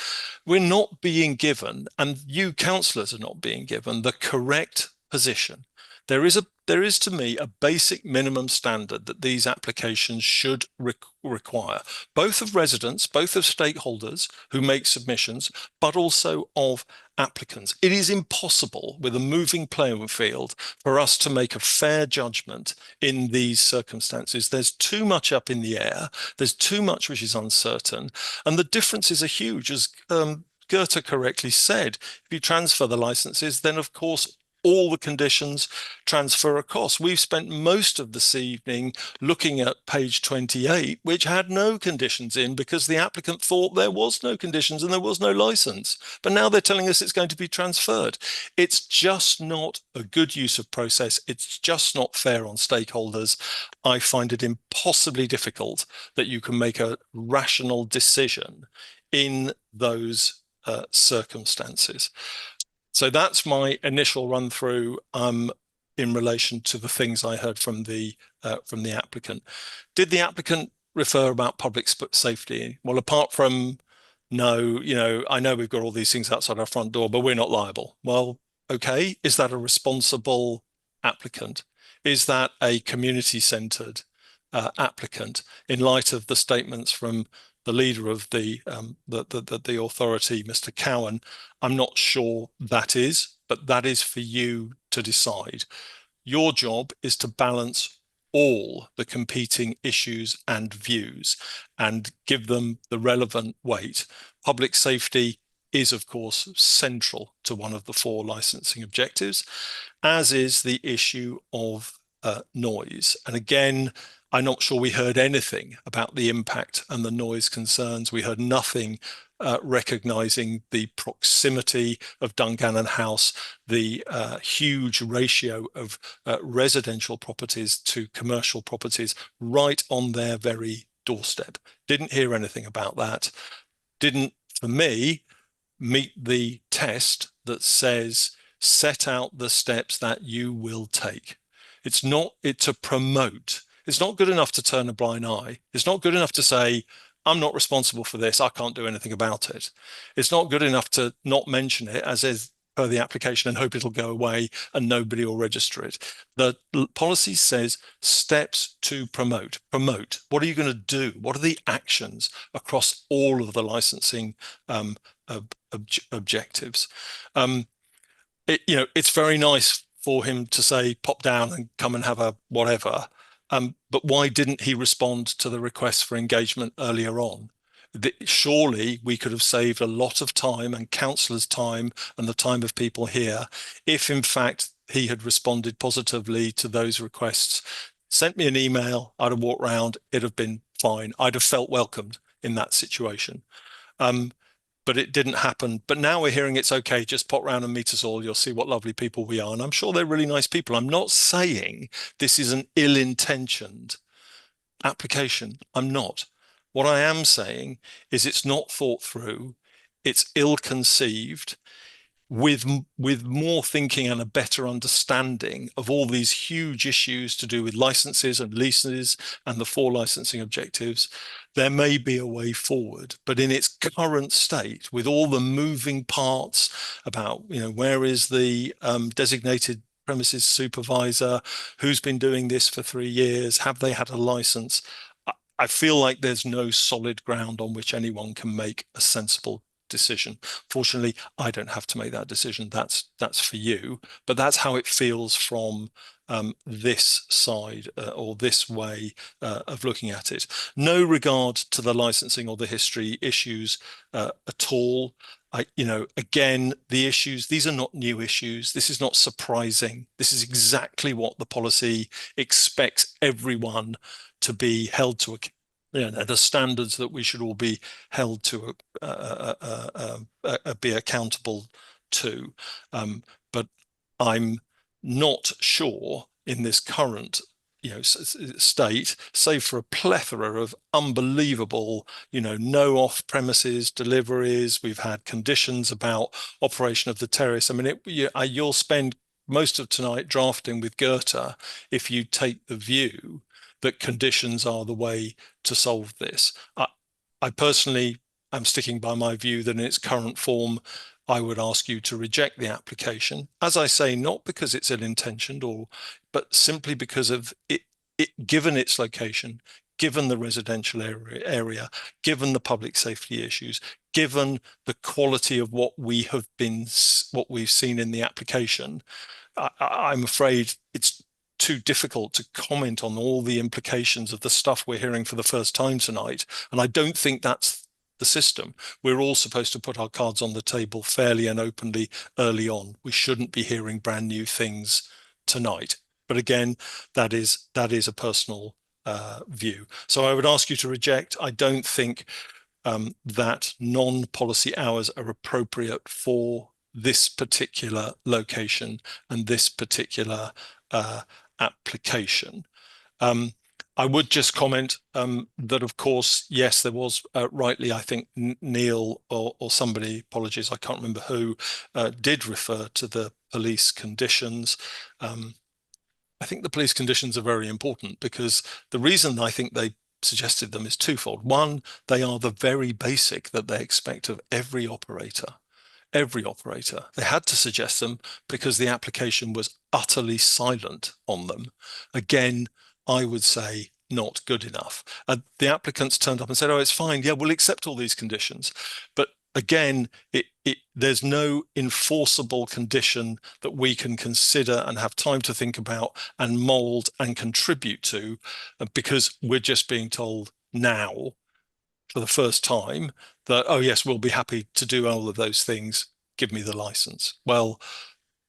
We're not being given, and you councillors are not being given, the correct position. There is to me a basic minimum standard that these applications should require, both of residents, both of stakeholders who make submissions, but also of applicants. It is impossible with a moving playing field for us to make a fair judgment in these circumstances. There's too much up in the air. There's too much which is uncertain. And the differences are huge. As Goethe correctly said, if you transfer the licenses, then of course all the conditions transfer across. We've spent most of this evening looking at page 28, which had no conditions in because the applicant thought there was no conditions and there was no license. But now they're telling us it's going to be transferred. It's just not a good use of process. It's just not fair on stakeholders. I find it impossibly difficult that you can make a rational decision in those circumstances. So that's my initial run through in relation to the things I heard from the applicant. Did the applicant refer about public safety? Well, apart from no, you know, I know we've got all these things outside our front door, but we're not liable. Well, okay, is that a responsible applicant? Is that a community-centred applicant in light of the statements from the leader of the authority, Mr. Cowan? I'm not sure that is, but that is for you to decide. Your job is to balance all the competing issues and views and give them the relevant weight. Public safety is, of course, central to one of the 4 licensing objectives, as is the issue of noise. And again, I'm not sure we heard anything about the impact and the noise concerns. We heard nothing recognising the proximity of Dungannon House, the huge ratio of residential properties to commercial properties right on their very doorstep. Didn't hear anything about that. Didn't, for me, meet the test that says set out the steps that you will take. It's not to promote. It's not good enough to turn a blind eye. It's not good enough to say, I'm not responsible for this. I can't do anything about it. It's not good enough to not mention it, as is per the application, and hope it'll go away and nobody will register it. The policy says steps to promote. Promote. What are you going to do? What are the actions across all of the licensing objectives? It's very nice for him to say, pop down and come and have a whatever. But why didn't he respond to the request for engagement earlier on? Surely we could have saved a lot of time and councillors' time and the time of people here if, in fact, he had responded positively to those requests, sent me an email, I'd have walked round, it'd have been fine. I'd have felt welcomed in that situation. But it didn't happen. But now we're hearing it's okay, just pop round and meet us all. You'll see what lovely people we are. And I'm sure they're really nice people. I'm not saying this is an ill-intentioned application. I'm not. What I am saying is it's not thought through. It's ill-conceived. With more thinking and a better understanding of all these huge issues to do with licenses and leases and the 4 licensing objectives, there may be a way forward. But in its current state, with all the moving parts about, where is the designated premises supervisor? Who's been doing this for 3 years? Have they had a license? I feel like there's no solid ground on which anyone can make a sensible decision. Fortunately, I don't have to make that decision. That's for you, but that's how it feels from this side or this way of looking at it. No regard to the licensing or the history issues at all. Again, the issues, these are not new issues. This is not surprising. This is exactly what the policy expects everyone to be held to, the standards that we should all be held to, be accountable to. But I'm not sure in this current state, save for a plethora of unbelievable, no off-premises deliveries. We've had conditions about operation of the terrace. I mean, you'll spend most of tonight drafting with Goethe if you take the view that conditions are the way to solve this. I personally am sticking by my view that in its current form, I would ask you to reject the application. As I say, not because it's ill-intentioned, but simply because of it, given its location, given the residential area, given the public safety issues, given the quality of what we've seen in the application. I'm afraid it's too difficult to comment on all the implications of the stuff we're hearing for the first time tonight. And I don't think that's the system. We're all supposed to put our cards on the table fairly and openly early on. We shouldn't be hearing brand new things tonight. But again, that is a personal view. So I would ask you to reject. I don't think that non-policy hours are appropriate for this particular location and this particular application. I would just comment that, of course, yes, there was rightly, I think, Neil or somebody, apologies, I can't remember who, did refer to the police conditions. I think the police conditions are very important because the reason I think they suggested them is twofold. One, they are the very basic that they expect of every operator. Every operator. They had to suggest them because the application was utterly silent on them. Again, I would say not good enough. The applicants turned up and said, oh, it's fine. Yeah, we'll accept all these conditions. But again, there's no enforceable condition that we can consider and have time to think about and mold and contribute to because we're just being told now for the first time that, oh yes, we'll be happy to do all of those things, give me the license. Well,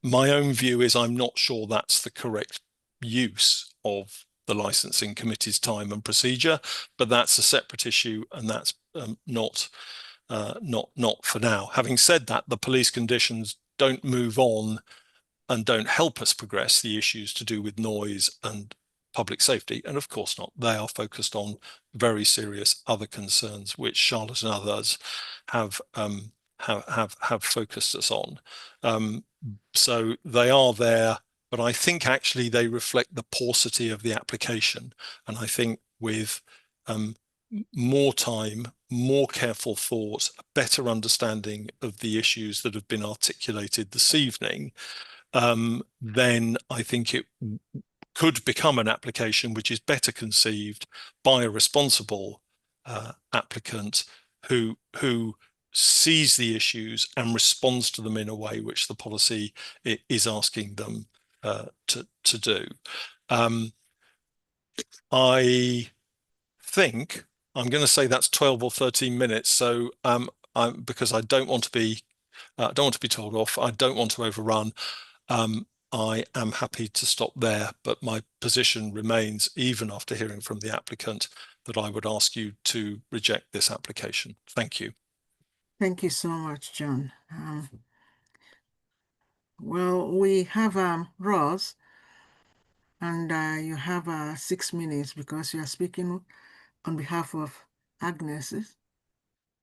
my own view is I'm not sure that's the correct use of the licensing committee's time and procedure, but that's a separate issue and that's not for now. Having said that, the police conditions don't move on and don't help us progress the issues to do with noise and public safety, and of course not. They are focused on very serious other concerns, which Charlotte and others have focused us on. So they are there, but I think actually they reflect the paucity of the application. And I think with more time, more careful thought, a better understanding of the issues that have been articulated this evening, then I think it could become an application which is better conceived by a responsible applicant who sees the issues and responds to them in a way which the policy is asking them to do. I think I'm going to say that's 12 or 13 minutes. So because I don't want to be told off. I don't want to overrun. I am happy to stop there, but my position remains, even after hearing from the applicant, that I would ask you to reject this application. Thank you. Thank you so much, John. Well, we have Ross, and you have 6 minutes because you are speaking on behalf of Agnes.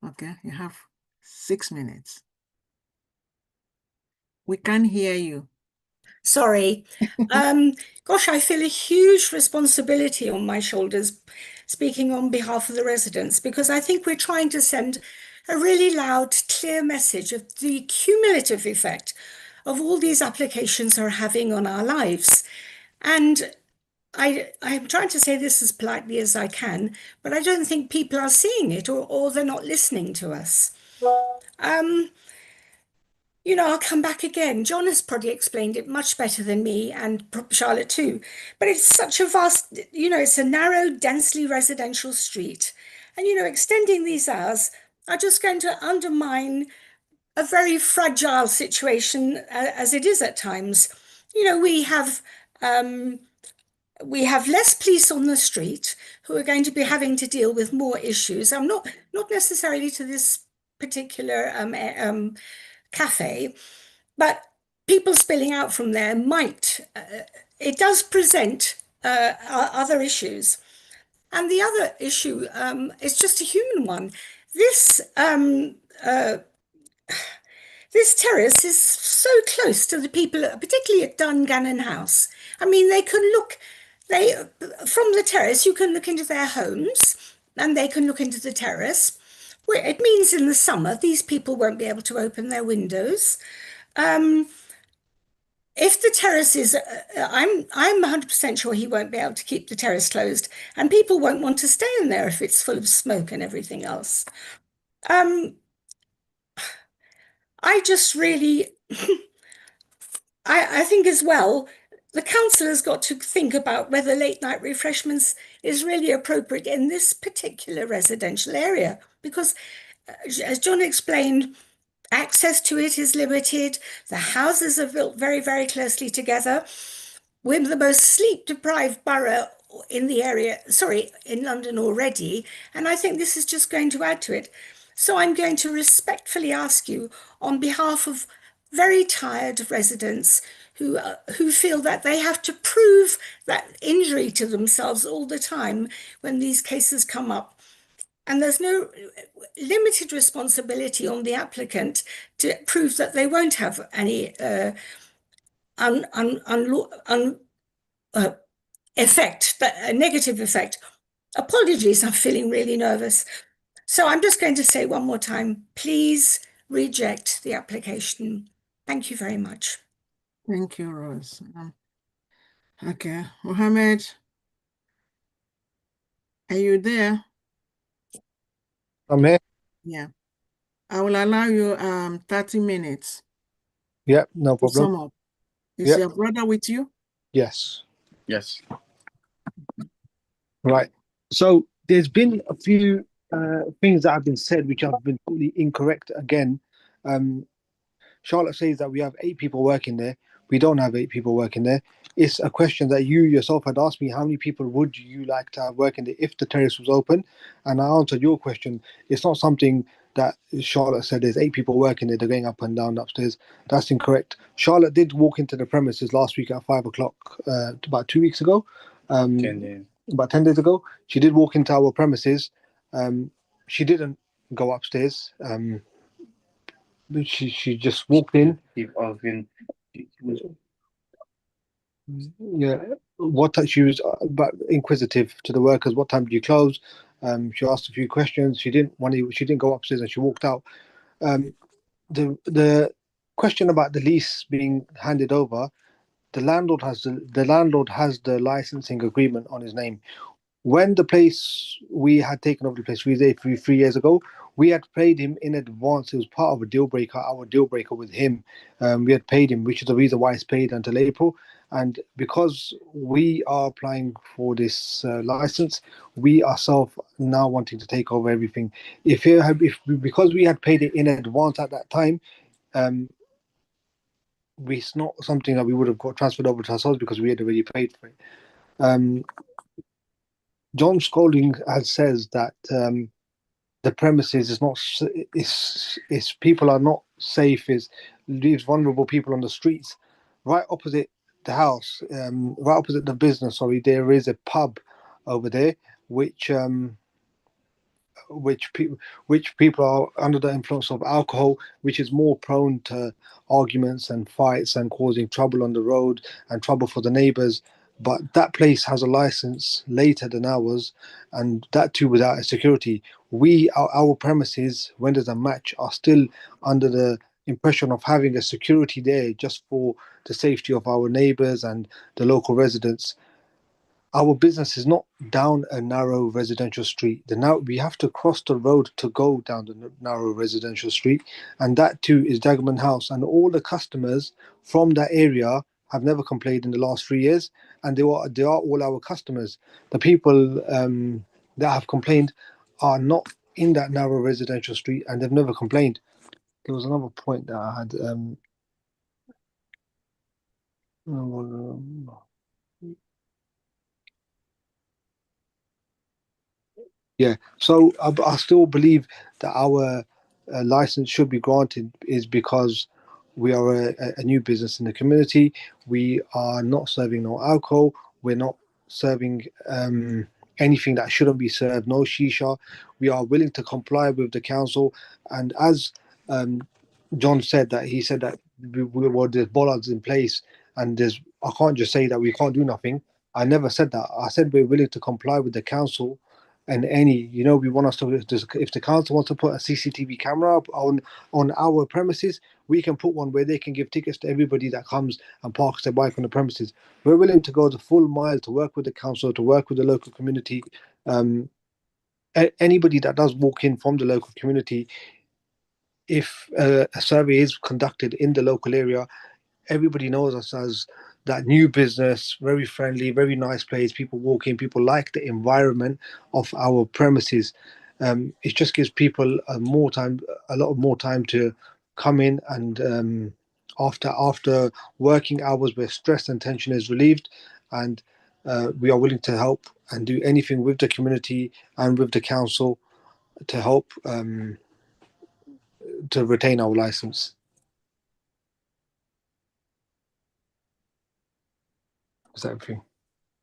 Okay, you have 6 minutes. We can't hear you. Sorry. Gosh, I feel a huge responsibility on my shoulders speaking on behalf of the residents, because I think we're trying to send a really loud, clear message of the cumulative effect of all these applications are having on our lives. And I'm trying to say this as politely as I can, but I don't think people are seeing it, or they're not listening to us. You know, I'll come back again. John has probably explained it much better than me, and Charlotte too. But it's such a vast, you know, it's a narrow, densely residential street. And, you know, extending these hours are just going to undermine a very fragile situation as it is at times. You know, we have less police on the street who are going to be having to deal with more issues. I'm not necessarily to this particular cafe, but people spilling out from there might. It does present other issues. And the other issue is just a human one. This this terrace is so close to the people, particularly at Dungannon House. I mean, they can look, from the terrace, you can look into their homes and they can look into the terrace. Where it means in the summer, these people won't be able to open their windows. If the terrace is, I'm 100% sure he won't be able to keep the terrace closed, and people won't want to stay in there if it's full of smoke and everything else. I just really, I think as well, the council has got to think about whether late night refreshments is really appropriate in this particular residential area, because as John explained, access to it is limited. The houses are built very, very closely together. We're the most sleep-deprived borough in the area, in London already, and I think this is just going to add to it. So I'm going to respectfully ask you, on behalf of very tired residents who feel that they have to prove that injury to themselves all the time when these cases come up, and there's no limited responsibility on the applicant to prove that they won't have any effect, a negative effect. Apologies, I'm feeling really nervous. So I'm just going to say one more time, please reject the application. Thank you very much. Thank you, Rose. Okay, Mohammed, are you there? I'm here. Yeah. I will allow you 30 minutes. Yeah, no to sum problem. up. Is your brother with you? Yes. Yes. Right. So there's been a few things that have been said which have been totally incorrect again. Charlotte says that we have 8 people working there. We don't have 8 people working there. It's a question that you yourself had asked me, how many people would you like to have working there if the terrace was open? And I answered your question. It's not something that Charlotte said there's 8 people working there, they're going up and down upstairs. That's incorrect. Charlotte did walk into the premises last week at 5 o'clock, about 2 weeks ago. 10 days. About 10 days ago. She did walk into our premises. She didn't go upstairs. She just walked in. Yeah, what time she was inquisitive to the workers. What time did you close? She asked a few questions. She didn't go upstairs and she walked out. The question about the lease being handed over, the landlord has the licensing agreement on his name. When we had taken over the place 3 years ago, we had paid him in advance. It was part of a deal breaker, our deal breaker with him. We had paid him, which is the reason why it's paid until April. And because we are applying for this license, we ourselves now wanting to take over everything. Because we had paid it in advance at that time, it's not something that we would have got transferred over to ourselves because we had already paid for it. John Scolding says that the premises is not, people are not safe, leaves vulnerable people on the streets. Right opposite the house, right opposite the business, there is a pub over there, which people are under the influence of alcohol, which is more prone to arguments and fights and causing trouble on the road and trouble for the neighbors. But that place has a license later than ours, and that too without a security. Our premises, when there's a match, are still under the impression of having a security there just for the safety of our neighbors and the local residents. Our business is not down a narrow residential street. We have to cross the road to go down the narrow residential street, and that too is Dagenham House. And all the customers from that area have never complained in the last 3 years, and they are all our customers. The people that have complained are not in that narrow residential street, and they've never complained. There was another point that I had. Yeah, so I still believe that our license should be granted is because we are a new business in the community. We are not serving no alcohol. We're not serving anything that shouldn't be served. No shisha. We are willing to comply with the council, and as John said that he said that there's bollards in place, and I can't just say that we can't do nothing. I never said that. I said we're willing to comply with the council and we want us to, if the council wants to put a CCTV camera up on our premises, we can put one where they can give tickets to everybody that comes and parks their bike on the premises. We're willing to go the full mile to work with the council, to work with the local community. Anybody that does walk in from the local community, if a survey is conducted in the local area, everybody knows us as that new business, very friendly, very nice place. People walk in, people like the environment of our premises. It just gives people a lot more time to come in, and after working hours where stress and tension is relieved, and we are willing to help and do anything with the community and with the council to help to retain our license. Is that everything?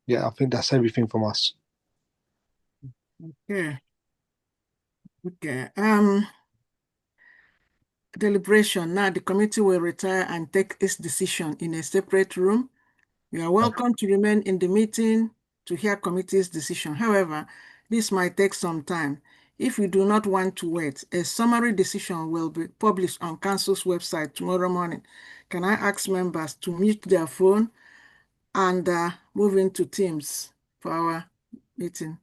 Yeah, I think that's everything from us. Okay. Okay. Deliberation. Now the committee will retire and take its decision in a separate room. You are welcome to remain in the meeting to hear committee's decision. However, this might take some time. If you do not want to wait, a summary decision will be published on council's website tomorrow morning. Can I ask members to mute their phone and move into Teams for our meeting?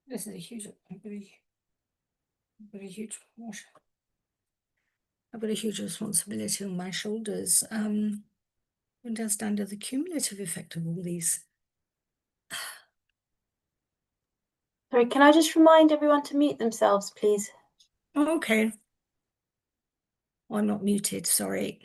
This is a huge, I've got a huge proportion. I've got a huge responsibility on my shoulders. Understand the cumulative effect of all these. Sorry, can I just remind everyone to mute themselves, please? Okay. I'm not muted, sorry.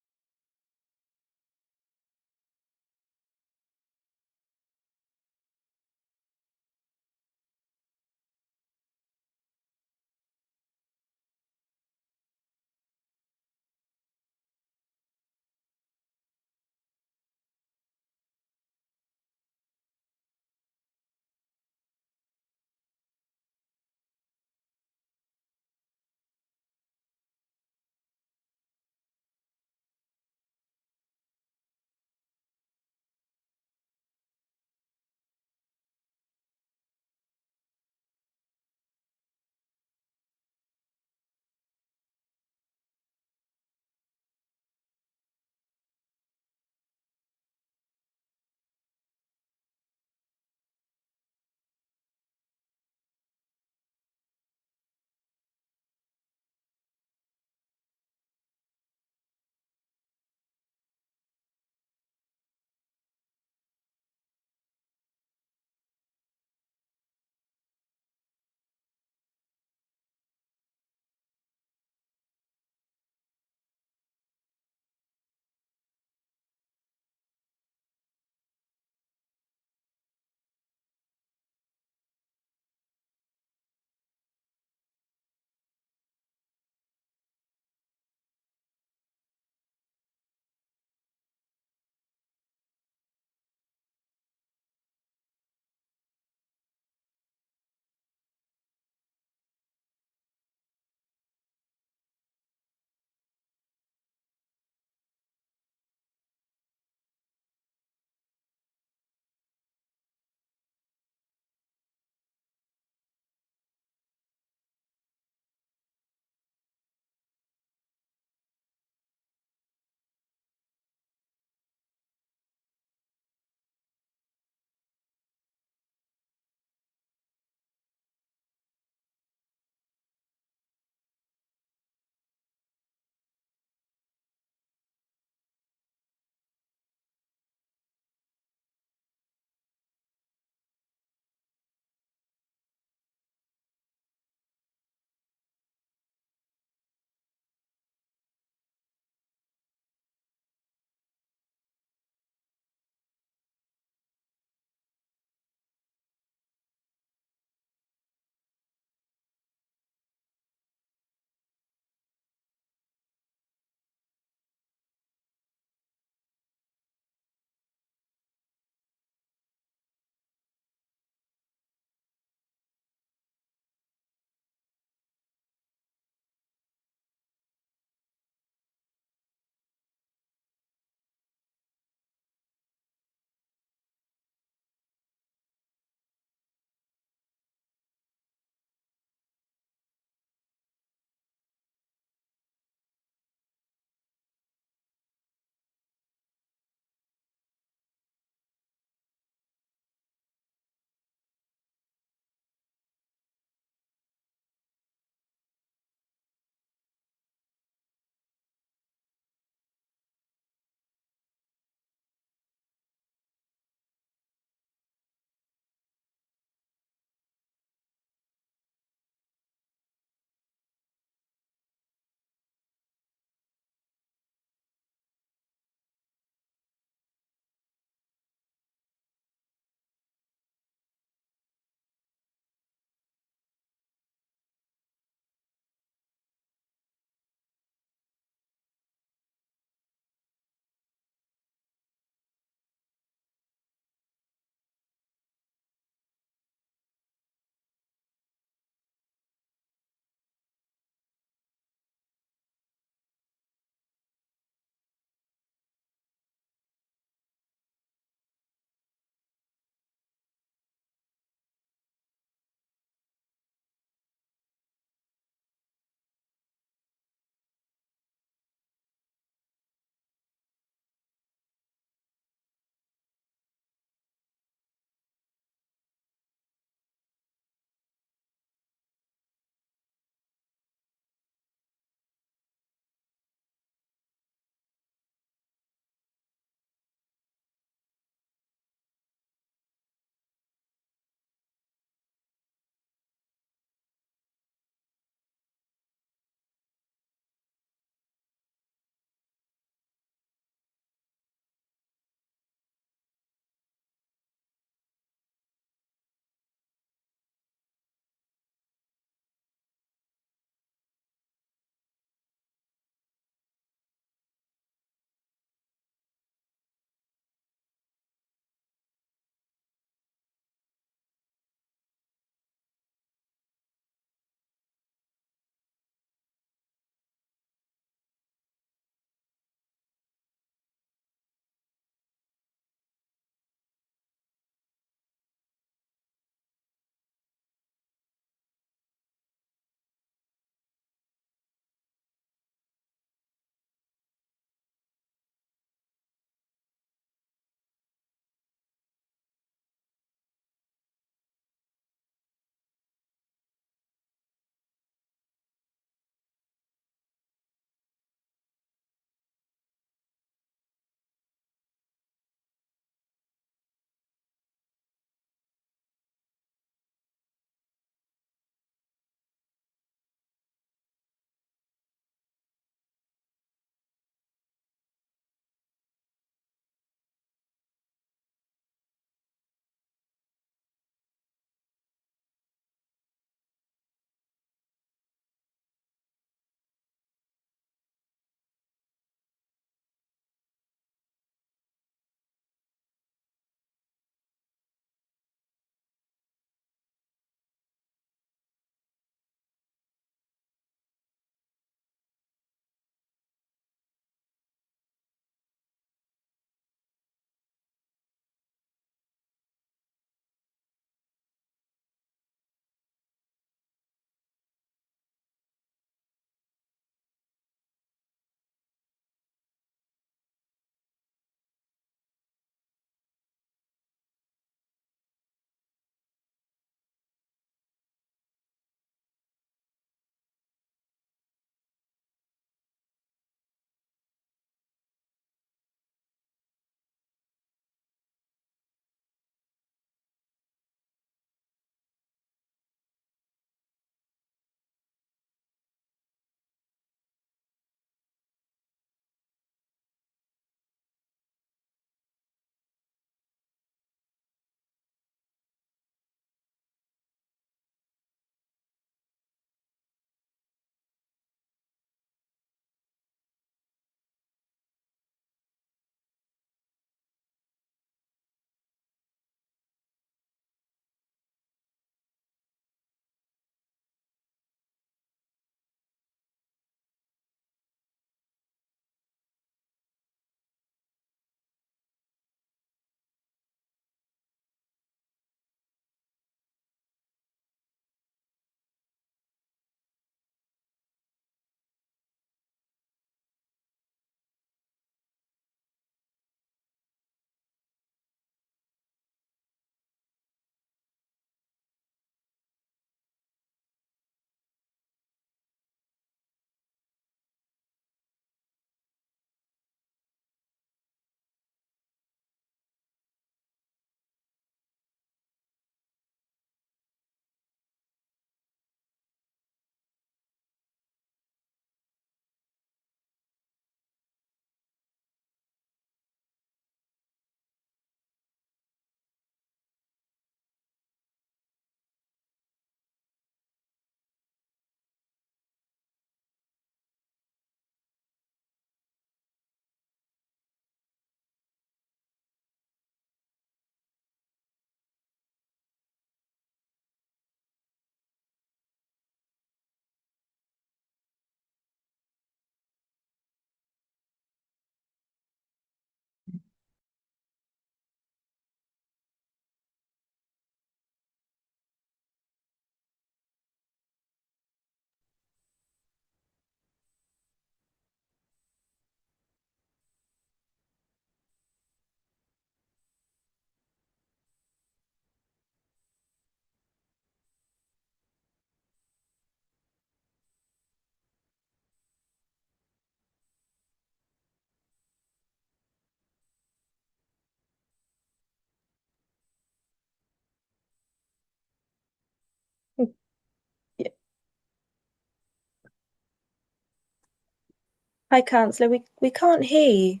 Hi, Councillor. We can't hear you.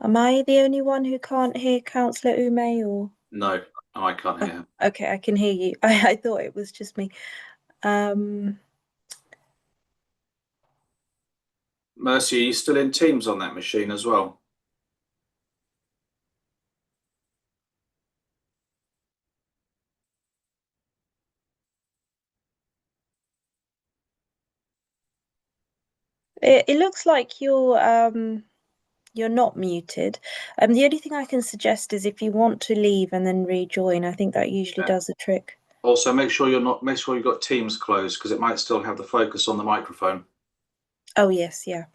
Am I the only one who can't hear Councillor Ume, or? No, I can't hear him. Okay, I can hear you. I thought it was just me. Mercy, are you still in Teams on that machine as well? It looks like you're not muted. The only thing I can suggest is if you want to leave and then rejoin, I think that usually does the trick. Also, make sure you've got Teams closed, because it might still have the focus on the microphone. Oh yes, yeah.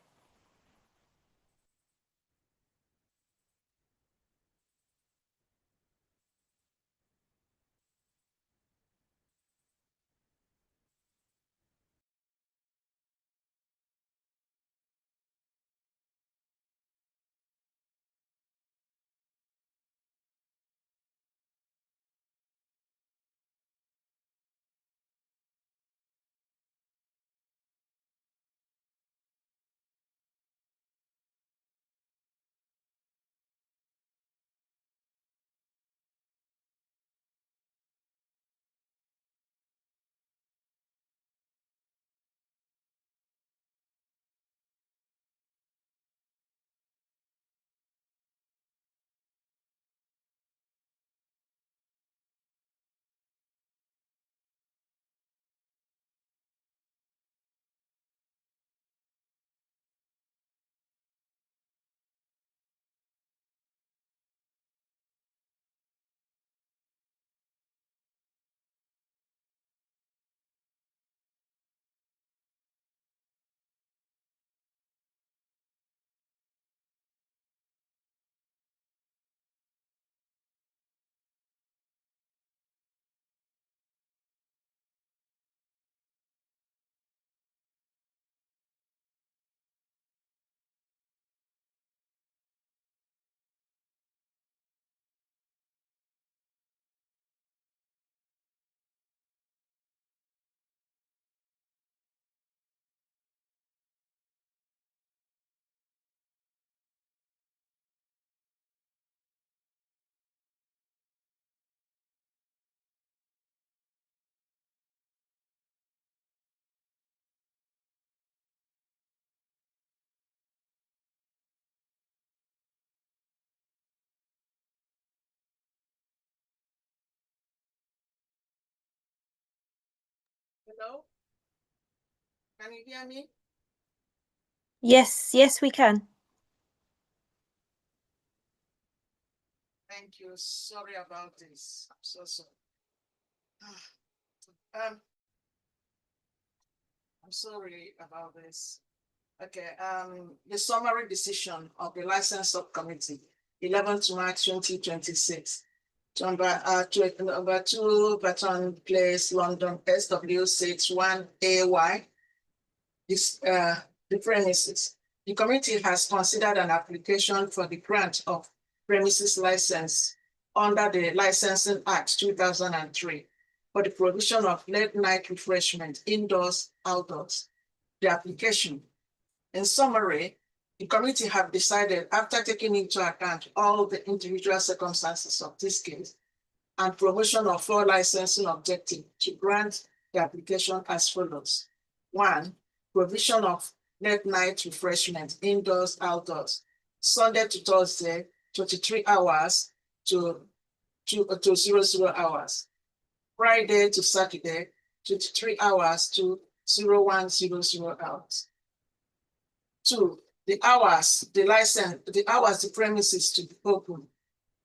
Hello? Can you hear me? Yes, we can. Thank you. Sorry about this. I'm so sorry. I'm sorry about this. Okay, the summary decision of the license subcommittee, 11th March 2026. Number 2 Baton Place, London, SW6 1AY. This the premises. The committee has considered an application for the grant of premises license under the Licensing Act 2003 for the provision of late night refreshment indoors, outdoors. The application. In summary, the committee have decided, after taking into account all the individual circumstances of this case and promotion of 4 licensing objectives, to grant the application as follows. 1, provision of late night refreshment indoors, outdoors, Sunday to Thursday, 23 hours to 00 hours, Friday to Saturday, 23 hours to 0100 hours. 2, the hours the premises to be open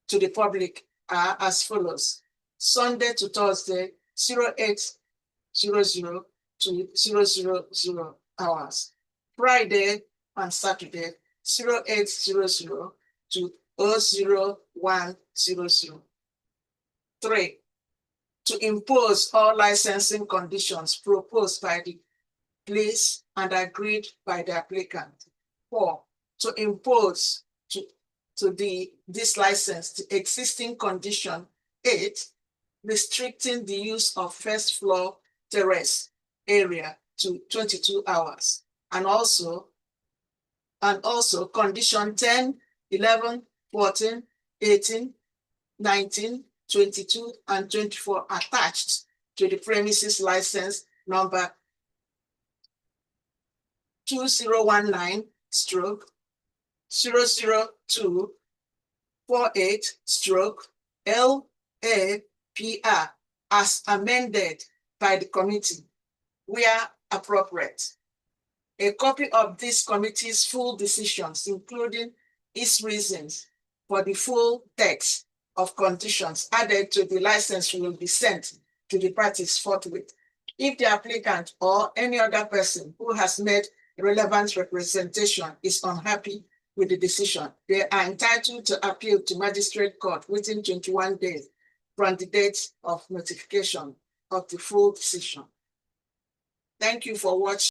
to the public are as follows. Sunday to Thursday, 0800 to 000 hours. Friday and Saturday, 0800 to 00100. 3, to impose all licensing conditions proposed by the police and agreed by the applicant. 4, to impose to this license to existing condition 8, restricting the use of first floor terrace area to 22 hours. And also condition 10, 11, 14, 18, 19, 22, and 24 attached to the premises license number 2019/00248/LAPR as amended by the committee, where appropriate. A copy of this committee's full decisions, including its reasons for the full text of conditions added to the license, will be sent to the parties forthwith. If the applicant or any other person who has made relevant representation is unhappy with the decision, they are entitled to appeal to magistrate court within 21 days from the date of notification of the full decision. Thank you for watching.